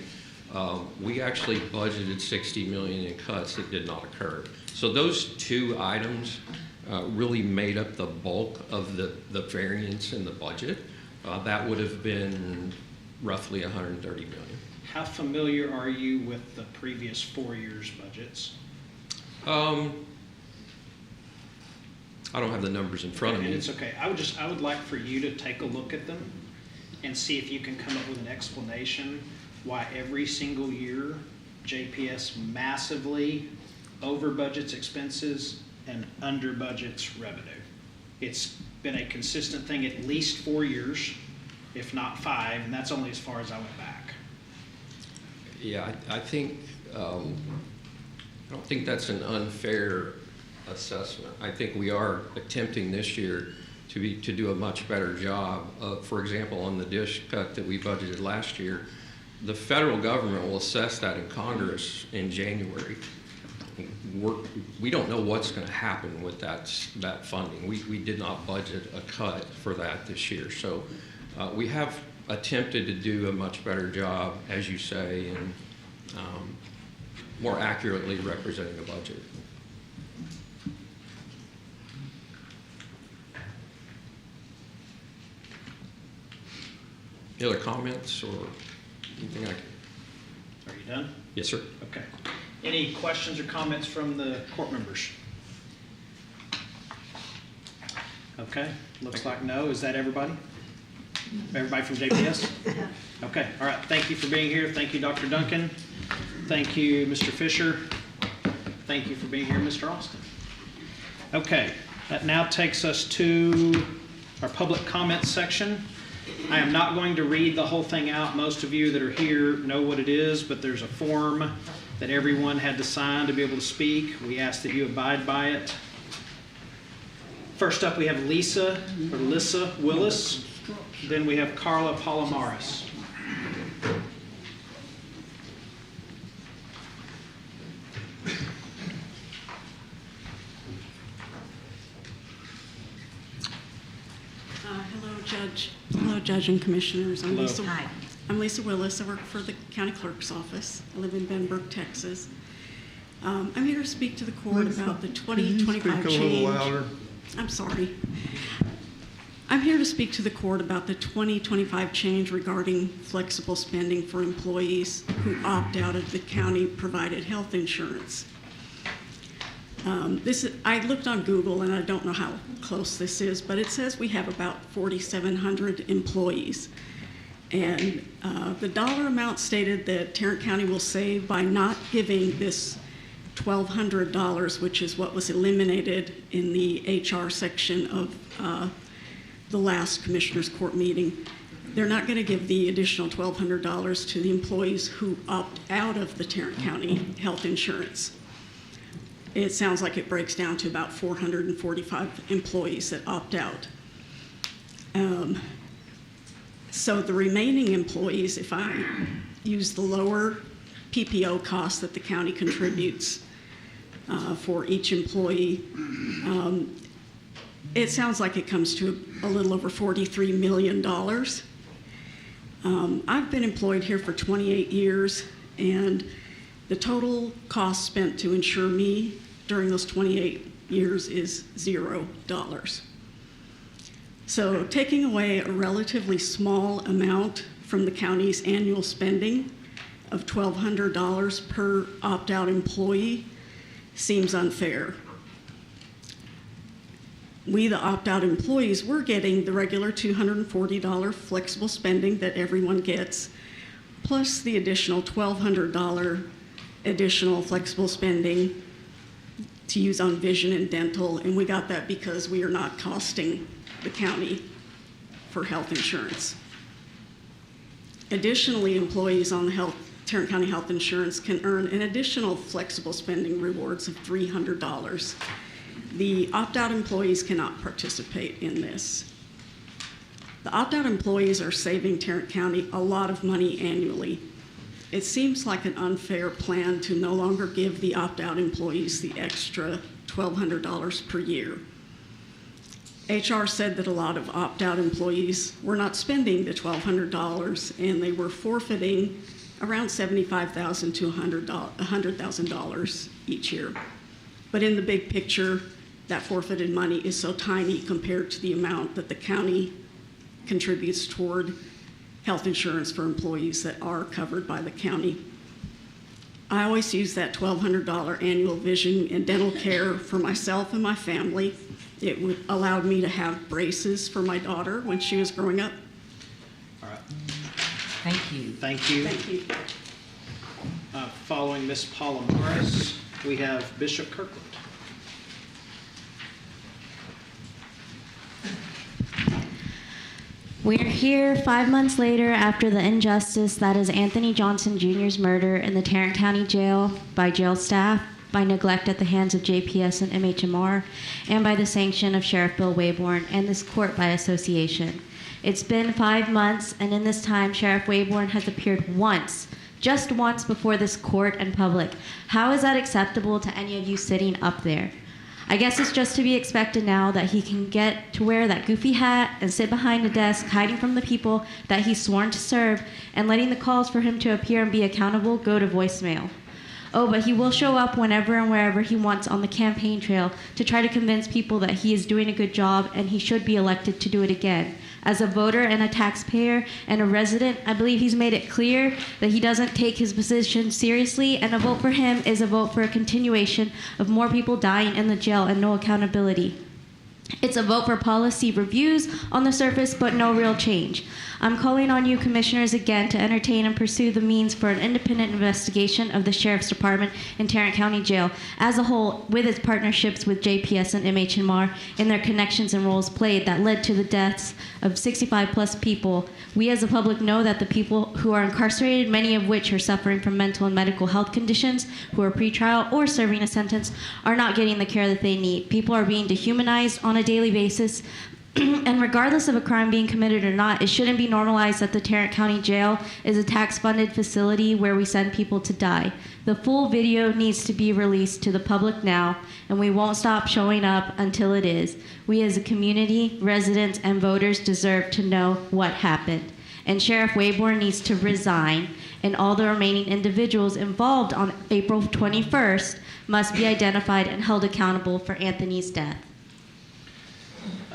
We actually budgeted 60 million in cuts that did not occur. So those two items really made up the bulk of the variance in the budget. That would have been roughly 130 million. how familiar are you with the previous 4 years' budgets? I don't have the numbers in front of And me. it's okay. I would like for you to take a look at them and see if you can come up with an explanation why every single year JPS massively over budgets expenses and under budgets revenue. It's been a consistent thing at least 4 years, if not 5, and that's only as far as I went back. Yeah, I think, I don't think that's an unfair assessment. I think we are attempting this year to do a much better job. For example, on the dish cut that we budgeted last year, the federal government will assess that in Congress in January. We don't know what's going to happen with that funding. We did not budget a cut for that this year. So we have attempted to do a much better job, as you say, in more accurately representing the budget. Any other comments or anything I can? Are you done? Yes, sir. Okay. Any questions or comments from the court members? Okay, looks like no. Is that everybody? Everybody from JPS? Okay, all right. Thank you for being here. Thank you, Dr. Duncan. Thank you, Mr. Fisher. Thank you for being here, Mr. Austin. Okay, that now takes us to our public comments section. I am not going to read the whole thing out. Most of you that are here know what it is, but there's a form that everyone had to sign to be able to speak. We ask that you abide by it. First up, we have Lisa Willis. Then we have Carla Palomares. Hello, Judge and Commissioners. I'm Hello. Lisa. Hi. I'm Lisa Willis. I work for the County Clerk's Office. I live in Benbrook, Texas. I'm here to speak to the court about the 2025 change. Speak a little louder. I'm sorry. I'm here to speak to the court about the 2025 change regarding flexible spending for employees who opt out of the county-provided health insurance. I looked on Google, and I don't know how close this is, but it says we have about 4,700 employees. And the dollar amount stated that Tarrant County will save by not giving this $1,200, which is what was eliminated in the HR section of the last Commissioners Court meeting. They're not going to give the additional $1,200 to the employees who opt out of the Tarrant County health insurance. It sounds like it breaks down to about 445 employees that opt out. So the remaining employees, if I use the lower PPO cost that the county contributes for each employee, it sounds like it comes to a little over $43 million. I've been employed here for 28 years, and the total cost spent to insure me during those 28 years is $0. So taking away a relatively small amount from the county's annual spending of $1,200 per opt-out employee seems unfair. We, the opt-out employees, we're getting the regular $240 flexible spending that everyone gets, plus the additional $1,200 additional flexible spending to use on vision and dental, and we got that because we are not costing the county for health insurance. Additionally, employees on the Tarrant County Health Insurance can earn an additional flexible spending rewards of $300. The opt-out employees cannot participate in this. The opt-out employees are saving Tarrant County a lot of money annually. It seems like an unfair plan to no longer give the opt-out employees the extra $1,200 per year. HR said that a lot of opt-out employees were not spending the $1,200, and they were forfeiting around $75,000 to $100,000 each year. But in the big picture, that forfeited money is so tiny compared to the amount that the county contributes toward health insurance for employees that are covered by the county. I always use that $1,200 annual vision and dental care for myself and my family. It allowed me to have braces for my daughter when she was growing up. All right. Thank you. Thank you. Thank you. Following Ms. Paula Morris, we have Bishop Kirkland. We're here 5 months later after the injustice that is Anthony Johnson Jr.'s murder in the Tarrant County Jail by jail staff, by neglect at the hands of JPS and MHMR, and by the sanction of Sheriff Bill Waybourn and this court by association. It's been 5 months, and in this time, Sheriff Waybourn has appeared once, just once before this court and public. How is that acceptable to any of you sitting up there? I guess it's just to be expected now that he can get to wear that goofy hat and sit behind a desk, hiding from the people that he's sworn to serve, and letting the calls for him to appear and be accountable go to voicemail. Oh, but he will show up whenever and wherever he wants on the campaign trail to try to convince people that he is doing a good job and he should be elected to do it again. As a voter and a taxpayer and a resident, I believe he's made it clear that he doesn't take his position seriously, and a vote for him is a vote for a continuation of more people dying in the jail and no accountability. It's a vote for policy reviews on the surface, but no real change. I'm calling on you, commissioners, again to entertain and pursue the means for an independent investigation of the Sheriff's Department in Tarrant County Jail as a whole, with its partnerships with JPS and MHMR and their connections and roles played that led to the deaths of 65-plus people. We as the public know that the people who are incarcerated, many of which are suffering from mental and medical health conditions, who are pretrial or serving a sentence, are not getting the care that they need. People are being dehumanized on a daily basis. And regardless of a crime being committed or not, it shouldn't be normalized that the Tarrant County Jail is a tax-funded facility where we send people to die. The full video needs to be released to the public now, and we won't stop showing up until it is. We as a community, residents, and voters deserve to know what happened. And Sheriff Waybourn needs to resign, and all the remaining individuals involved on April 21st must be identified and held accountable for Anthony's death.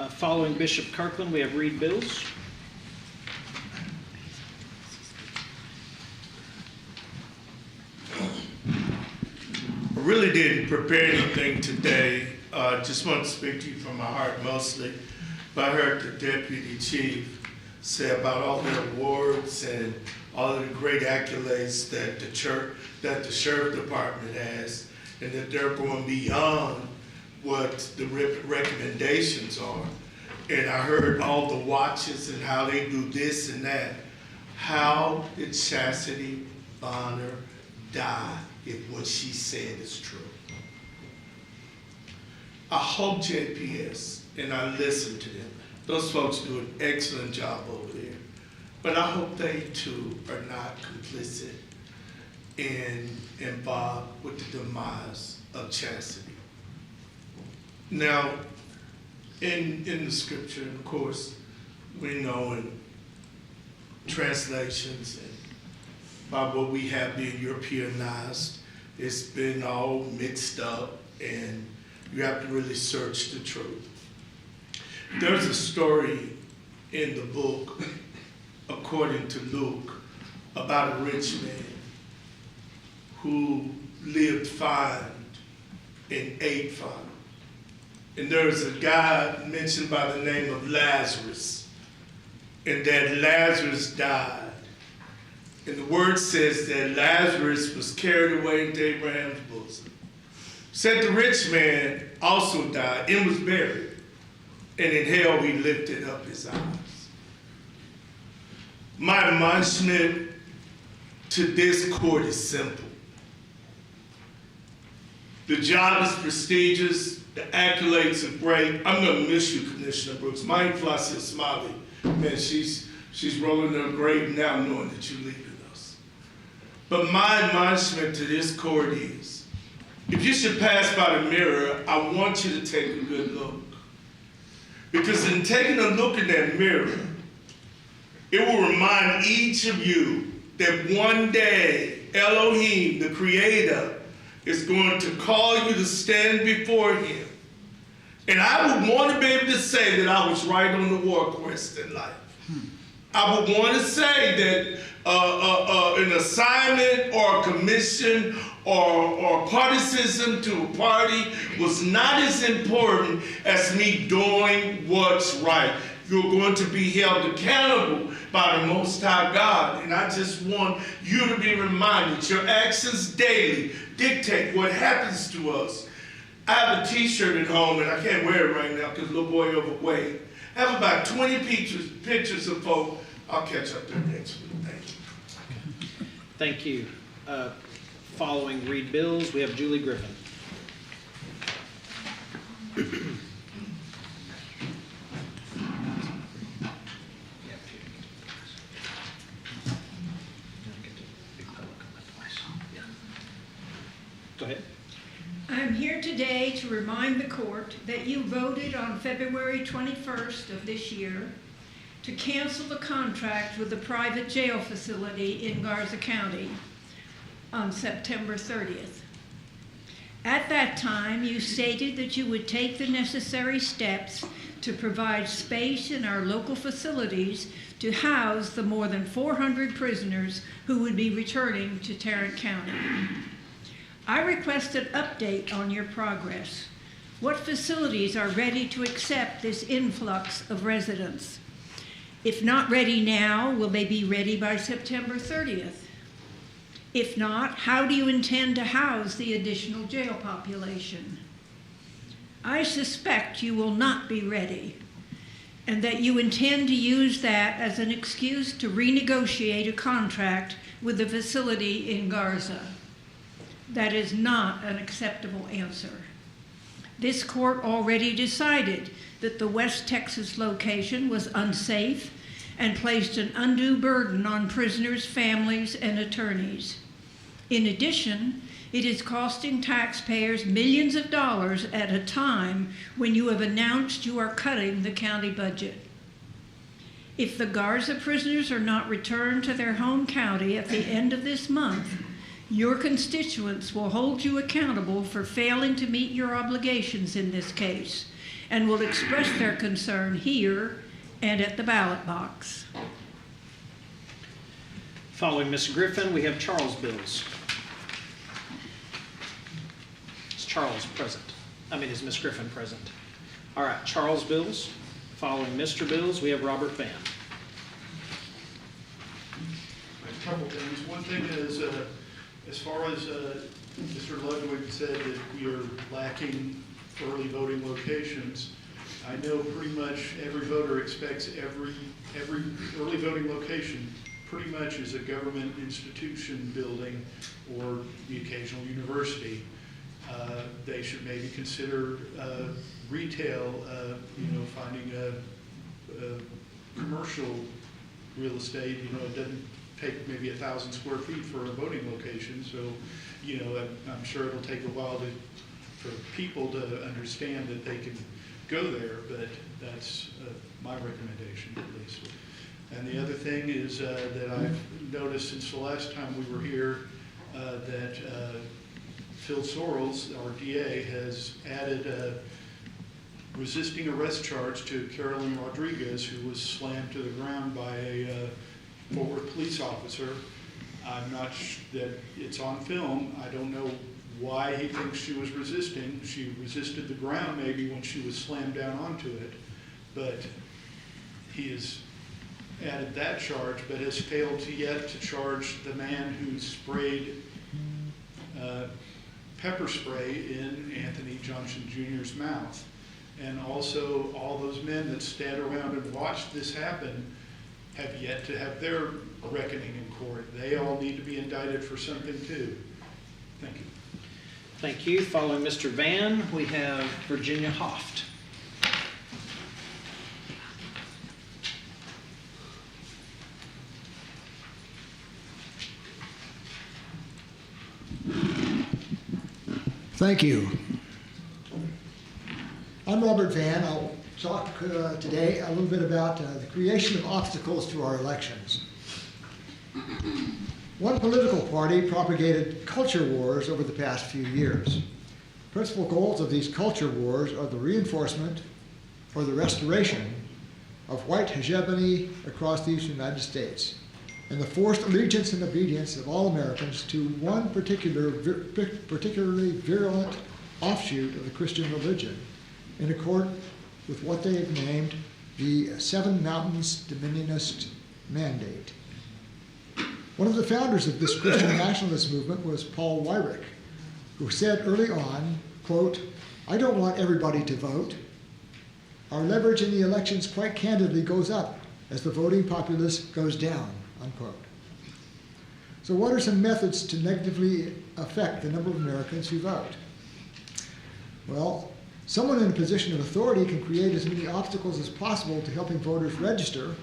Following Bishop Kirkland, we have Reed Bills. I really didn't prepare anything today. Just want to speak to you from my heart mostly. But I heard the deputy chief say about all the awards and all of the great accolades that the sheriff department has, and that they're going beyond what the recommendations are. And I heard all the watches and how they do this and that. How did Chastity Bonner die if what she said is true? I hope JPS, and I listen to them, those folks do an excellent job over there. But I hope they too are not complicit and involved with the demise of Chastity. Now, in the scripture, of course, we know in translations and by what we have been Europeanized, it's been all mixed up, and you have to really search the truth. There's a story in the book, according to Luke, about a rich man who lived fine and ate fine. And there's a guy mentioned by the name of Lazarus, and that Lazarus died. And the word says that Lazarus was carried away into Abraham's bosom. Said the rich man also died and was buried, and in hell he lifted up his eyes. My admonishment to this court is simple. The job is prestigious, the accolades are great. I'm gonna miss you, Commissioner Brooks. My Aunt Flossie Smiley, man, she's rolling her grave now knowing that you're leaving us. But my admonishment to this court is, if you should pass by the mirror, I want you to take a good look. Because in taking a look in that mirror, it will remind each of you that one day Elohim, the Creator, is going to call you to stand before him. And I would want to be able to say that I was right on the war quest in life. I would want to say that an assignment or a commission or partisanship to a party was not as important as me doing what's right. You're going to be held accountable by the Most High God. And I just want you to be reminded, your actions daily dictate what happens to us. I have a t-shirt at home, and I can't wear it right now because little boy overweight. I have about 20 pictures of folk. I'll catch up there next week. Thank you. Thank you. Following read bills, we have Julie Griffin. Go ahead. I'm here today to remind the court that you voted on February 21st of this year to cancel the contract with the private jail facility in Garza County on September 30th. At that time, you stated that you would take the necessary steps to provide space in our local facilities to house the more than 400 prisoners who would be returning to Tarrant County. I request an update on your progress. What facilities are ready to accept this influx of residents? If not ready now, will they be ready by September 30th? If not, how do you intend to house the additional jail population? I suspect you will not be ready, and that you intend to use that as an excuse to renegotiate a contract with the facility in Garza. That is not an acceptable answer. This court already decided that the West Texas location was unsafe and placed an undue burden on prisoners' families and attorneys. In addition, it is costing taxpayers millions of dollars at a time when you have announced you are cutting the county budget. If the Garza prisoners are not returned to their home county at the end of this month, your constituents will hold you accountable for failing to meet your obligations in this case and will express their concern here and at the ballot box. Following Ms. Griffin, we have Charles Bills. Is Charles present? Is Ms. Griffin present? All right, Charles Bills. Following Mr. Bills, we have Robert Vann. A couple things. One thing is, as far as Mr. Ludwig said that we are lacking early voting locations, I know pretty much every voter expects every early voting location pretty much is a government institution building or the occasional university. They should maybe consider retail, finding a commercial real estate. It doesn't take maybe 1,000 square feet for a voting location, so I'm sure it'll take a while for people to understand that they can go there, but that's my recommendation at least. And the other thing is that I've noticed since the last time we were here that Phil Sorrells, our DA, has added a resisting arrest charge to Carolyn Rodriguez, who was slammed to the ground by a Fort Worth police officer. I'm not that it's on film. I don't know why he thinks she was resisting. She resisted the ground maybe when she was slammed down onto it, but he has added that charge, but has failed yet to charge the man who sprayed pepper spray in Anthony Johnson Jr.'s mouth. And also all those men that stand around and watch this happen have yet to have their reckoning in court. They all need to be indicted for something too. Thank you. Thank you. Following Mr. Vann, we have Virginia Hoft. Thank you. I'm Robert Vann. I'll talk today a little bit about the creation of obstacles to our elections. One political party propagated culture wars over the past few years. Principal goals of these culture wars are the reinforcement or the restoration of white hegemony across the United States, and the forced allegiance and obedience of all Americans to one particularly virulent offshoot of the Christian religion, in accord with what they have named the Seven Mountains Dominionist Mandate. One of the founders of this Christian nationalist movement was Paul Weyrich, who said early on, quote, "I don't want everybody to vote. Our leverage in the elections quite candidly goes up as the voting populace goes down," unquote. So what are some methods to negatively affect the number of Americans who vote? Well, someone in a position of authority can create as many obstacles as possible to helping voters register,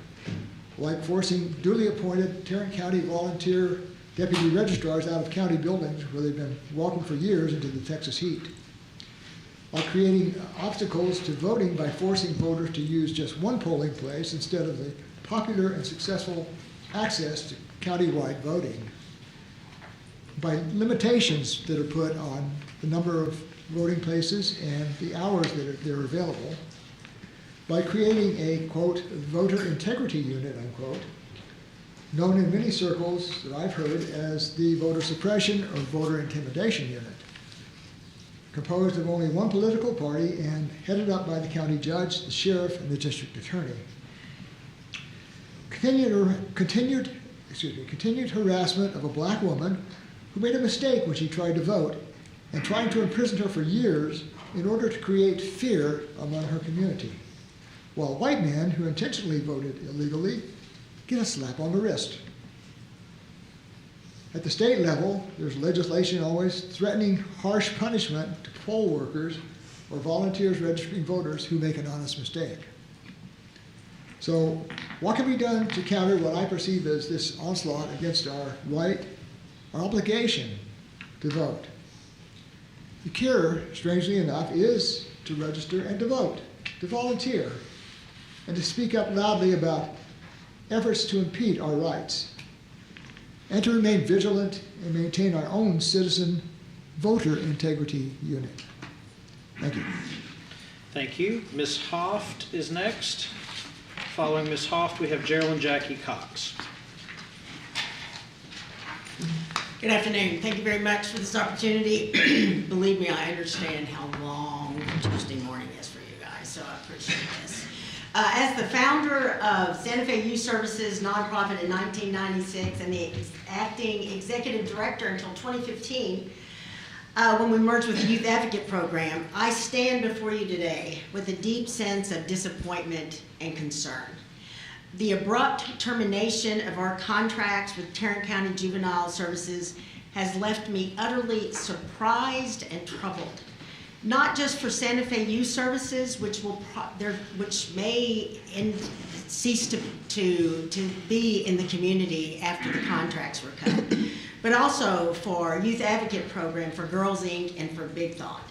like forcing duly appointed Tarrant County volunteer deputy registrars out of county buildings where they've been walking for years into the Texas heat, like creating obstacles to voting by forcing voters to use just one polling place instead of the popular and successful access to countywide voting, by limitations that are put on the number of voting places and the hours that they're available, by creating a, quote, voter integrity unit, unquote, known in many circles that I've heard as the voter suppression or voter intimidation unit, composed of only one political party and headed up by the county judge, the sheriff, and the district attorney. Continued harassment of a black woman who made a mistake when she tried to vote, and trying to imprison her for years in order to create fear among her community, while white men who intentionally voted illegally get a slap on the wrist. At the state level, there's legislation always threatening harsh punishment to poll workers or volunteers registering voters who make an honest mistake. So what can be done to counter what I perceive as this onslaught against our right, our obligation to vote? The cure, strangely enough, is to register and to vote, to volunteer, and to speak up loudly about efforts to impede our rights, and to remain vigilant and maintain our own citizen voter integrity unit. Thank you. Thank you. Ms. Hoft is next. Following Ms. Hoft, we have Gerald and Jackie Cox. Good afternoon. Thank you very much for this opportunity. Believe me, I understand how long Tuesday morning is for you guys, so I appreciate this. As the founder of Santa Fe Youth Services nonprofit in 1996 and the acting executive director until 2015, when we merged with the Youth Advocate Program, I stand before you today with a deep sense of disappointment and concern. The abrupt termination of our contracts with Tarrant County Juvenile Services has left me utterly surprised and troubled. Not just for Santa Fe Youth Services, which may cease to be in the community after the contracts were cut, but also for Youth Advocate Program, for Girls Inc., and for Big Thought.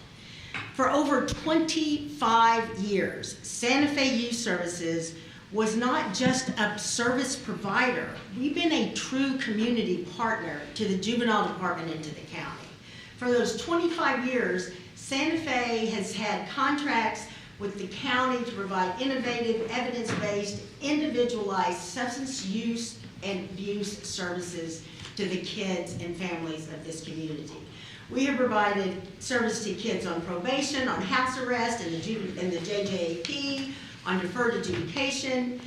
For over 25 years, Santa Fe Youth Services was not just a service provider. We've been a true community partner to the juvenile department and to the county. For those 25 years, Santa Fe has had contracts with the county to provide innovative, evidence-based, individualized substance use and abuse services to the kids and families of this community. We have provided service to kids on probation, on house arrest, in the JJAP, on deferred adjudication.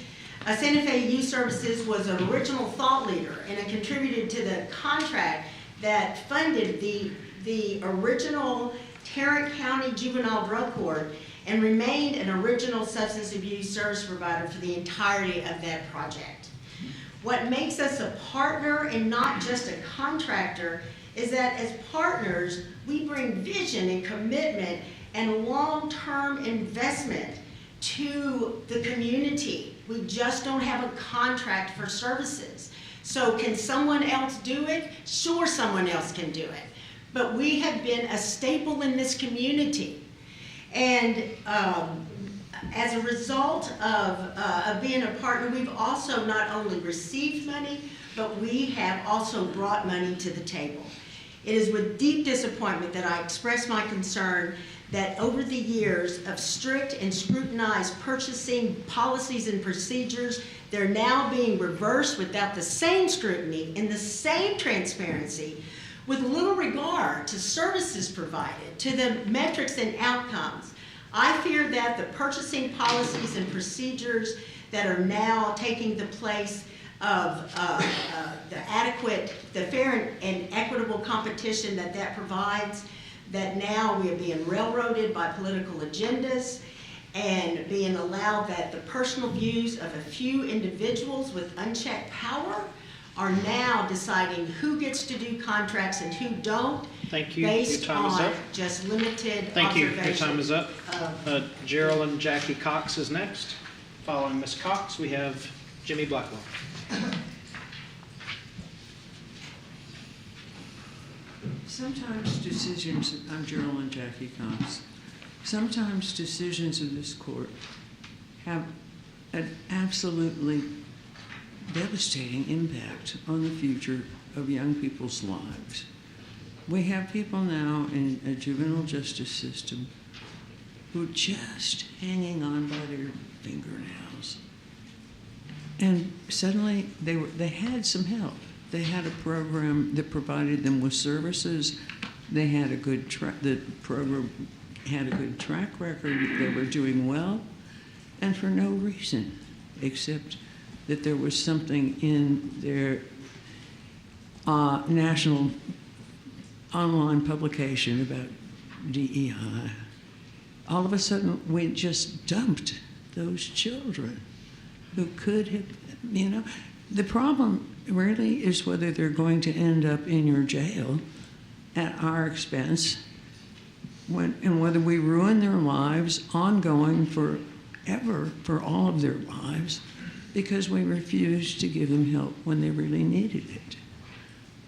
Santa Fe Youth Services was an original thought leader, and it contributed to the contract that funded the original Tarrant County Juvenile Drug Court and remained an original substance abuse service provider for the entirety of that project. What makes us a partner and not just a contractor is that as partners, we bring vision and commitment and long-term investment to the community. We just don't have a contract for services. So can someone else do it? Sure, someone else can do it. But we have been a staple in this community. And as a result of being a partner, we've also not only received money, but we have also brought money to the table. It is with deep disappointment that I express my concern that over the years of strict and scrutinized purchasing policies and procedures, they're now being reversed without the same scrutiny and the same transparency, with little regard to services provided, to the metrics and outcomes. I fear that the purchasing policies and procedures that are now taking the place of the fair and equitable competition that provides, that now we are being railroaded by political agendas and being allowed that the personal views of a few individuals with unchecked power are now deciding who gets to do contracts and who don't. Thank you. Based Your time is on up. just limited Thank you. Your observation time is up. of- Geraldine Jackie Cox is next. Following Ms. Cox, we have Jimmy Blackwell. Sometimes decisions, I'm Geraldine Jackie Cox, sometimes decisions of this court have an absolutely devastating impact on the future of young people's lives. We have people now in a juvenile justice system who are just hanging on by their fingernails. And suddenly they had some help. They had a program that provided them with services. They had the program had a good track record. They were doing well, and for no reason except that there was something in their national online publication about DEI. All of a sudden, we just dumped those children who could have, the problem really is whether they're going to end up in your jail at our expense and whether we ruin their lives ongoing forever, for all of their lives, because we refused to give them help when they really needed it.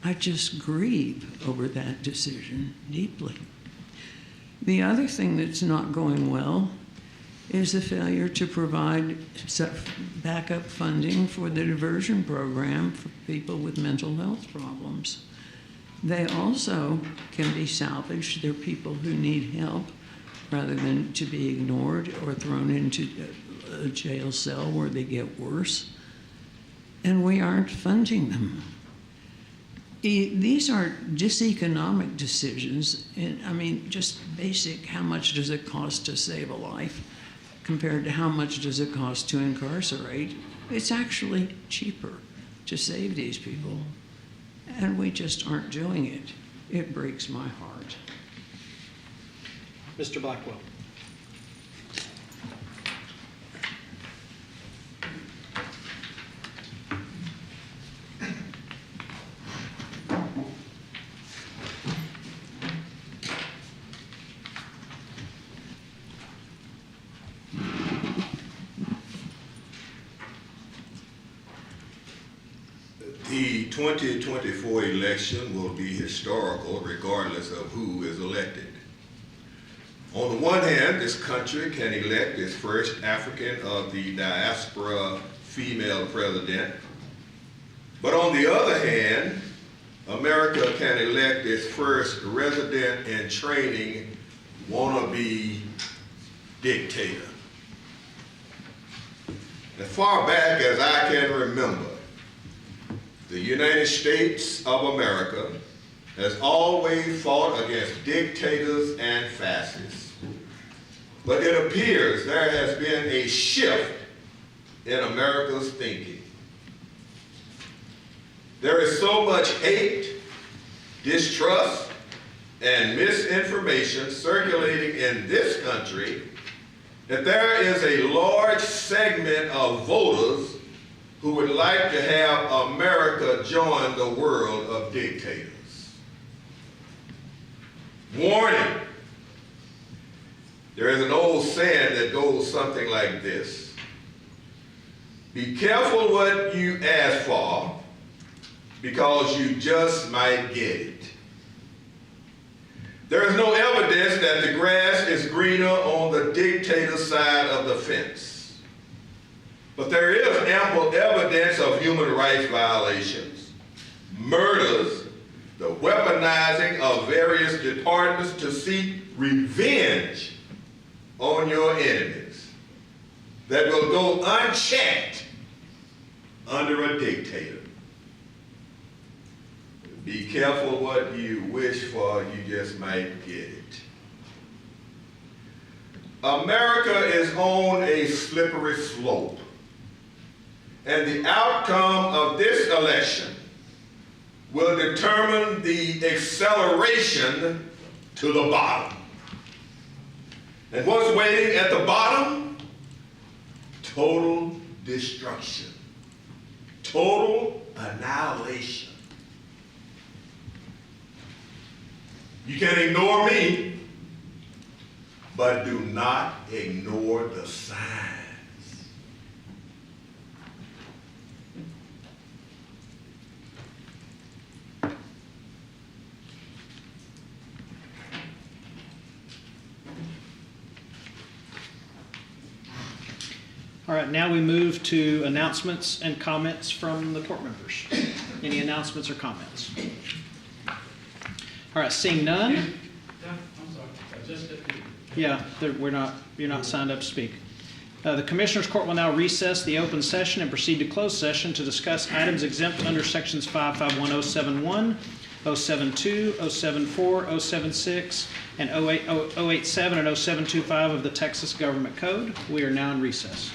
I just grieve over that decision deeply. The other thing that's not going well is the failure to provide backup funding for the diversion program for people with mental health problems. They also can be salvaged. They're people who need help rather than to be ignored or thrown into a jail cell where they get worse. And we aren't funding them. These are just economic decisions. And just basic, how much does it cost to save a life compared to how much does it cost to incarcerate? It's actually cheaper to save these people. And we just aren't doing it. It breaks my heart. Mr. Blackwell. The 2024 election will be historical regardless of who is elected. On the one hand, this country can elect its first African of the diaspora female president. But on the other hand, America can elect its first resident in training wannabe dictator. As far back as I can remember, the United States of America has always fought against dictators and fascists. But it appears there has been a shift in America's thinking. There is so much hate, distrust, and misinformation circulating in this country that there is a large segment of voters who would like to have America join the world of dictators. Warning, there is an old saying that goes something like this: be careful what you ask for, because you just might get it. There is no evidence that the grass is greener on the dictator side of the fence. But there is ample evidence of human rights violations, murders, the weaponized weaponizing of various departments to seek revenge on your enemies that will go unchecked under a dictator. Be careful what you wish for, you just might get it. America is on a slippery slope, and the outcome of this election will determine the acceleration to the bottom. And what's waiting at the bottom? Total destruction, total annihilation. You can ignore me, but do not ignore the signs. All right, now we move to announcements and comments from the court members. Any announcements or comments? All right, seeing none? I'm sorry, I just did. Yeah, you're not signed up to speak. The Commissioners Court will now recess the open session and proceed to closed session to discuss items exempt under sections 551071, 072, 074, 076, and 087 and 0725 of the Texas Government Code. We are now in recess.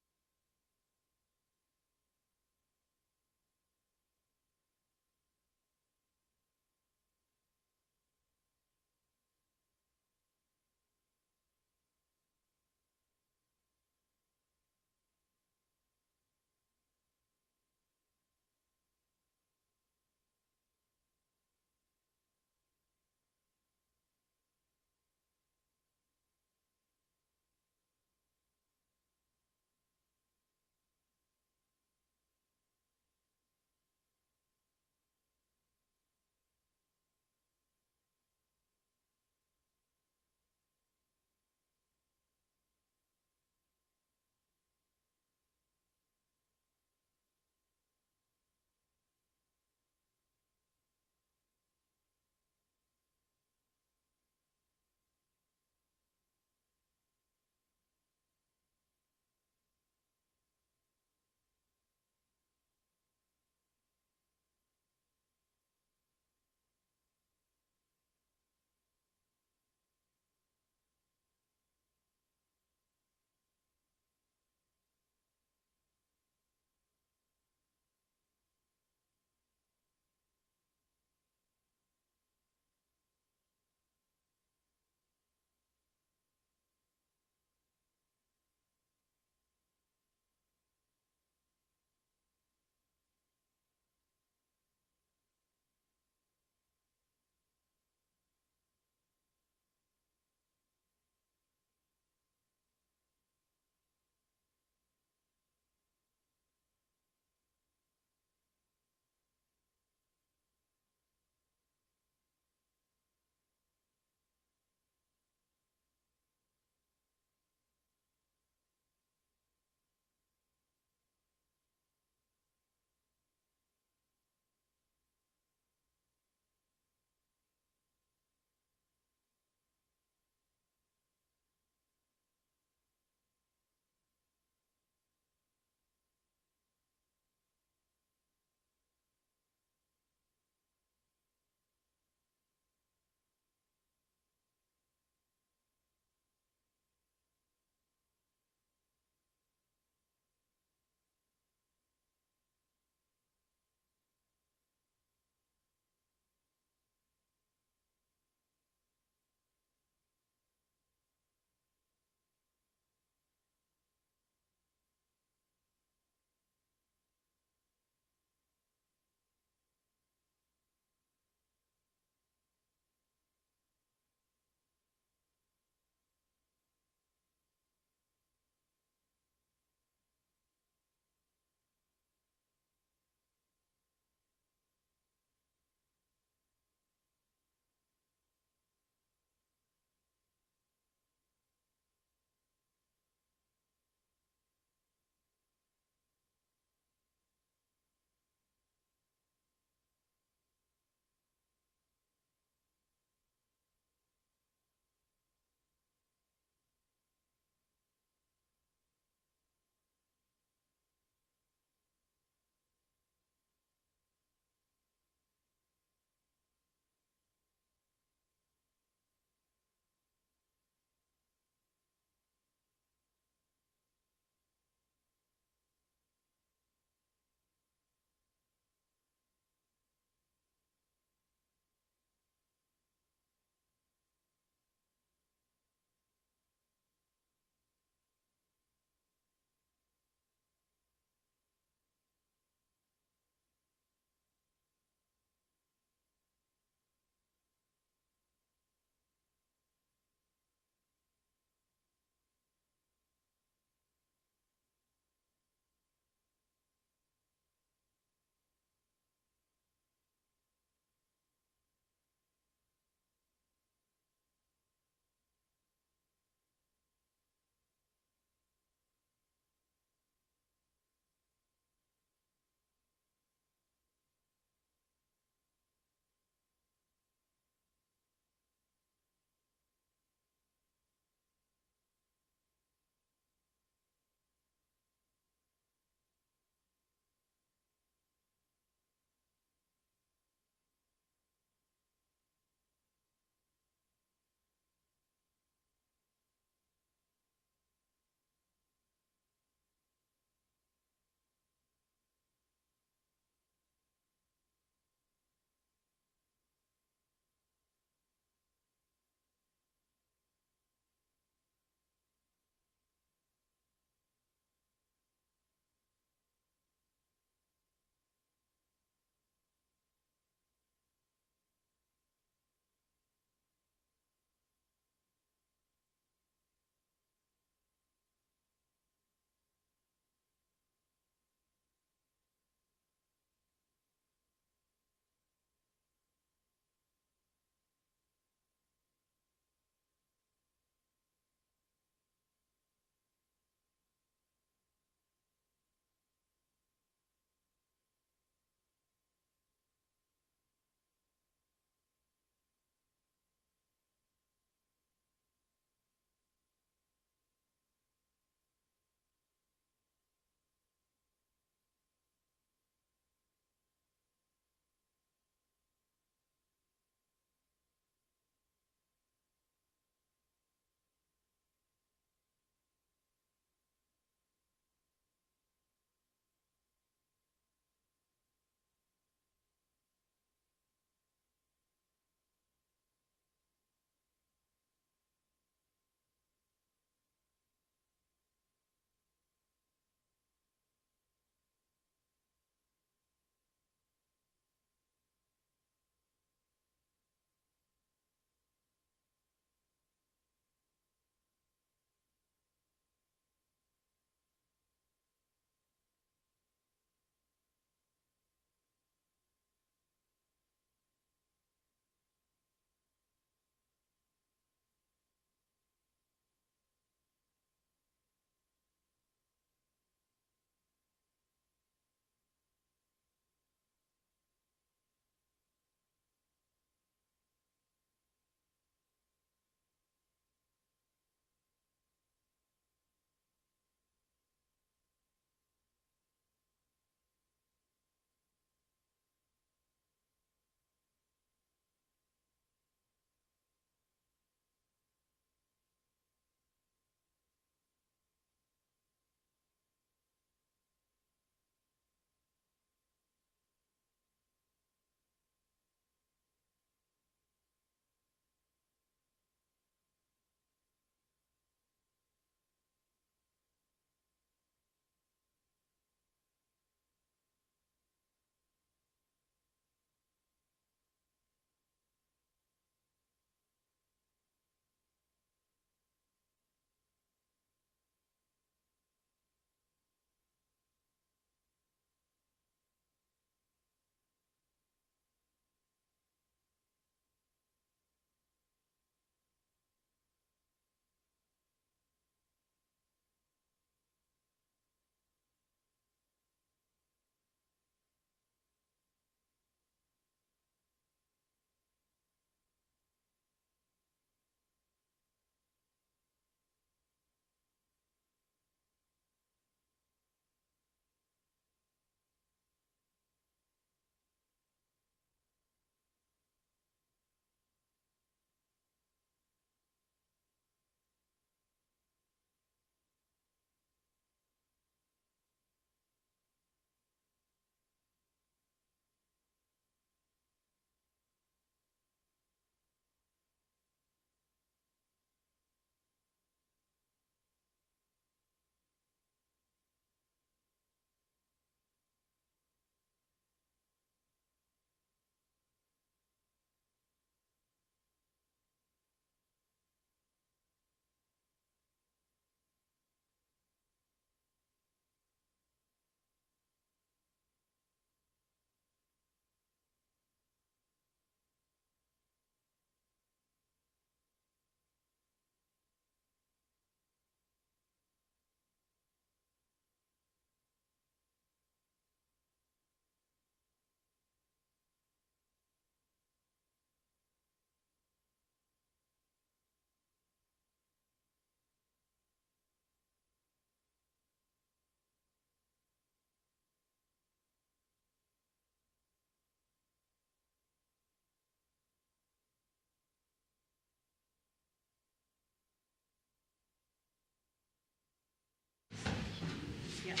Yes.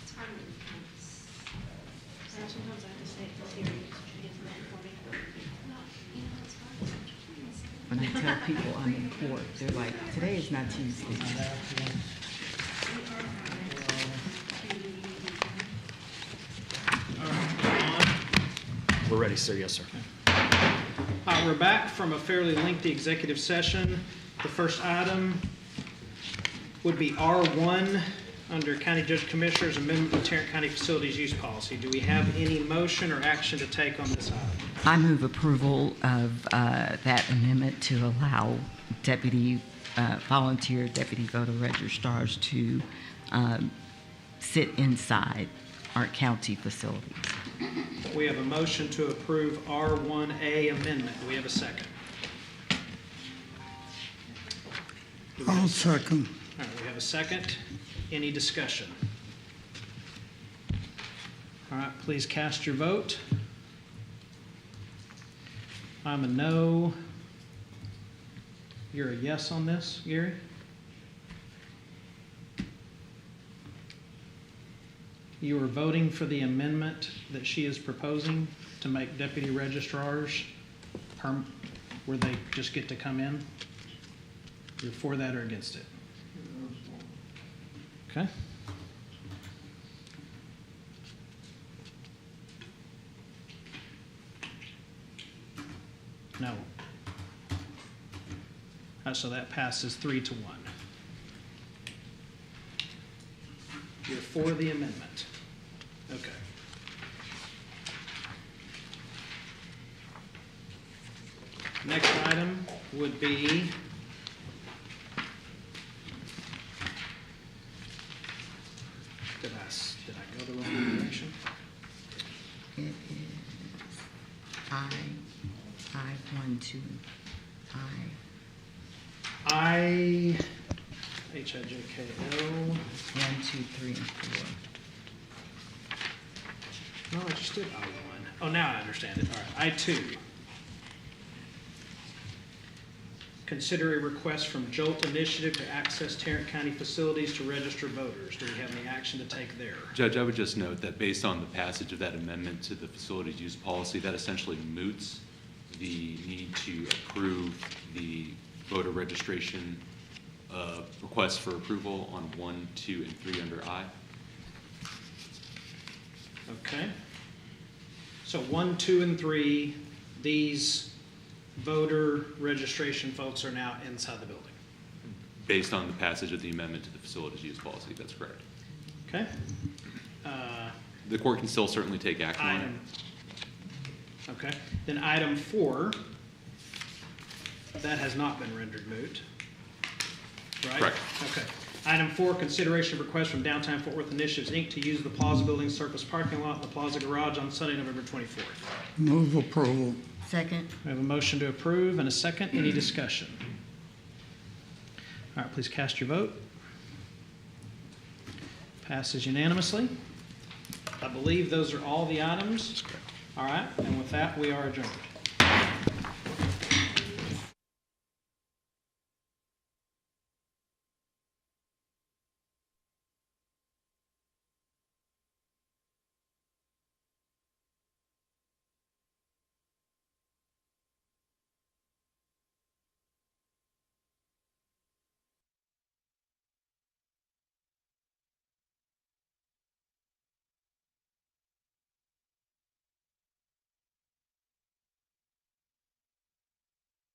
It's hard to sometimes I have to say it to Siri to get that for me. No, you know, it's hard. When they tell people I'm in court, they're like, today is not Tuesday. We're ready, sir. Yes, sir. We're back from a fairly lengthy executive session. The first item would be R1 under County Judge Commissioners Amendment to Tarrant County Facilities Use Policy. Do we have any motion or action to take on this item? I move approval of that amendment to allow volunteer deputy voter registrars to sit inside our county facilities. We have a motion to approve R1A amendment. Do we have a second? I'll second. All right, we have a second. Any discussion? All right, please cast your vote. I'm a no. You're a yes on this, Gary? You are voting for the amendment that she is proposing to make deputy registrars where they just get to come in? You're for that or against it? Okay. No. So that passes 3-1. You're for the amendment. Okay. Next item would be did I go the wrong direction? It is I, 1, 2, I, H-I-J-K-L. 1, 2, 3, and 4. No, I just did I-1. Oh, now I understand it. All right, I-2. Consider a request from Jolt Initiative to access Tarrant County facilities to register voters. Do we have any action to take there? Judge, I would just note that based on the passage of that amendment to the facilities use policy, that essentially moots the need to approve the voter registration requests for approval on 1, 2, and 3 under I. Okay. So 1, 2, and 3, these voter registration folks are now inside the building. Based on the passage of the amendment to the facilities use policy, that's correct. Okay. The court can still certainly take action on it. Okay. Then item 4, that has not been rendered moot, right? Correct. Okay. Item 4, consideration of request from Downtown Fort Worth Initiatives, Inc. to use the Plaza Building surface parking lot in the Plaza Garage on Sunday, November 24th. Move approval. Second. We have a motion to approve and a second. Any discussion? All right, please cast your vote. Passes unanimously. I believe those are all the items. That's correct. All right, and with that, we are adjourned.